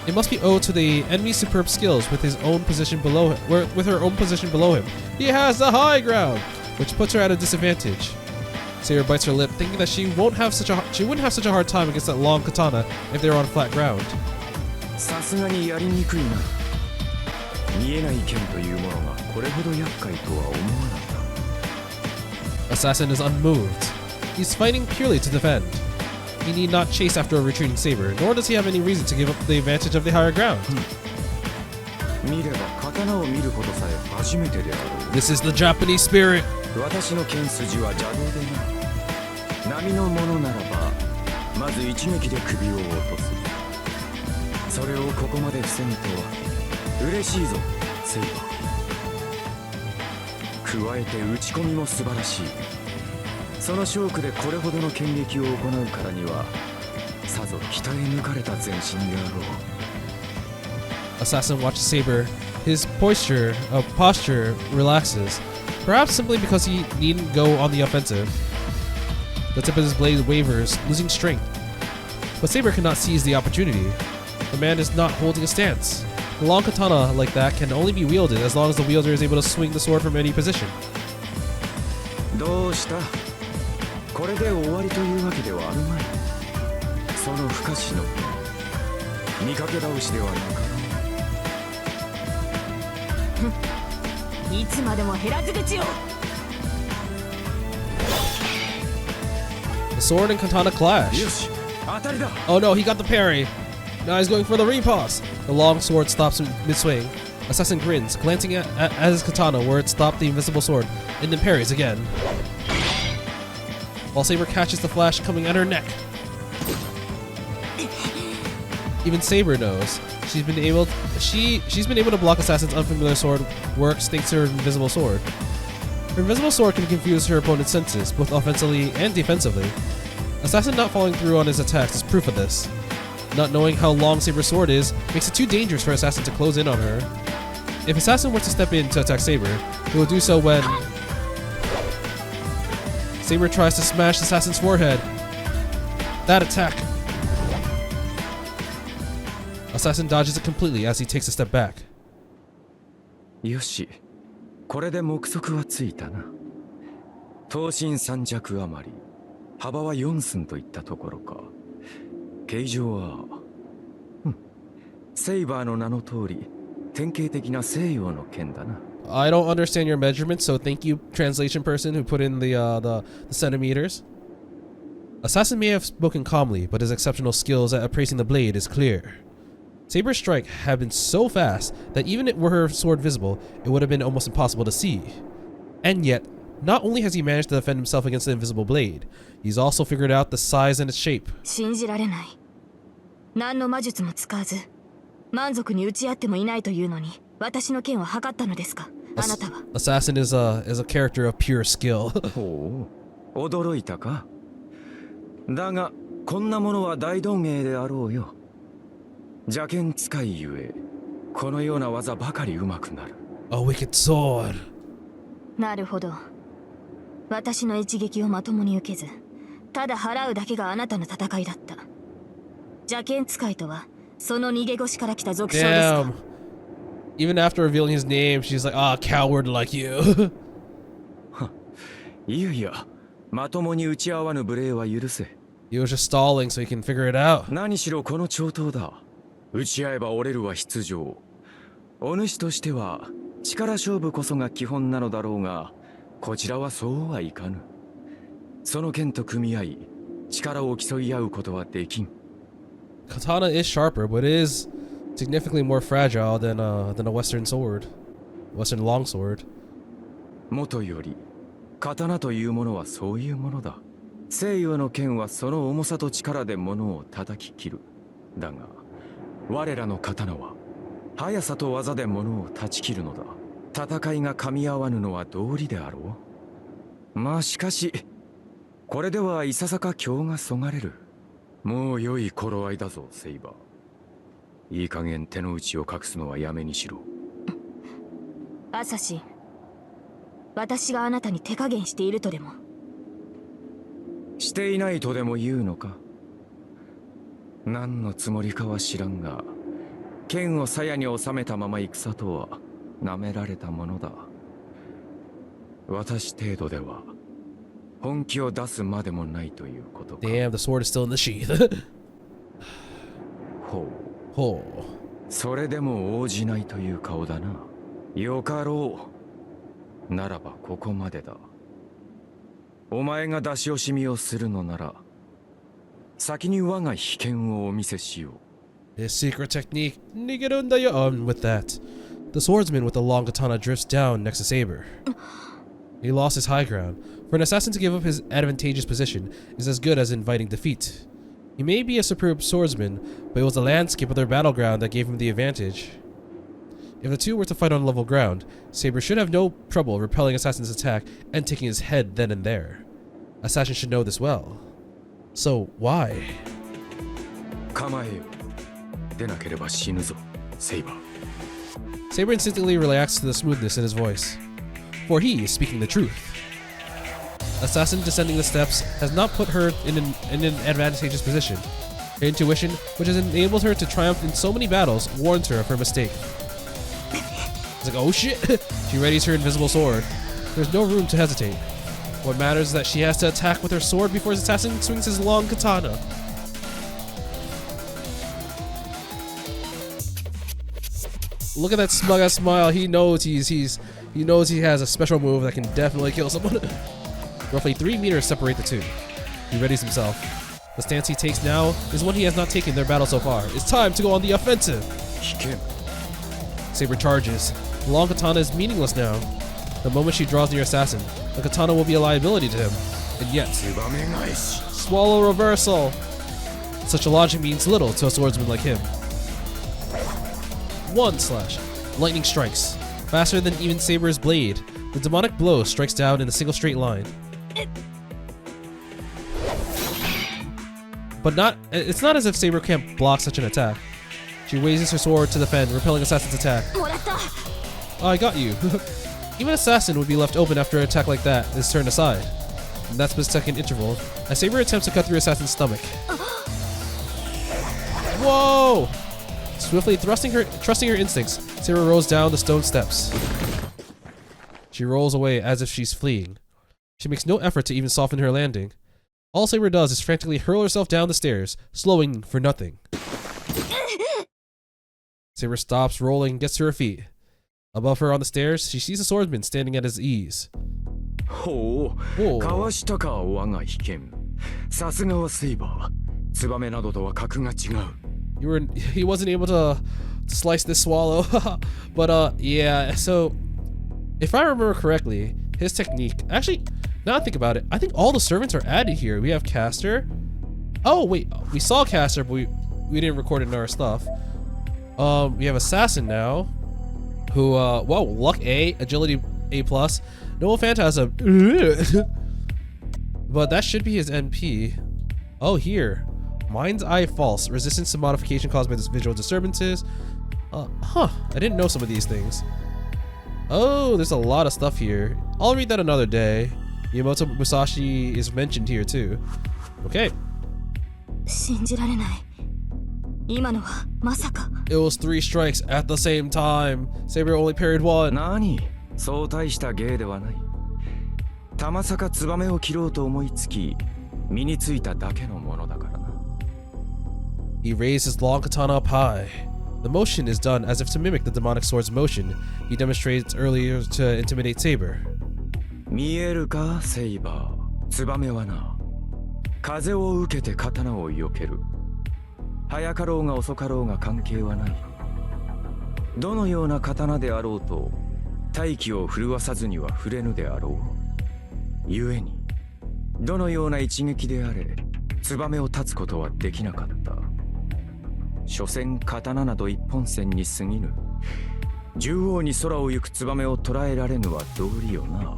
It must be owed to the enemy's superb skills with his own position below him, with her own position below him. He has the high ground, which puts her at a disadvantage. Saber bites her lip, thinking that she wouldn't have such a hard time against that long katana if they were on flat ground. Assassin is unmoved. He's fighting purely to defend. He need not chase after a retreating Saber, nor does he have any reason to give up the advantage of the higher ground. This is the Japanese spirit. Assassin watches Saber. His posture relaxes, perhaps simply because he needn't go on the offensive. The tip of his blade wavers, losing strength. But Saber cannot seize the opportunity. The man is not holding a stance. A long katana like that can only be wielded as long as the wielder is able to swing the sword from any position. The sword and katana clash. Oh no, he got the parry. Now he's going for the riposte. The long sword stops mid-swing. Assassin grins, glancing at his katana where it stopped the invisible sword, and then parries again. While Saber catches the flash coming at her neck. Even Saber knows she's been able to block Assassin's unfamiliar sword works thanks to her invisible sword. Her invisible sword can confuse her opponent's senses, both offensively and defensively. Assassin not following through on his attacks is proof of this. Not knowing how long Saber's sword is makes it too dangerous for Assassin to close in on her. If Assassin were to step in to attack Saber, he will do so when Saber tries to smash Assassin's forehead. That attack. Assassin dodges it completely as he takes a step back. Yoshi, これで目測はついたな。東進三尺余り、幅は4寸といったところか。形状は、セイバーの名の通り、典型的な西洋の剣だな。I don't understand your measurements, so thank you, translation person who put in the centimeters. Assassin may have spoken calmly, but his exceptional skills at appraising the blade is clear. Saber's strike had been so fast that even were her sword visible, it would have been almost impossible to see. And yet, not only has he managed to defend himself against the invisible blade, he's also figured out the size and its shape. 信じられない。何の魔術も使わず、満足に打ち合ってもいないというのに、私の剣を測ったのですか、あなたは。Assassin is a character of pure skill. ほう、驚いたか。だが、こんなものは大道芸であろうよ。邪剣使いゆえ、このような技ばかり上手くなる。A wicked sword. なるほど。私の一撃をまともに受けず、ただ払うだけがあなたの戦いだった。邪剣使いとは、その逃げ腰から来た俗称ですか。Damn. Even after revealing his name, she's like, ah, coward like you. いやいや、まともに打ち合わぬ無礼は許せ。He was just stalling so he can figure it out. 何しろこの長刀だ。打ち合えば折れるは必定。お主としては力勝負こそが基本なのだろうが、こちらはそうはいかぬ。その剣と組み合い、力を競い合うことはできん。Katana is sharper, but it is significantly more fragile than a Western sword, Western longsword. もとより、刀というものはそういうものだ。西洋の剣はその重さと力で物を叩き切る。だが、我らの刀は速さと技で物を断ち切るのだ。戦いが噛み合わぬのは道理であろう。まあしかし、これではいささか興がそがれる。もう良い頃合いだぞ、セイバー。いい加減手の内を隠すのはやめにしろ。アサシン、私があなたに手加減しているとでも。していないとでも言うのか。何のつもりかは知らんが、剣を鞘に収めたまま戦とは舐められたものだ。私程度では本気を出すまでもないということか。Damn, the sword is still in the sheath. ほう。ほう。それでも応じないという顔だな。よかろう。ならばここまでだ。お前が出し惜しみをするのなら、先に我が秘剣をお見せしよう。His secret technique. With that, the swordsman with the long katana drifts down next to Saber. He lost his high ground. For an assassin to give up his advantageous position is as good as inviting defeat. He may be a superb swordsman, but it was the landscape of their battleground that gave him the advantage. If the two were to fight on level ground, Saber should have no trouble repelling Assassin's attack and taking his head then and there. Assassin should know this well. So, why? 構えよ。出なければ死ぬぞ、セイバー。Saber instinctively reacts to the smoothness in his voice, for he is speaking the truth. Assassin descending the steps has not put her in an advantageous position. Her intuition, which has enabled her to triumph in so many battles, warns her of her mistake. It's like, oh shit! She readies her invisible sword. There's no room to hesitate. What matters is that she has to attack with her sword before his assassin swings his long katana. Look at that smug ass smile. He knows he knows he has a special move that can definitely kill someone. Roughly 3 meters separate the two. He readies himself. The stance he takes now is one he has not taken in their battle so far. It's time to go on the offensive. Saber charges. The long katana is meaningless now. The moment she draws near Assassin, the katana will be a liability to him. And yet, swallow reversal. Such a logic means little to a swordsman like him. One slash. Lightning strikes. Faster than even Saber's blade, the demonic blow strikes down in a single straight line. But it's not as if Saber can't block such an attack. She raises her sword to defend, repelling Assassin's attack. Oh, I got you. Even Assassin would be left open after an attack like that is turned aside. And that's the second interval, as Saber attempts to cut through Assassin's stomach. Whoa! Swiftly trusting her instincts, Saber rolls down the stone steps. She rolls away as if she's fleeing. She makes no effort to even soften her landing. All Saber does is frantically hurl herself down the stairs, slowing for nothing. Saber stops rolling, gets to her feet. Above her on the stairs, she sees a swordsman standing at his ease. ほう、かわしたか我が被験。さすがはセイバー。ツバメなどとは格が違う。He wasn't able to slice this swallow. But yeah, so if I remember correctly, his technique, actually, now I think about it, I think all the servants are added here. We have Caster. Oh wait, we saw Caster, but we didn't record it in our stuff. We have Assassin now, who whoa, luck A, agility A+, no phantasm. But that should be his NP. Oh, here, Mind's Eye False, resistance to modification caused by visual disturbances. I didn't know some of these things. Oh, there's a lot of stuff here. I'll read that another day. Miyamoto Musashi is mentioned here too. Okay. 信じられない。今のはまさか。It was 3 strikes at the same time. Saber only parried 1. 何？そう大した芸ではない。たまさかツバメを切ろうと思いつき、身についただけのものだからな。He raised his long katana up high. The motion is done as if to mimic the demonic sword's motion he demonstrated earlier to intimidate Saber. 見えるか、セイバー。ツバメはな、風を受けて刀を避ける。早かろうが遅かろうが関係はない。どのような刀であろうと、大気を震わさずには触れぬであろう。故に、どのような一撃であれ、ツバメを断つことはできなかった。所詮刀など一本線に過ぎぬ。縦横に空を行くツバメを捉えられぬは道理よな。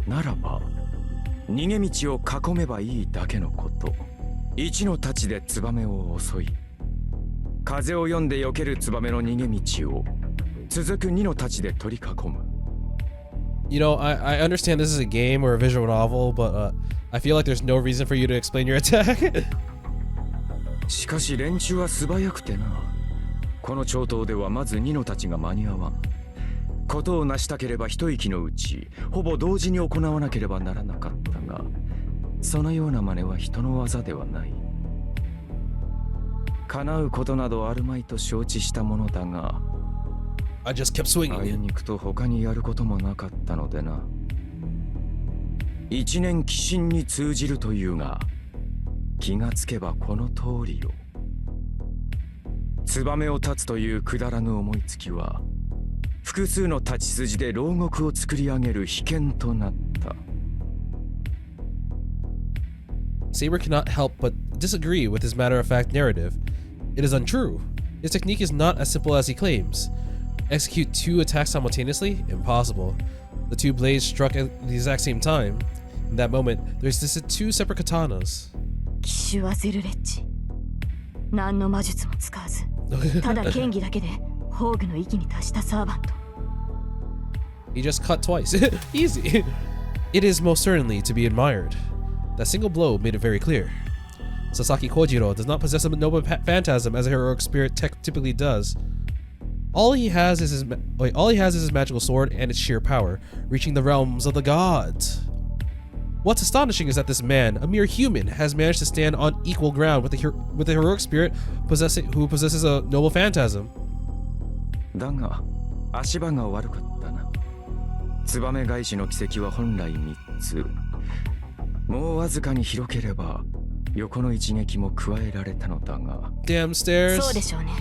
ならば逃げ道を囲めばいいだけのこと。一の太刀でツバメを襲い、風を読んで避けるツバメの逃げ道を続く二の太刀で取り囲む。You know, I understand this is a game or a visual novel, but I feel like there's no reason for you to explain your attack. しかし連中は素早くてな。この長刀ではまず二の太刀が間に合わん。ことを成したければ一息のうちほぼ同時に行わなければならなかったが、そのような真似は人の技ではない。叶うことなどあるまいと承知したものだが、I just kept swinging. あいにくと他にやることもなかったのでな。一年鬼神に通じるというが、気がつけばこの通りよ。ツバメを断つというくだらぬ思いつきは、複数の太刀筋で牢獄を作り上げる秘剣となった。Saber cannot help but disagree with his matter-of-fact narrative. It is untrue. His technique is not as simple as he claims. Execute 2 attacks simultaneously? Impossible. The 2 blades struck at the exact same time. In that moment, there existed 2 separate katanas. 奇襲はゼルレッジ。何の魔術も使わず、ただ剣技だけで宝具の域に達したサーバント。He just cut twice. Easy. It is most certainly to be admired. That single blow made it very clear. Sasaki Kojiro does not possess a noble phantasm as a heroic spirit typically does. All he has is his magical sword and its sheer power, reaching the realms of the gods. What's astonishing is that this man, a mere human, has managed to stand on equal ground with a heroic spirit who possesses a noble phantasm. だが、足場が悪かったな。ツバメ返しの奇跡は本来3つ。もうわずかに広ければ、横の一撃も加えられたのだが。Damn stairs. そうでしょうね。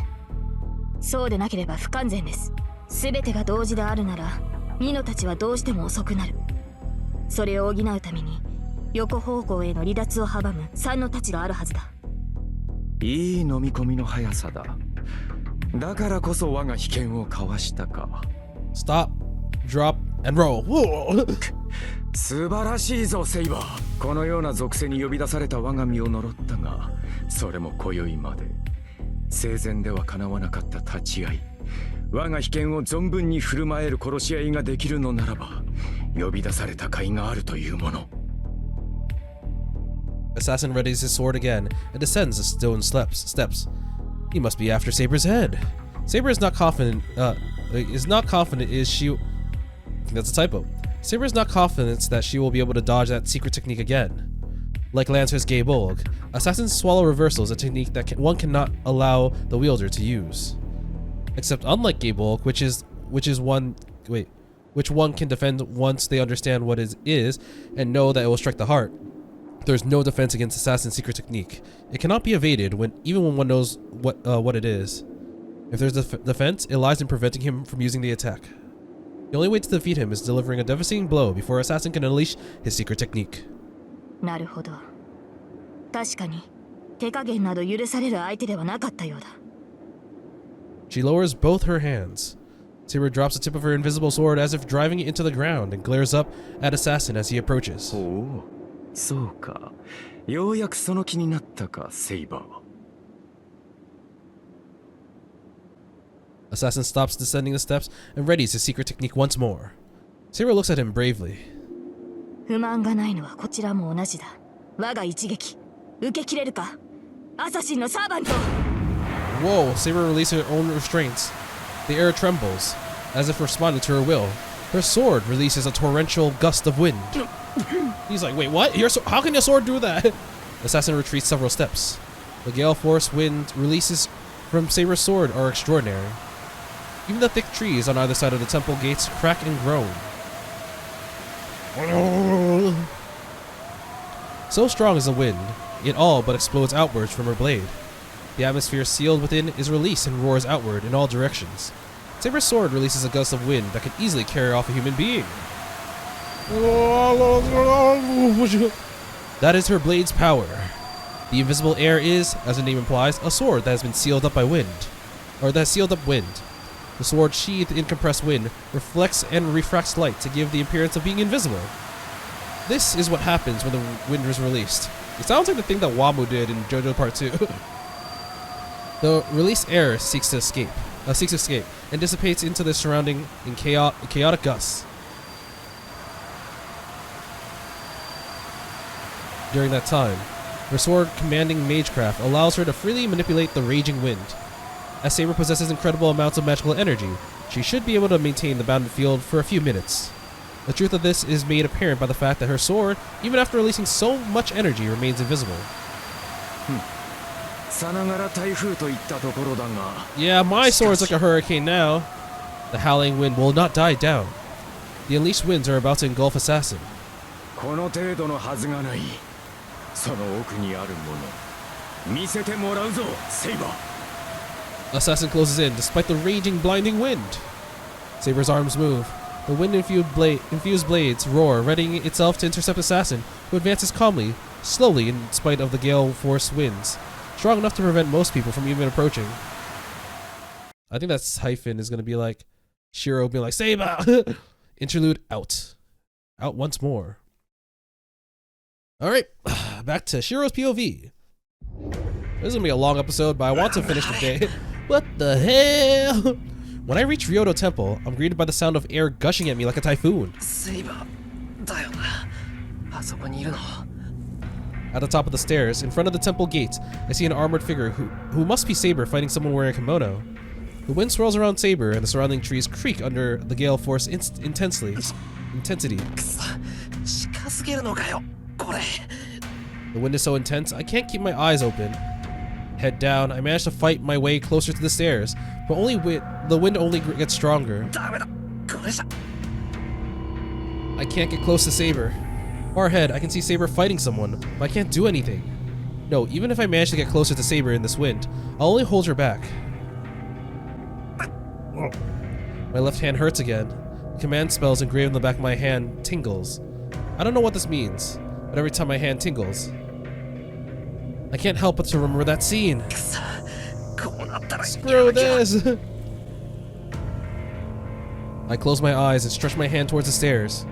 そうでなければ不完全です。すべてが同時であるなら、ニノたちはどうしても遅くなる。それを補うために、横方向への離脱を阻む3の太刀があるはずだ。いい飲み込みの速さだ。だからこそ我が秘剣をかわしたか。Stop, drop, and roll. 素晴らしいぞセイバー。このような属性に呼び出された我が身を呪ったが、それも今宵まで生前では叶わなかった立ち会い。我が秘剣を存分に振る舞える殺し合いができるのならば、呼び出された甲斐があるというもの。Assassin readies his sword again and descends the stone steps. He must be after Saber's head. Saber is not confident. Is she? I think that's a typo. Saber is not confident that she will be able to dodge that secret technique again. Like Lancer's Gay Bolg, assassins swallow reversals, a technique that one cannot allow the wielder to use. Except unlike Gay Bolg, which one can defend once they understand what it is and know that it will strike the heart. There's no defense against Assassin's secret technique. It cannot be evaded even when one knows what it is. If there's defense, it lies in preventing him from using the attack. The only way to defeat him is delivering a devastating blow before Assassin can unleash his secret technique. なるほど。確かに手加減など許される相手ではなかったようだ。She lowers both her hands. Saber drops the tip of her invisible sword as if driving it into the ground and glares up at Assassin as he approaches. おお、そうか。ようやくその気になったか、セイバー。Assassin stops descending the steps and readies his secret technique once more. Saber looks at him bravely. 不満がないのはこちらも同じだ。我が一撃受け切れるか。アサシンのサーバント。 Whoa, Saber releases her own restraints. The air trembles, as if responding to her will. Her sword releases a torrential gust of wind. He's like, wait, what? How can your sword do that? Assassin retreats several steps. The gale force wind releases from Saber's sword are extraordinary. Even the thick trees on either side of the temple gates crack and groan. So strong is the wind, it all but explodes outwards from her blade. The atmosphere sealed within is released and roars outward in all directions. Saber's sword releases a gust of wind that could easily carry off a human being. That is her blade's power. The invisible air is, as the name implies, a sword that has been sealed up by wind. Or that has sealed up wind. The sword sheathed in compressed wind reflects and refracts light to give the appearance of being invisible. This is what happens when the wind is released. It sounds like the thing that Wamu did in JoJo Part 2. The released air seeks escape, and dissipates into the surrounding in chaotic gusts. During that time, her sword commanding magecraft allows her to freely manipulate the raging wind. As Saber possesses incredible amounts of magical energy, she should be able to maintain the bounded field for a few minutes. The truth of this is made apparent by the fact that her sword, even after releasing so much energy, remains invisible. Yeah, my sword's like a hurricane now. The howling wind will not die down. The unleashed winds are about to engulf Assassin. Assassin closes in despite the raging, blinding wind. Saber's arms move. The wind-infused blades roar, readying itself to intercept Assassin, who advances calmly, slowly in spite of the gale-force winds, strong enough to prevent most people from even approaching. I think that hyphen is going to be like Shirou being like, Saber! Interlude out. Out once more. Alright, back to Shirou's POV. This is going to be a long episode, but I want to finish the day. What the hell? When I reach Ryoto Temple, I'm greeted by the sound of air gushing at me like a typhoon. At the top of the stairs, in front of the temple gates, I see an armored figure who must be Saber fighting someone wearing a kimono. The wind swirls around Saber and the surrounding trees creak under the gale force intensity. The wind is so intense, I can't keep my eyes open. Head down, I manage to fight my way closer to the stairs, but the wind only gets stronger. I can't get close to Saber. Far ahead, I can see Saber fighting someone, but I can't do anything. No, even if I manage to get closer to Saber in this wind, I'll only hold her back. My left hand hurts again. The command spells engraved on the back of my hand tingles. I don't know what this means, but every time my hand tingles, I can't help but to remember that scene. Screw this! I close my eyes and stretch my hand towards the stairs.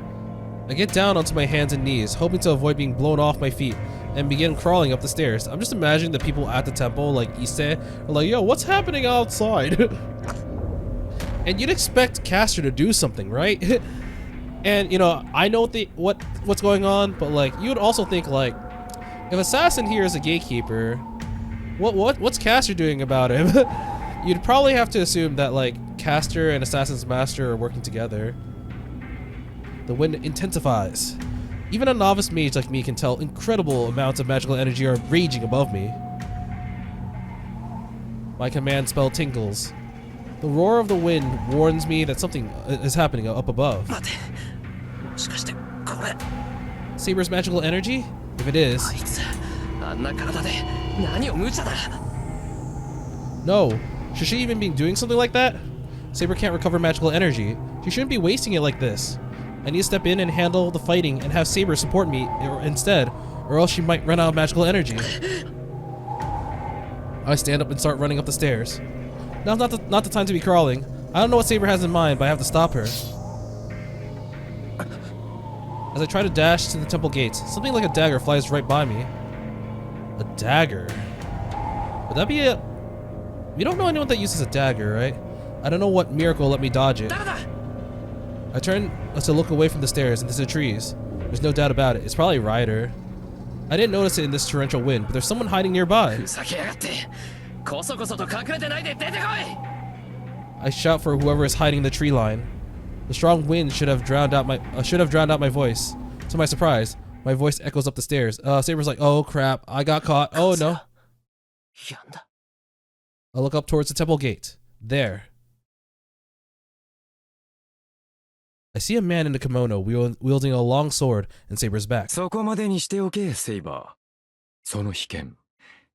I get down onto my hands and knees, hoping to avoid being blown off my feet, and begin crawling up the stairs. I'm just imagining the people at the temple, like Ise, are like, yo, what's happening outside? And you'd expect Caster to do something, right? And, you know, I know what's going on, but, like, you'd also think, like, if Assassin here is a gatekeeper, what's Caster doing about him? You'd probably have to assume that, like, Caster and Assassin's Master are working together. The wind intensifies. Even a novice mage like me can tell incredible amounts of magical energy are raging above me. My command spell tingles. The roar of the wind warns me that something is happening up above. Saber's magical energy? If it is... No. Should she even be doing something like that? Saber can't recover magical energy. She shouldn't be wasting it like this. I need to step in and handle the fighting and have Saber support me instead, or else she might run out of magical energy. I stand up and start running up the stairs. Now's not the time to be crawling. I don't know what Saber has in mind, but I have to stop her. As I try to dash to the temple gates, something like a dagger flies right by me. A dagger? Would that be a... We don't know anyone that uses a dagger, right? I don't know what miracle let me dodge it. I turn to look away from the stairs into the trees. There's no doubt about it. It's probably Ryder. I didn't notice it in this torrential wind, but there's someone hiding nearby. I shout for whoever is hiding in the tree line. The strong wind should have drowned out my voice. To my surprise, my voice echoes up the stairs. Saber's like, "Oh crap, I got caught. Oh no." I look up towards the temple gate. There. I see a man in a kimono wielding a long sword in Saber's back. そこまでにしておけ、セイバー。その危険。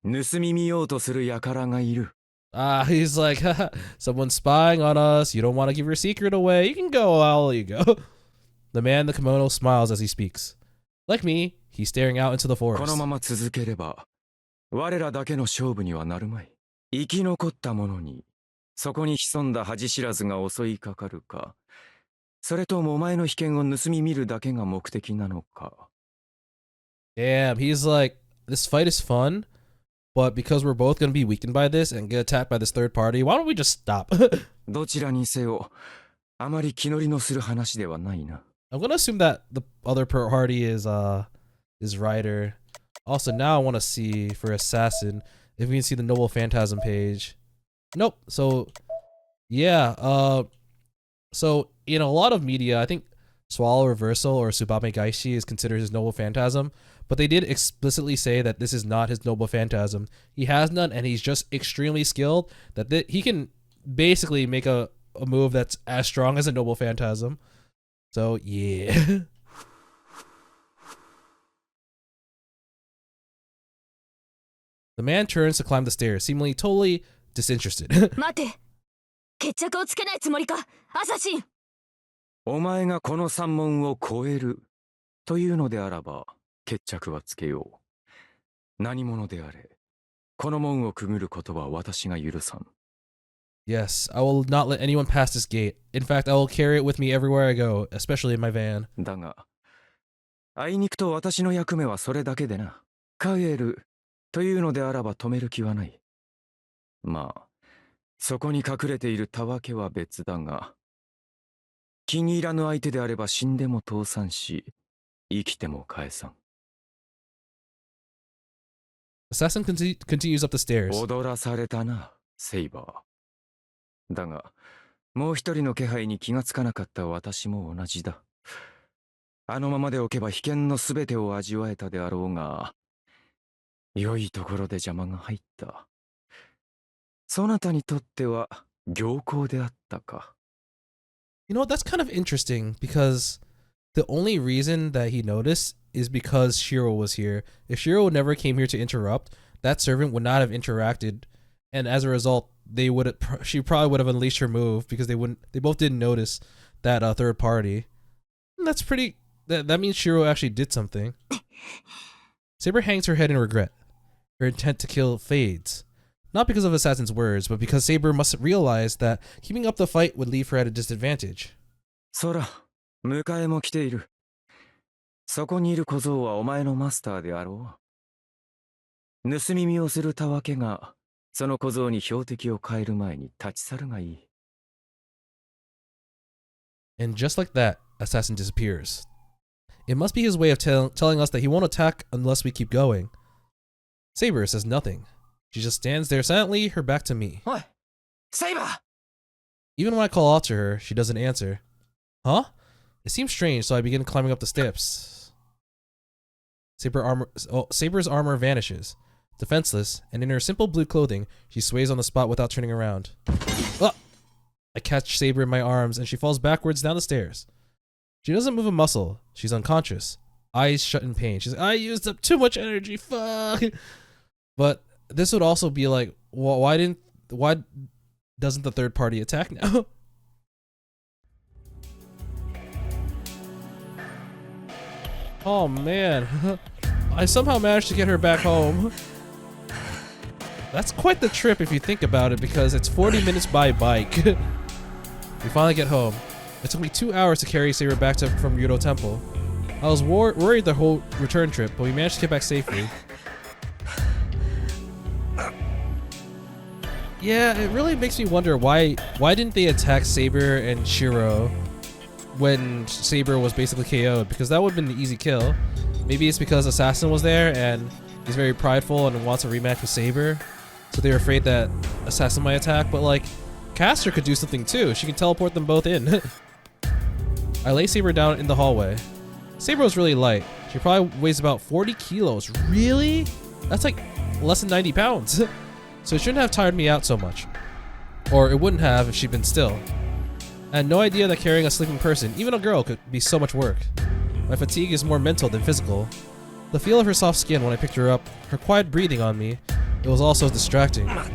盗み見ようとする輩がいる。 He's like, haha, someone's spying on us. You don't want to give your secret away. You can go, I'll let you go. The man in the kimono smiles as he speaks. Like me, he's staring out into the こ forest. のまま続ければ、我らだけの勝負にはなるまい。生き残った者に、そこに潜んだ恥知らずが襲いかかるか、それともお前の被験を盗み見るだけが目的なのか。Damn, he's like, this fight is fun, but because we're both going to be weakened by this and get attacked by this third party, why don't we just stop? どちらにせよ、あまり気乗りのする話ではないな。I'm going to assume that the other party is Ryder. Also, now I want to see for Assassin if we can see the Noble Phantasm page. Nope. So, yeah. So in a lot of media, I think Swallow Reversal or Tsubame Gaishi is considered his Noble Phantasm, but they did explicitly say that this is not his Noble Phantasm. He has none, and he's just extremely skilled that he can basically make a move that's as strong as a Noble Phantasm. So, yeah. The man turns to climb the stairs, seemingly totally disinterested. 待て、決着をつけないつもりか、アサシン。お前がこの三門を越えるというのであらば、決着はつけよう。何者であれ、この門をくぐることは私が許さん。Yes, I will not let anyone pass this gate. In fact, I will carry it with me everywhere I go, especially in my van. だが、あいにくと私の役目はそれだけでな。帰るというのであらば止める気はない。まあ、そこに隠れているたわけは別だが、気に入らぬ相手であれば死んでも倒産し、生きても返さん。Assassin continues up the stairs. 踊らされたな、セイバー。だが、もう一人の気配に気がつかなかった私も同じだ。あのままでおけば被験のすべてを味わえたであろうが、良いところで邪魔が入った。そなたにとっては良好であったか。You know, that's kind of interesting because the only reason that he noticed is because Shirou was here. If Shirou never came here to interrupt, that servant would not have interacted, and as a result, she probably would have unleashed her move because they both didn't notice that third party. And that's pretty. That means Shirou actually did something. Saber hangs her head in regret. Her intent to kill fades. Not because of Assassin's words, but because Saber must realize that keeping up the fight would leave her at a disadvantage. そら、迎えも来ている。そこにいる小僧はお前のマスターであろう。盗み見をするたわけが、その小僧に標的を変える前に立ち去るがいい。And just like that, Assassin disappears. It must be his way of telling us that he won't attack unless we keep going. Saber says nothing. She just stands there silently, her back to me. Oi, Saber! Even when I call out to her, she doesn't answer. Huh? It seems strange, so I begin climbing up the steps. Saber's armor vanishes. Defenseless, and in her simple blue clothing, she sways on the spot without turning around. Ah! I catch Saber in my arms, and she falls backwards down the stairs. She doesn't move a muscle. She's unconscious. Eyes shut in pain. She's like, I used up too much energy, fuck! But this would also be like, why doesn't the third party attack now? Oh man, I somehow managed to get her back home. That's quite the trip if you think about it, because it's 40 minutes by bike. We finally get home. It took me 2 hours to carry Saber back from Ryudo Temple. I was worried the whole return trip, but we managed to get back safely. Yeah, it really makes me wonder why didn't they attack Saber and Shirou when Saber was basically KO'd, because that would have been the easy kill. Maybe it's because Assassin was there and he's very prideful and wants a rematch with Saber, so they were afraid that Assassin might attack, but like, Caster could do something too. She can teleport them both in. I lay Saber down in the hallway. Saber was really light. She probably weighs about 40 kilos. Really? That's like less than 90 pounds. So it shouldn't have tired me out so much. Or it wouldn't have if she'd been still. I had no idea that carrying a sleeping person, even a girl, could be so much work. My fatigue is more mental than physical. The feel of her soft skin when I picked her up, her quiet breathing on me, it was also distracting. I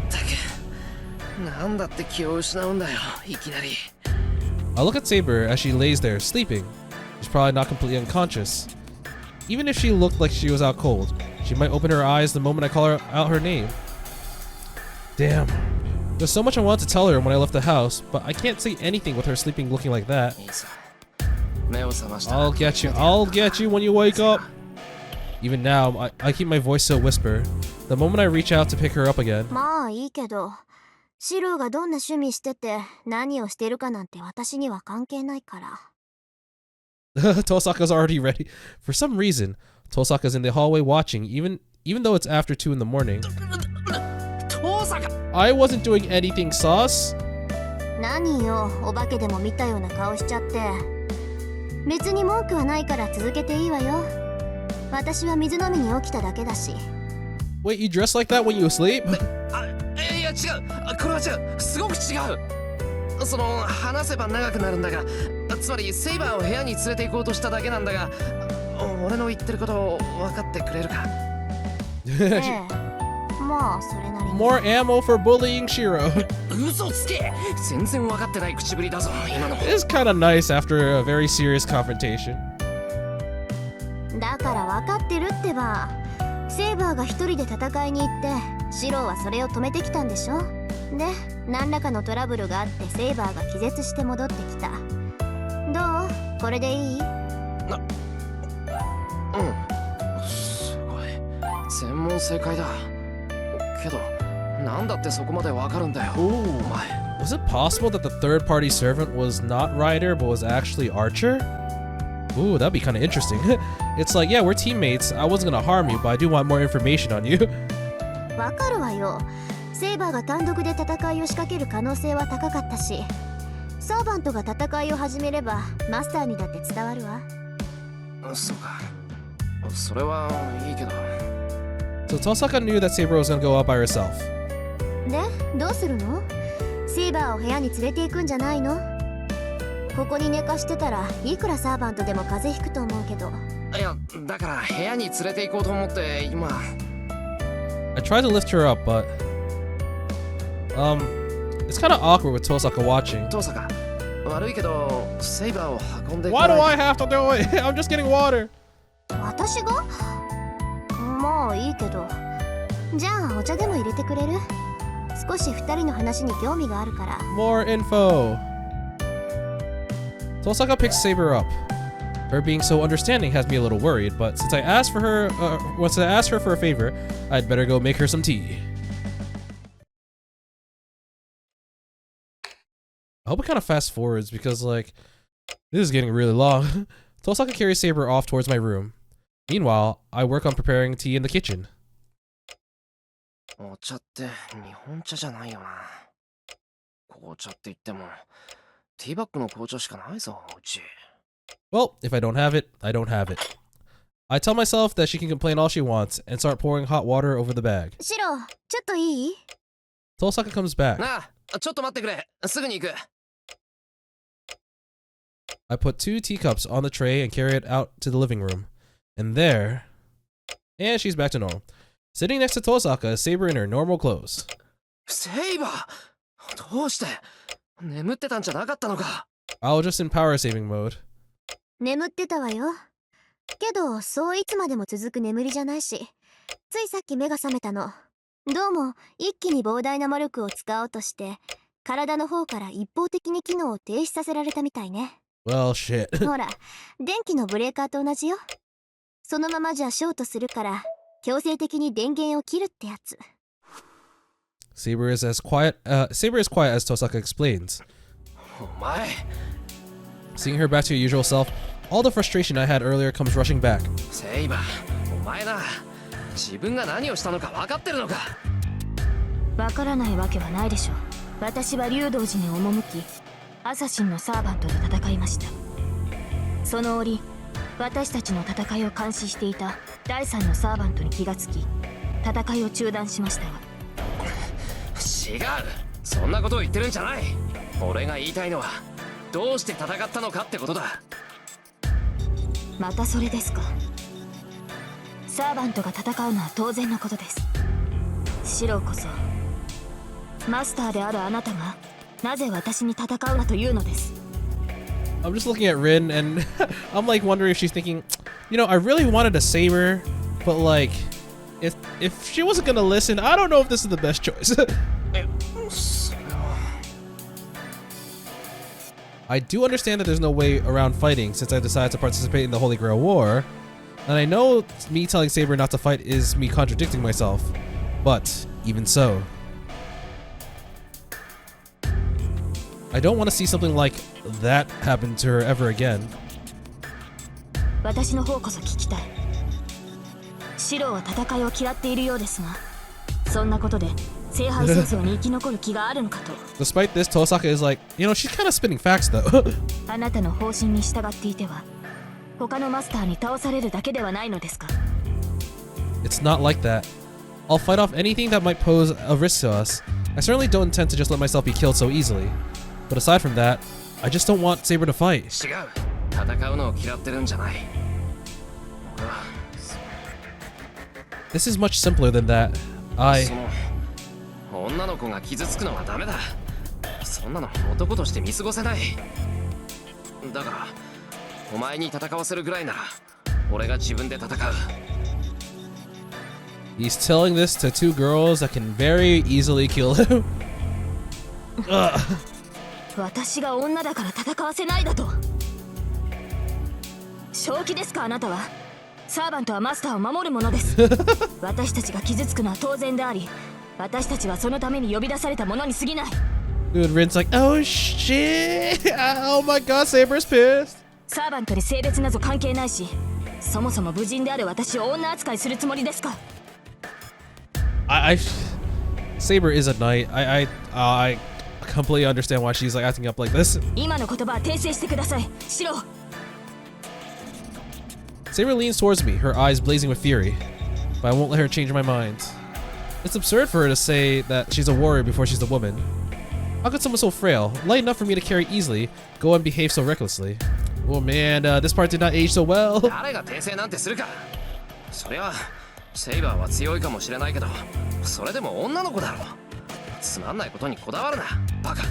look at Saber as she lays there, sleeping. She's probably not completely unconscious. Even if she looked like she was out cold, she might open her eyes the moment I call her out her name. Damn. There's so much I wanted to tell her when I left the house, but I can't say anything with her sleeping looking like that. I'll get you when you wake up. Even now, I keep my voice so whisper. The moment I reach out to pick her up again. まあいいけど、シローがどんな趣味してて何をしてるかなんて私には関係ないから。Tosaka's already ready. For some reason, Tosaka's in the hallway watching, even though it's after 2 in the morning. I wasn't doing anything, sauce. 何よ、お化けでも見たような顔しちゃって。別に文句はないから続けていいわよ。私は水飲みに起きただけだし。Wait, you dress like that when you sleep? いや違う、これは違う、すごく違う。その話せば長くなるんだが、つまりセイバーを部屋に連れて行こうとしただけなんだが、俺の言ってることを分かってくれるか？ええ、まあそれなりに。More ammo for bullying Shirou. 嘘つけ、全然分かってない口ぶりだぞ今の。It's kind of nice after a very serious confrontation. だから分かってるってば。セイバーが一人で戦いに行って、シローはそれを止めてきたんでしょ。で、何らかのトラブルがあってセイバーが気絶して戻ってきた。どう？これでいい？すごい。全問正解だ。けど、なんだってそこまでわかるんだよ。お前。Was it possible that the third-party servant was not Ryder but was actually Archer? Ooh, that'd be kind of interesting. It's like, yeah, we're teammates. I wasn't gonna harm you, but I do want more information on you. わかるわよ。セイバーが単独で戦いを仕掛ける可能性は高かったし、サーバントが戦いを始めればマスターにだって伝わるわ。そうか。それはいいけど。So Tosaka knew that Saber was gonna go out by herself. で、どうするの？セイバーを部屋に連れて行くんじゃないの？ここに寝かしてたらいくらサーバントでも風邪ひくと思うけど。いや、だから部屋に連れて行こうと思って今。I tried to lift her up, but it's kind of awkward with Tosaka watching. トサカ、悪いけどセイバーを運んで。Why do I have to do it? I'm just getting water. 私が？まあいいけど。じゃあお茶でも入れてくれる？少し二人の話に興味があるから。More info. Tosaka picks Saber up. Her being so understanding has me a little worried, but since I asked her for a favor, I'd better go make her some tea. I hope it kind of fast forwards because, like, this is getting really long. Tosaka carries Saber off towards my room. Meanwhile, I work on preparing tea in the kitchen. お茶って日本茶じゃないよな。紅茶って言ってもティーバッグの紅茶しかないぞうち。Well, if I don't have it, I don't have it. I tell myself that she can complain all she wants and start pouring hot water over the bag. シロ、ちょっといい？ Tosaka comes back. なあ、ちょっと待ってくれ。すぐに行く。I put 2 teacups on the tray and carry it out to the living room. And there... And she's back to normal. Sitting next to Tosaka is Saber in her normal clothes. セイバー、どうして眠ってたんじゃなかったのか。 I was just in power saving mode. 眠ってたわよ。けど、そういつまでも続く眠りじゃないし、ついさっき目が覚めたの。どうも、一気に膨大な魔力を使おうとして、体の方から一方的に機能を停止させられたみたいね。Well, shit. ほら、電気のブレーカーと同じよ。そのままじゃショートするから、強制的に電源を切るってやつ。Saber is quiet as Tosaka explains. お前。 Seeing her back to her usual self, all the frustration I had earlier comes rushing back. セイバー、お前な、自分が何をしたのか分かってるのか。わからないわけはないでしょう。私は竜道寺に赴き、アサシンのサーバントと戦いました。その折、私たちの戦いを監視していた第3のサーバントに気がつき、戦いを中断しましたが。違う、そんなことを言ってるんじゃない。俺が言いたいのは、どうして戦ったのかってことだ。またそれですか。サーバントが戦うのは当然のことです。シローこそマスターであるあなたがなぜ私に戦うなというのです。 I'm just looking at Rin and I'm like wondering if she's thinking, you know, I really wanted a Saber, but like if she wasn't gonna listen, I don't know if this is the best choice. I do understand that there's no way around fighting since I decided to participate in the Holy Grail War, and I know me telling Saber not to fight is me contradicting myself, but even so, I don't want to see something like that happen to her ever again. 私の方こそ聞きたい。シローは戦いを嫌っているようですが、そんなことで聖杯戦争に生き残る気があるのかと。 Despite this, Tosaka is like, you know, she's kind of spitting facts though. あなたの方針に従っていては、他のマスターに倒されるだけではないのですか。 It's not like that. I'll fight off anything that might pose a risk to us. I certainly don't intend to just let myself be killed so easily. But aside from that, I just don't want Saber to fight. 違う、戦うのを嫌ってるんじゃない。俺は This is much simpler than that. その女の子が傷つくのはダメだ。そんなの男として見過ごせない。だからお前に戦わせるぐらいなら俺が自分で戦う。 He's telling this to 2 girls that can very easily kill him. 私が女だから戦わせないだと。正気ですかあなたは。サーバントはマスターを守るものです。私たちが傷つくのは当然であり、私たちはそのために呼び出されたものに過ぎない。 Dude, Rin's like, oh shit! Oh my god, Saber's pissed! サーバントに性別など関係ないし、そもそも無人である私を女扱いするつもりですか。 Saber is a knight. I completely understand why she's like acting up like this. 今の言葉は訂正してください。シロー。 Saber leans towards me, her eyes blazing with fury, but I won't let her change my mind. It's absurd for her to say that she's a warrior before she's a woman. How could someone so frail, light enough for me to carry easily, go and behave so recklessly? Oh man, this part did not age so well. 誰が訂正なんてするか。そりゃセイバーは強いかもしれないけど、それでも女の子だろ。つまんないことにこだわるな、バカ。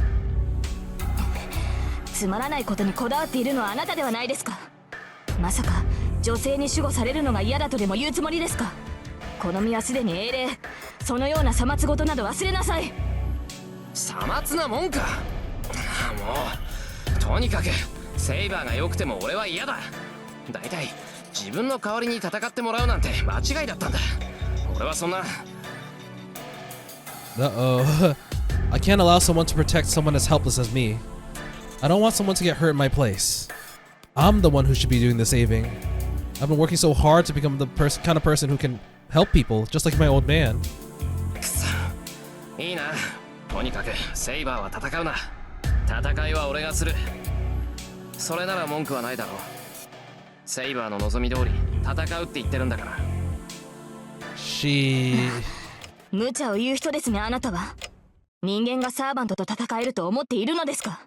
つまらないことにこだわっているのはあなたではないですか。まさか女性に守護されるのが嫌だとでも言うつもりですか。好みはすでに英霊。そのようなさまつ事など忘れなさい。さまつなもんか。もうとにかくセイバーが良くても俺は嫌だ。だいたい自分の代わりに戦ってもらうなんて間違いだったんだ。俺はそんな。Uh-oh. I can't allow someone to protect someone as helpless as me. I don't want someone to get hurt in my place. I'm the one who should be doing the saving. I've been working so hard to become the kind of person who can help people, just like my old man. くそ、いいな。とにかくセイバーは戦うな。戦いは俺がする。それなら文句はないだろう。セイバーの望み通り戦うって言ってるんだから。無茶を言う人ですね、あなたは。人間がサーバントと戦えると思っているのですか？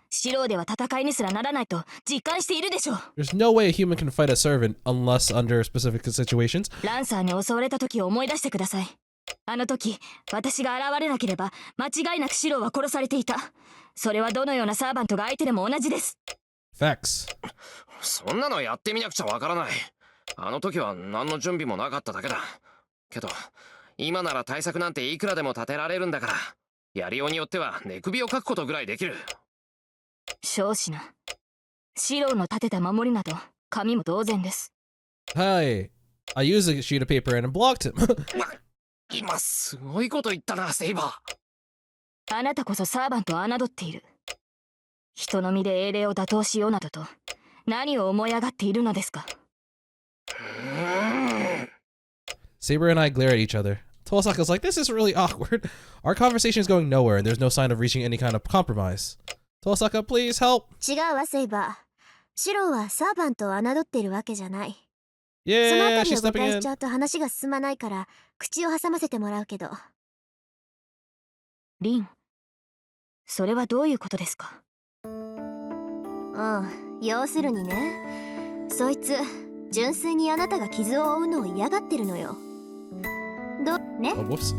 シローでは戦いにすらならないと実感しているでしょう。 There's no way a human can fight a servant unless under specific situations. ランサーに襲われた時を思い出してください。あの時私が現れなければ間違いなくシローは殺されていた。それはどのようなサーバントが相手でも同じです。 Facts. そんなのやってみなくちゃわからない。あの時は何の準備もなかっただけだ。けど今なら対策なんていくらでも立てられるんだから、やりようによっては寝首をかくことぐらいできる。少子な。シローの立てた守りなど紙も同然です。Hi. I used a sheet of paper and blocked him. 今すごいこと言ったな、セイバー。あなたこそサーバントを侮っている。人の身で英霊を打倒しようなどと何を思い上がっているのですか。Saber and I glare at each other. Tosaka's like, this is really awkward. Our conversation is going nowhere and there's no sign of reaching any kind of compromise. Tosaka, please help. 違うわセイバー。シローはサーバントを侮っているわけじゃない。その Yeah, あたり she's を誤 stepping 解し in. ちゃうと話が進まないから口を挟ませてもらうけど。リン、それはどういうことですか。要するにね、そいつ純粋にあなたが傷を負うのを嫌がってるのよ。ね、 Oh, whoops.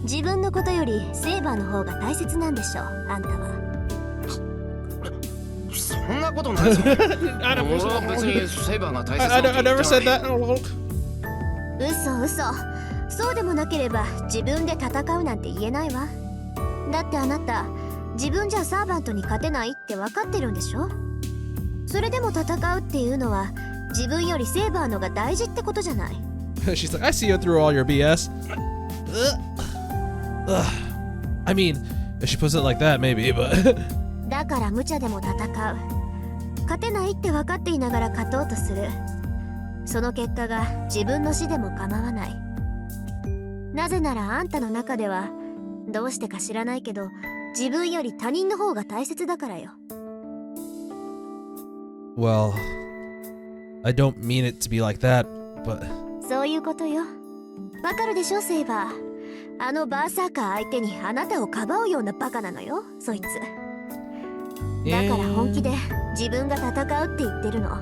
自分のことよりセイバーの方が大切なんでしょ、あんたは。そんなことないぞ。俺は別にセイバーが大切だって言ってない。 I never said that. 嘘。そうでもなければ自分で戦うなんて言えないわ。だってあなた自分じゃサーバントに勝てないって分かってるんでしょ。それでも戦うっていうのは自分よりセイバーのが大事ってことじゃない。She's like, I see you through all your BS. I mean, if she puts it like that, maybe, but だから無茶でも戦う。勝てないって分かっていながら勝とうとする。その結果が自分の死でも構わない。なぜならあんたの中ではどうしてか知らないけど自分より他人の方が大切だからよ。 well, I don't mean it to be like that, but そういうことよ。わかるでしょセイバー。あのバーサーカー相手にあなたをかばうようなバカなのよ、そいつ。だから本気で自分が戦うって言ってるの。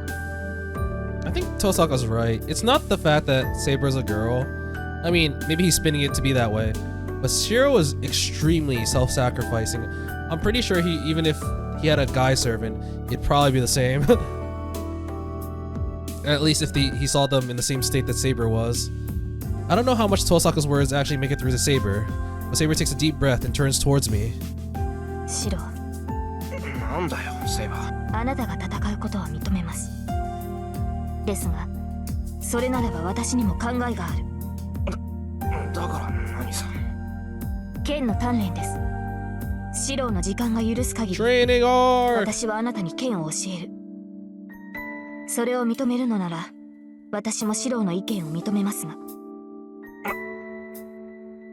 I think Tosaka's right. It's not the fact that Saber's a girl. I mean, maybe he's spinning it to be that way. But Shirou is extremely self-sacrificing. I'm pretty sure even if he had a guy servant, it'd probably be the same. At least if he saw them in the same state that Saber was. I don't know how much Tosaka's words actually make it through to Saber, but Saber takes a deep breath and turns towards me. シロー、なんだよ、セイバー。あなたが戦うことは認めます。ですが、それならば私にも考えがある。だから何さ。剣の鍛錬です。シローの時間が許す限り、 Training hard! 私はあなたに剣を教える。それを認めるのなら、私もシローの意見を認めますが。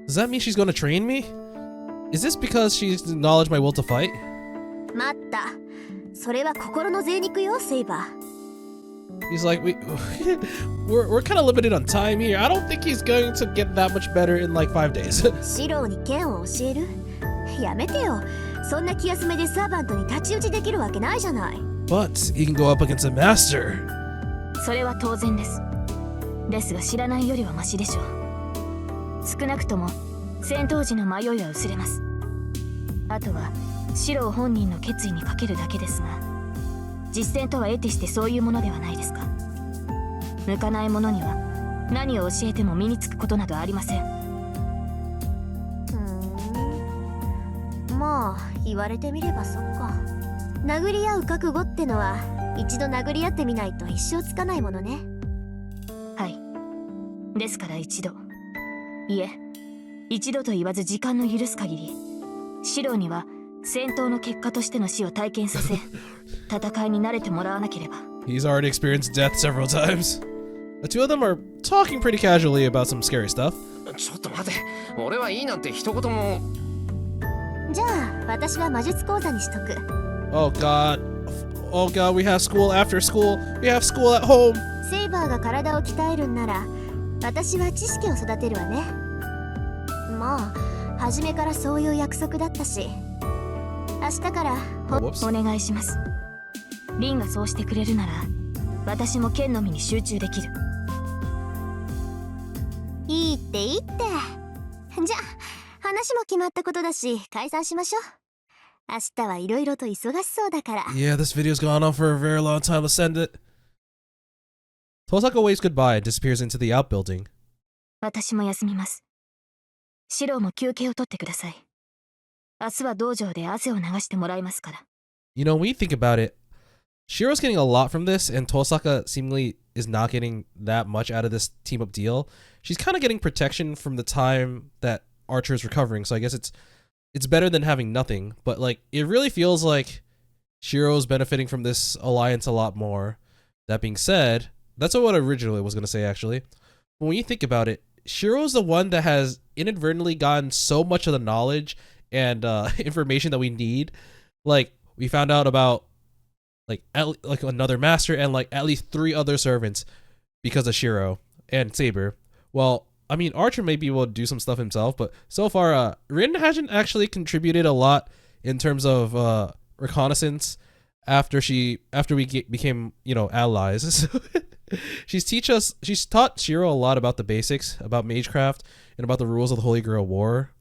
Does that mean she's gonna train me? Is this because she's acknowledged my will to fight? 待った。それは心の贅肉よ、セイバー。 He's like, we're kind of limited on time here. I don't think he's going to get that much better in like 5 days. シローに剣を教える？やめてよ。そんな気休めでサーバントに太刀打ちできるわけないじゃない。 But he can go up against a master. それは当然です。ですが知らないよりはマシでしょう。少なくとも戦闘時の迷いは薄れます。あとはシロー本人の決意にかけるだけですが、実践とは得てしてそういうものではないですか。向かない者には何を教えても身につくことなどありません。まあ言われてみればそっか。殴り合う覚悟ってのは一度殴り合ってみないと一生つかないものね。はい。ですから一度、いえ一度と言わず時間の許す限り、シローには戦闘の結果としての死を体験させ戦いに慣れてもらわなければ。 He's already experienced death several times. The two of them are talking pretty casually about some scary stuff. ちょっと待て、俺はいいなんて一言も。じゃあ私は魔術講座にしとく。 Oh god. Oh god, we have school after school. We have school at home. セイバーが体を鍛えるんなら私は知識を育てるわね。まあ初めからそういう約束だったし、明日から Oh, whoops. お願いします。リンがそうしてくれるなら私も剣のみに集中できる。いいっていいって。じゃあ話も決まったことだし解散しましょう。明日はいろいろと忙しそうだから。 Yeah, this video's gone on for a very long time. Let's end it. Tosaka waves goodbye and disappears into the outbuilding. 私も休みます。シロも休憩を取ってください。明日は道場で汗を流してもらいますから。You know, when you think about it, Shiro's getting a lot from this, and Tosaka seemingly is not getting that much out of this team-up deal. She's kind of getting protection from the time that Archer is recovering, so I guess it's better than having nothing. But like, it really feels like Shiro's benefiting from this alliance a lot more. That being said, that's what I originally was gonna say actually. But when you think about it, Shiro's the one that has inadvertently gotten so much of the knowledge and information that we need. Like, we found out about like another master and like at least 3 other servants because of Shirou and Saber. Well, I mean, Archer may be able to do some stuff himself, but so far, Rin hasn't actually contributed a lot in terms of reconnaissance after we became, you know, allies. She's taught Shirou a lot about the basics, about magecraft, and about the rules of the Holy Grail War.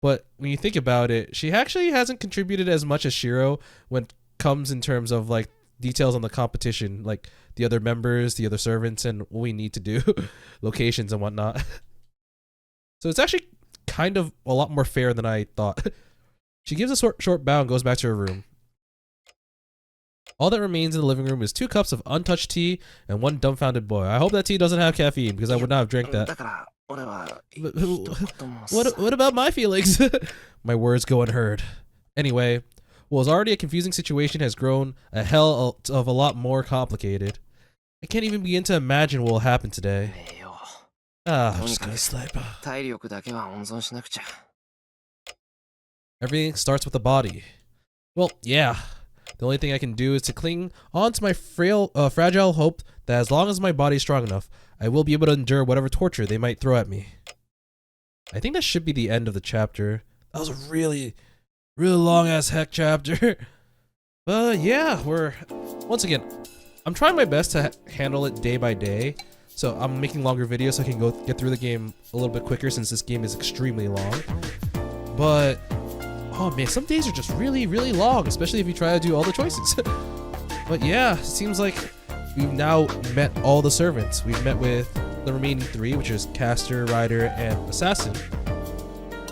But when you think about it, she actually hasn't contributed as much as Shirou when it comes in terms of like details on the competition, like the other members, the other servants, and what we need to do, locations and whatnot. So it's actually kind of a lot more fair than I thought. She gives a short bow and goes back to her room. All that remains in the living room is 2 cups of untouched tea and 1 dumbfounded boy. I hope that tea doesn't have caffeine because I would not have drank that. What about my feelings? My words go unheard. Anyway, what was already a confusing situation has grown a hell of a lot more complicated. I can't even begin to imagine what will happen today. I'm just gonna sleep. Everything starts with the body. Well, yeah. The only thing I can do is to cling on to my fragile hope that as long as my body is strong enough, I will be able to endure whatever torture they might throw at me. I think that should be the end of the chapter. That was a really long ass heck chapter. But yeah, once again, I'm trying my best to handle it day by day. So I'm making longer videos so I can get through the game a little bit quicker since this game is extremely long. But oh man, some days are just really long, especially if you try to do all the choices. But yeah, it seems like we've now met all the servants. We've met with the remaining 3, which is Caster, Rider, and Assassin.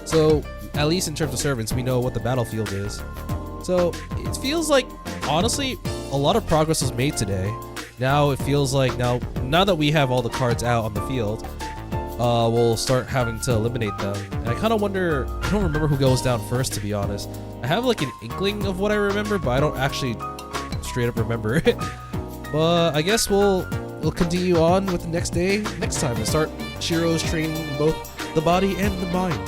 So at least in terms of servants, we know what the battlefield is. So it feels like, honestly, a lot of progress was made today. Now it feels like now that we have all the cards out on the field, we'll start having to eliminate them. And I kind of wonder, I don't remember who goes down first, to be honest. I have like an inkling of what I remember, but I don't actually straight up remember it. But I guess we'll continue on with the next time and start Shirou's training both the body and the mind.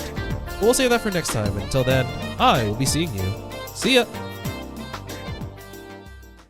We'll save that for next time. Until then, I will be seeing you. See ya!